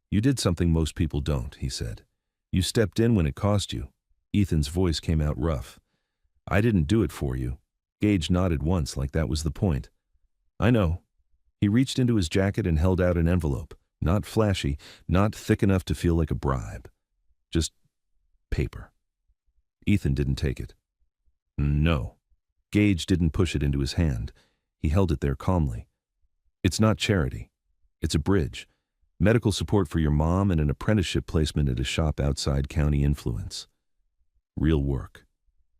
"You did something most people don't," he said. "You stepped in when it cost you." Ethan's voice came out rough. "I didn't do it for you." Gage nodded once like that was the point. "I know. He reached into his jacket and held out an envelope, not flashy, not thick enough to feel like a bribe. Just paper. Ethan didn't take it. No. Gage didn't push it into his hand. He held it there calmly. It's not charity. It's a bridge. Medical support for your mom and an apprenticeship placement at a shop outside county influence. Real work.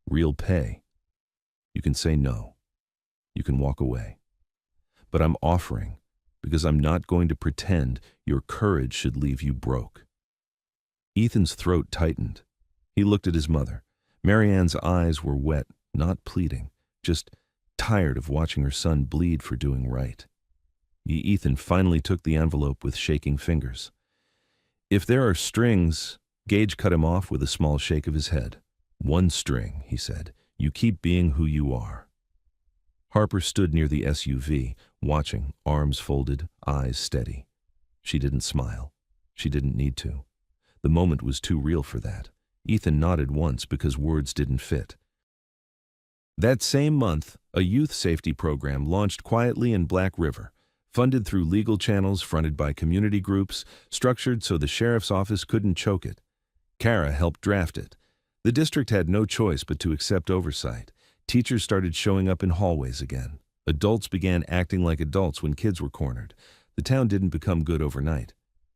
Real pay. You can say no. You can walk away. But I'm offering, because I'm not going to pretend your courage should leave you broke. Ethan's throat tightened. He looked at his mother. Marianne's eyes were wet, not pleading, just tired of watching her son bleed for doing right. Ethan finally took the envelope with shaking fingers. If there are strings, Gage cut him off with a small shake of his head. One string, he said. You keep being who you are. Harper stood near the SUV, watching, arms folded, eyes steady. She didn't smile. She didn't need to. The moment was too real for that. Ethan nodded once because words didn't fit. That same month, a youth safety program launched quietly in Black River, funded through legal channels fronted by community groups, structured so the sheriff's office couldn't choke it. Kara helped draft it. The district had no choice but to accept oversight. Teachers started showing up in hallways again. Adults began acting like adults when kids were cornered. The town didn't become good overnight,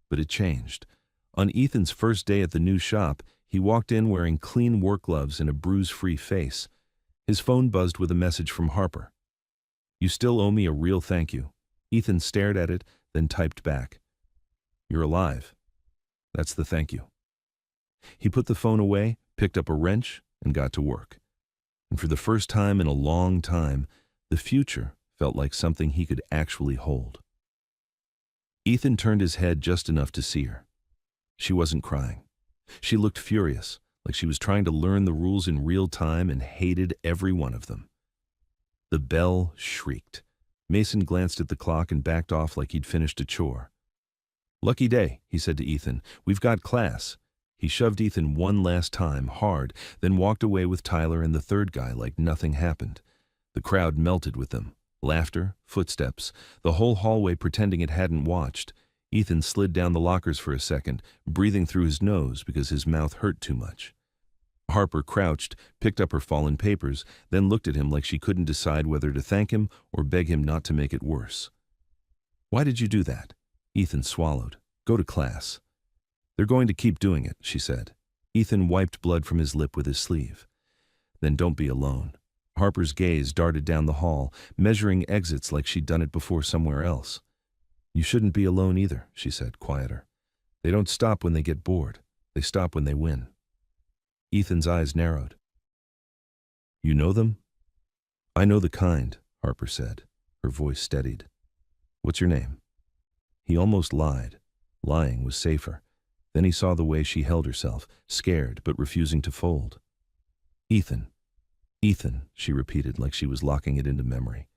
but it changed. On Ethan's first day at the new shop, he walked in wearing clean work gloves and a bruise-free face. His phone buzzed with a message from Harper. You still owe me a real thank you. Ethan stared at it, then typed back. You're alive. That's the thank you. He put the phone away, picked up a wrench, and got to work. And for the first time in a long time, the future felt like something he could actually hold. Ethan turned his head just enough to see her. She wasn't crying. She looked furious, like she was trying to learn the rules in real time and hated every one of them. The bell shrieked. Mason glanced at the clock and backed off like he'd finished a chore. Lucky day, he said to Ethan. We've got class. He shoved Ethan one last time, hard, then walked away with Tyler and the third guy like nothing happened. The crowd melted with them. Laughter, footsteps, the whole hallway pretending it hadn't watched. Ethan slid down the lockers for a second, breathing through his nose because his mouth hurt too much. Harper crouched, picked up her fallen papers, then looked at him like she couldn't decide whether to thank him or beg him not to make it worse. Why did you do that? Ethan swallowed. Go to class. They're going to keep doing it, she said. Ethan wiped blood from his lip with his sleeve. Then don't be alone. Harper's gaze darted down the hall, measuring exits like she'd done it before somewhere else. You shouldn't be alone either, she said, quieter. They don't stop when they get bored. They stop when they win. Ethan's eyes narrowed. You know them? I know the kind, Harper said. Her voice steadied. What's your name? He almost lied. Lying was safer. Then he saw the way she held herself, scared but refusing to fold. Ethan. Ethan, she repeated like she was locking it into memory.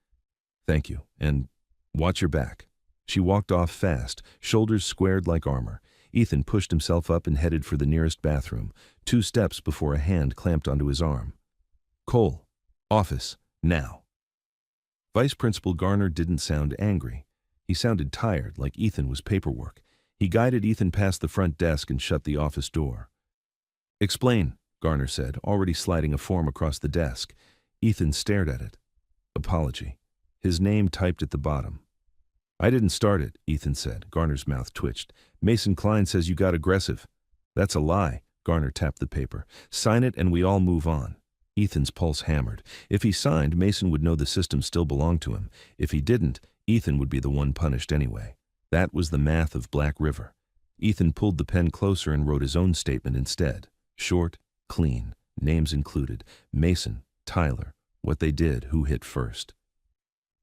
Thank you, and watch your back. She walked off fast, shoulders squared like armor. Ethan pushed himself up and headed for the nearest bathroom, 2 steps before a hand clamped onto his arm. Cole, office, now. Vice Principal Garner didn't sound angry. He sounded tired, like Ethan was paperwork. He guided Ethan past the front desk and shut the office door. Explain, Garner said, already sliding a form across the desk. Ethan stared at it. Apology. His name typed at the bottom. I didn't start it, Ethan said. Garner's mouth twitched. Mason Klein says you got aggressive. That's a lie. Garner tapped the paper. Sign it and we all move on. Ethan's pulse hammered. If he signed, Mason would know the system still belonged to him. If he didn't, Ethan would be the one punished anyway. That was the math of Black River. Ethan pulled the pen closer and wrote his own statement instead. Short, clean, names included. Mason, Tyler, what they did, who hit first.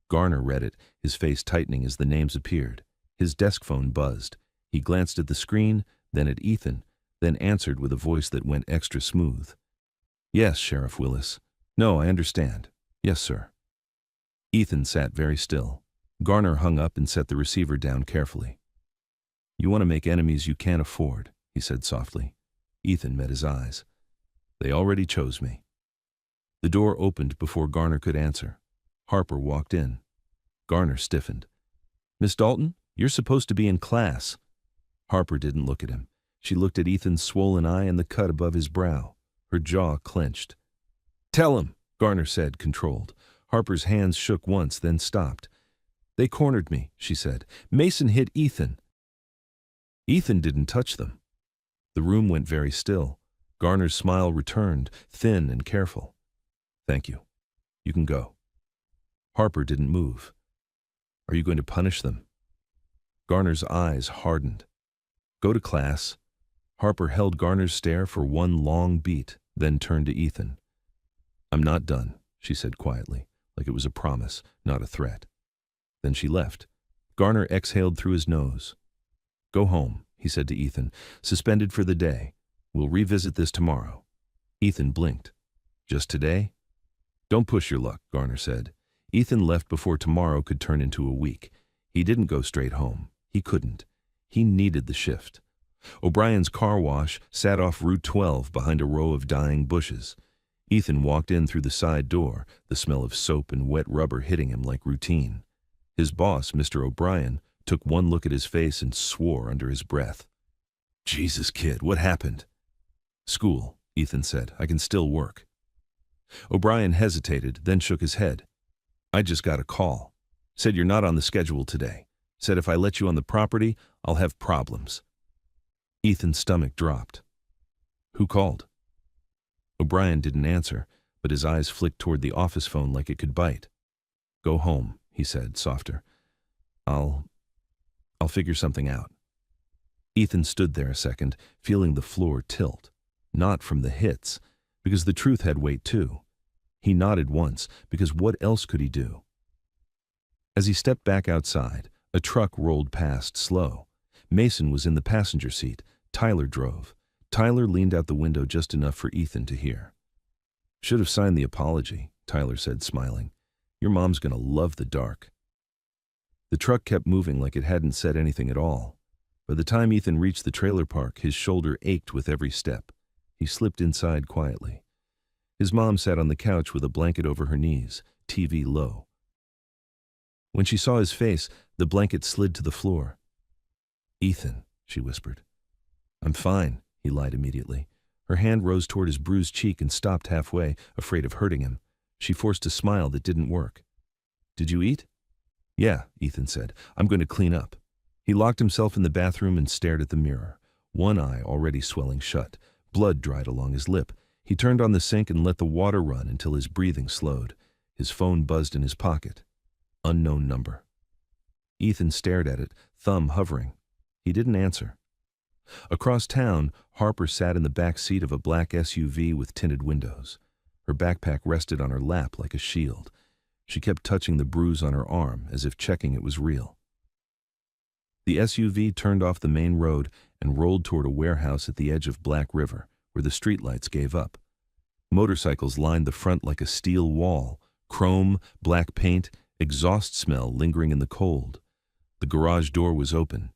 Garner read it, his face tightening as the names appeared. His desk phone buzzed. He glanced at the screen, then at Ethan, then answered with a voice that went extra smooth. Yes, Sheriff Willis. No, I understand. Yes, sir. Ethan sat very still. Garner hung up and set the receiver down carefully. You want to make enemies you can't afford, he said softly. Ethan met his eyes. They already chose me. The door opened before Garner could answer. Harper walked in. Garner stiffened. Miss Dalton, you're supposed to be in class. Harper didn't look at him. She looked at Ethan's swollen eye and the cut above his brow. Her jaw clenched. Tell him, Garner said, controlled. Harper's hands shook once, then stopped. They cornered me, she said. Mason hit Ethan. Ethan didn't touch them. The room went very still. Garner's smile returned, thin and careful. Thank you. You can go. Harper didn't move. Are you going to punish them? Garner's eyes hardened. Go to class. Harper held Garner's stare for one long beat, then turned to Ethan. I'm not done, she said quietly, like it was a promise, not a threat. Then she left. Garner exhaled through his nose. Go home, he said to Ethan, suspended for the day. We'll revisit this tomorrow. Ethan blinked. Just today? Don't push your luck, Garner said. Ethan left before tomorrow could turn into a week. He didn't go straight home. He couldn't. He needed the shift. O'Brien's car wash sat off Route 12 behind a row of dying bushes. Ethan walked in through the side door, the smell of soap and wet rubber hitting him like routine. His boss, Mr. O'Brien, took one look at his face and swore under his breath. Jesus, kid, what happened? School, Ethan said. I can still work. O'Brien hesitated, then shook his head. I just got a call. Said you're not on the schedule today. Said if I let you on the property, I'll have problems. Ethan's stomach dropped. Who called? O'Brien didn't answer, but his eyes flicked toward the office phone like it could bite. Go home, he said, softer. I'll figure something out. Ethan stood there a second, feeling the floor tilt. Not from the hits, because the truth had weight too. He nodded once, because what else could he do? As he stepped back outside, a truck rolled past slow. Mason was in the passenger seat. Tyler drove. Tyler leaned out the window just enough for Ethan to hear. Should have signed the apology, Tyler said, smiling. Your mom's gonna love the dark. The truck kept moving like it hadn't said anything at all. By the time Ethan reached the trailer park, his shoulder ached with every step. He slipped inside quietly. His mom sat on the couch with a blanket over her knees, TV low. When she saw his face, the blanket slid to the floor. Ethan, she whispered. I'm fine, he lied immediately. Her hand rose toward his bruised cheek and stopped halfway, afraid of hurting him. She forced a smile that didn't work. Did you eat? Yeah, Ethan said. I'm going to clean up. He locked himself in the bathroom and stared at the mirror, one eye already swelling shut. Blood dried along his lip. He turned on the sink and let the water run until his breathing slowed. His phone buzzed in his pocket. Unknown number. Ethan stared at it, thumb hovering. He didn't answer. Across town, Harper sat in the back seat of a black SUV with tinted windows. Her backpack rested on her lap like a shield. She kept touching the bruise on her arm as if checking it was real. The SUV turned off the main road and rolled toward a warehouse at the edge of Black River, where the streetlights gave up. Motorcycles lined the front like a steel wall, chrome, black paint, exhaust smell lingering in the cold. The garage door was open.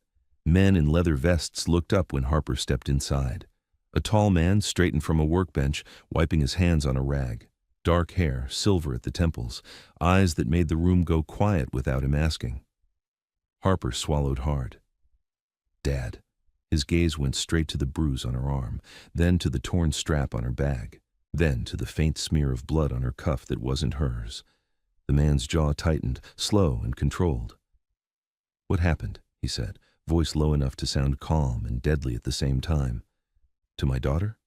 Men in leather vests looked up when Harper stepped inside. A tall man straightened from a workbench, wiping his hands on a rag. Dark hair, silver at the temples, eyes that made the room go quiet without him asking. Harper swallowed hard. Dad. His gaze went straight to the bruise on her arm, then to the torn strap on her bag, then to the faint smear of blood on her cuff that wasn't hers. The man's jaw tightened, slow and controlled. What happened? He said, voice low enough to sound calm and deadly at the same time. To my daughter?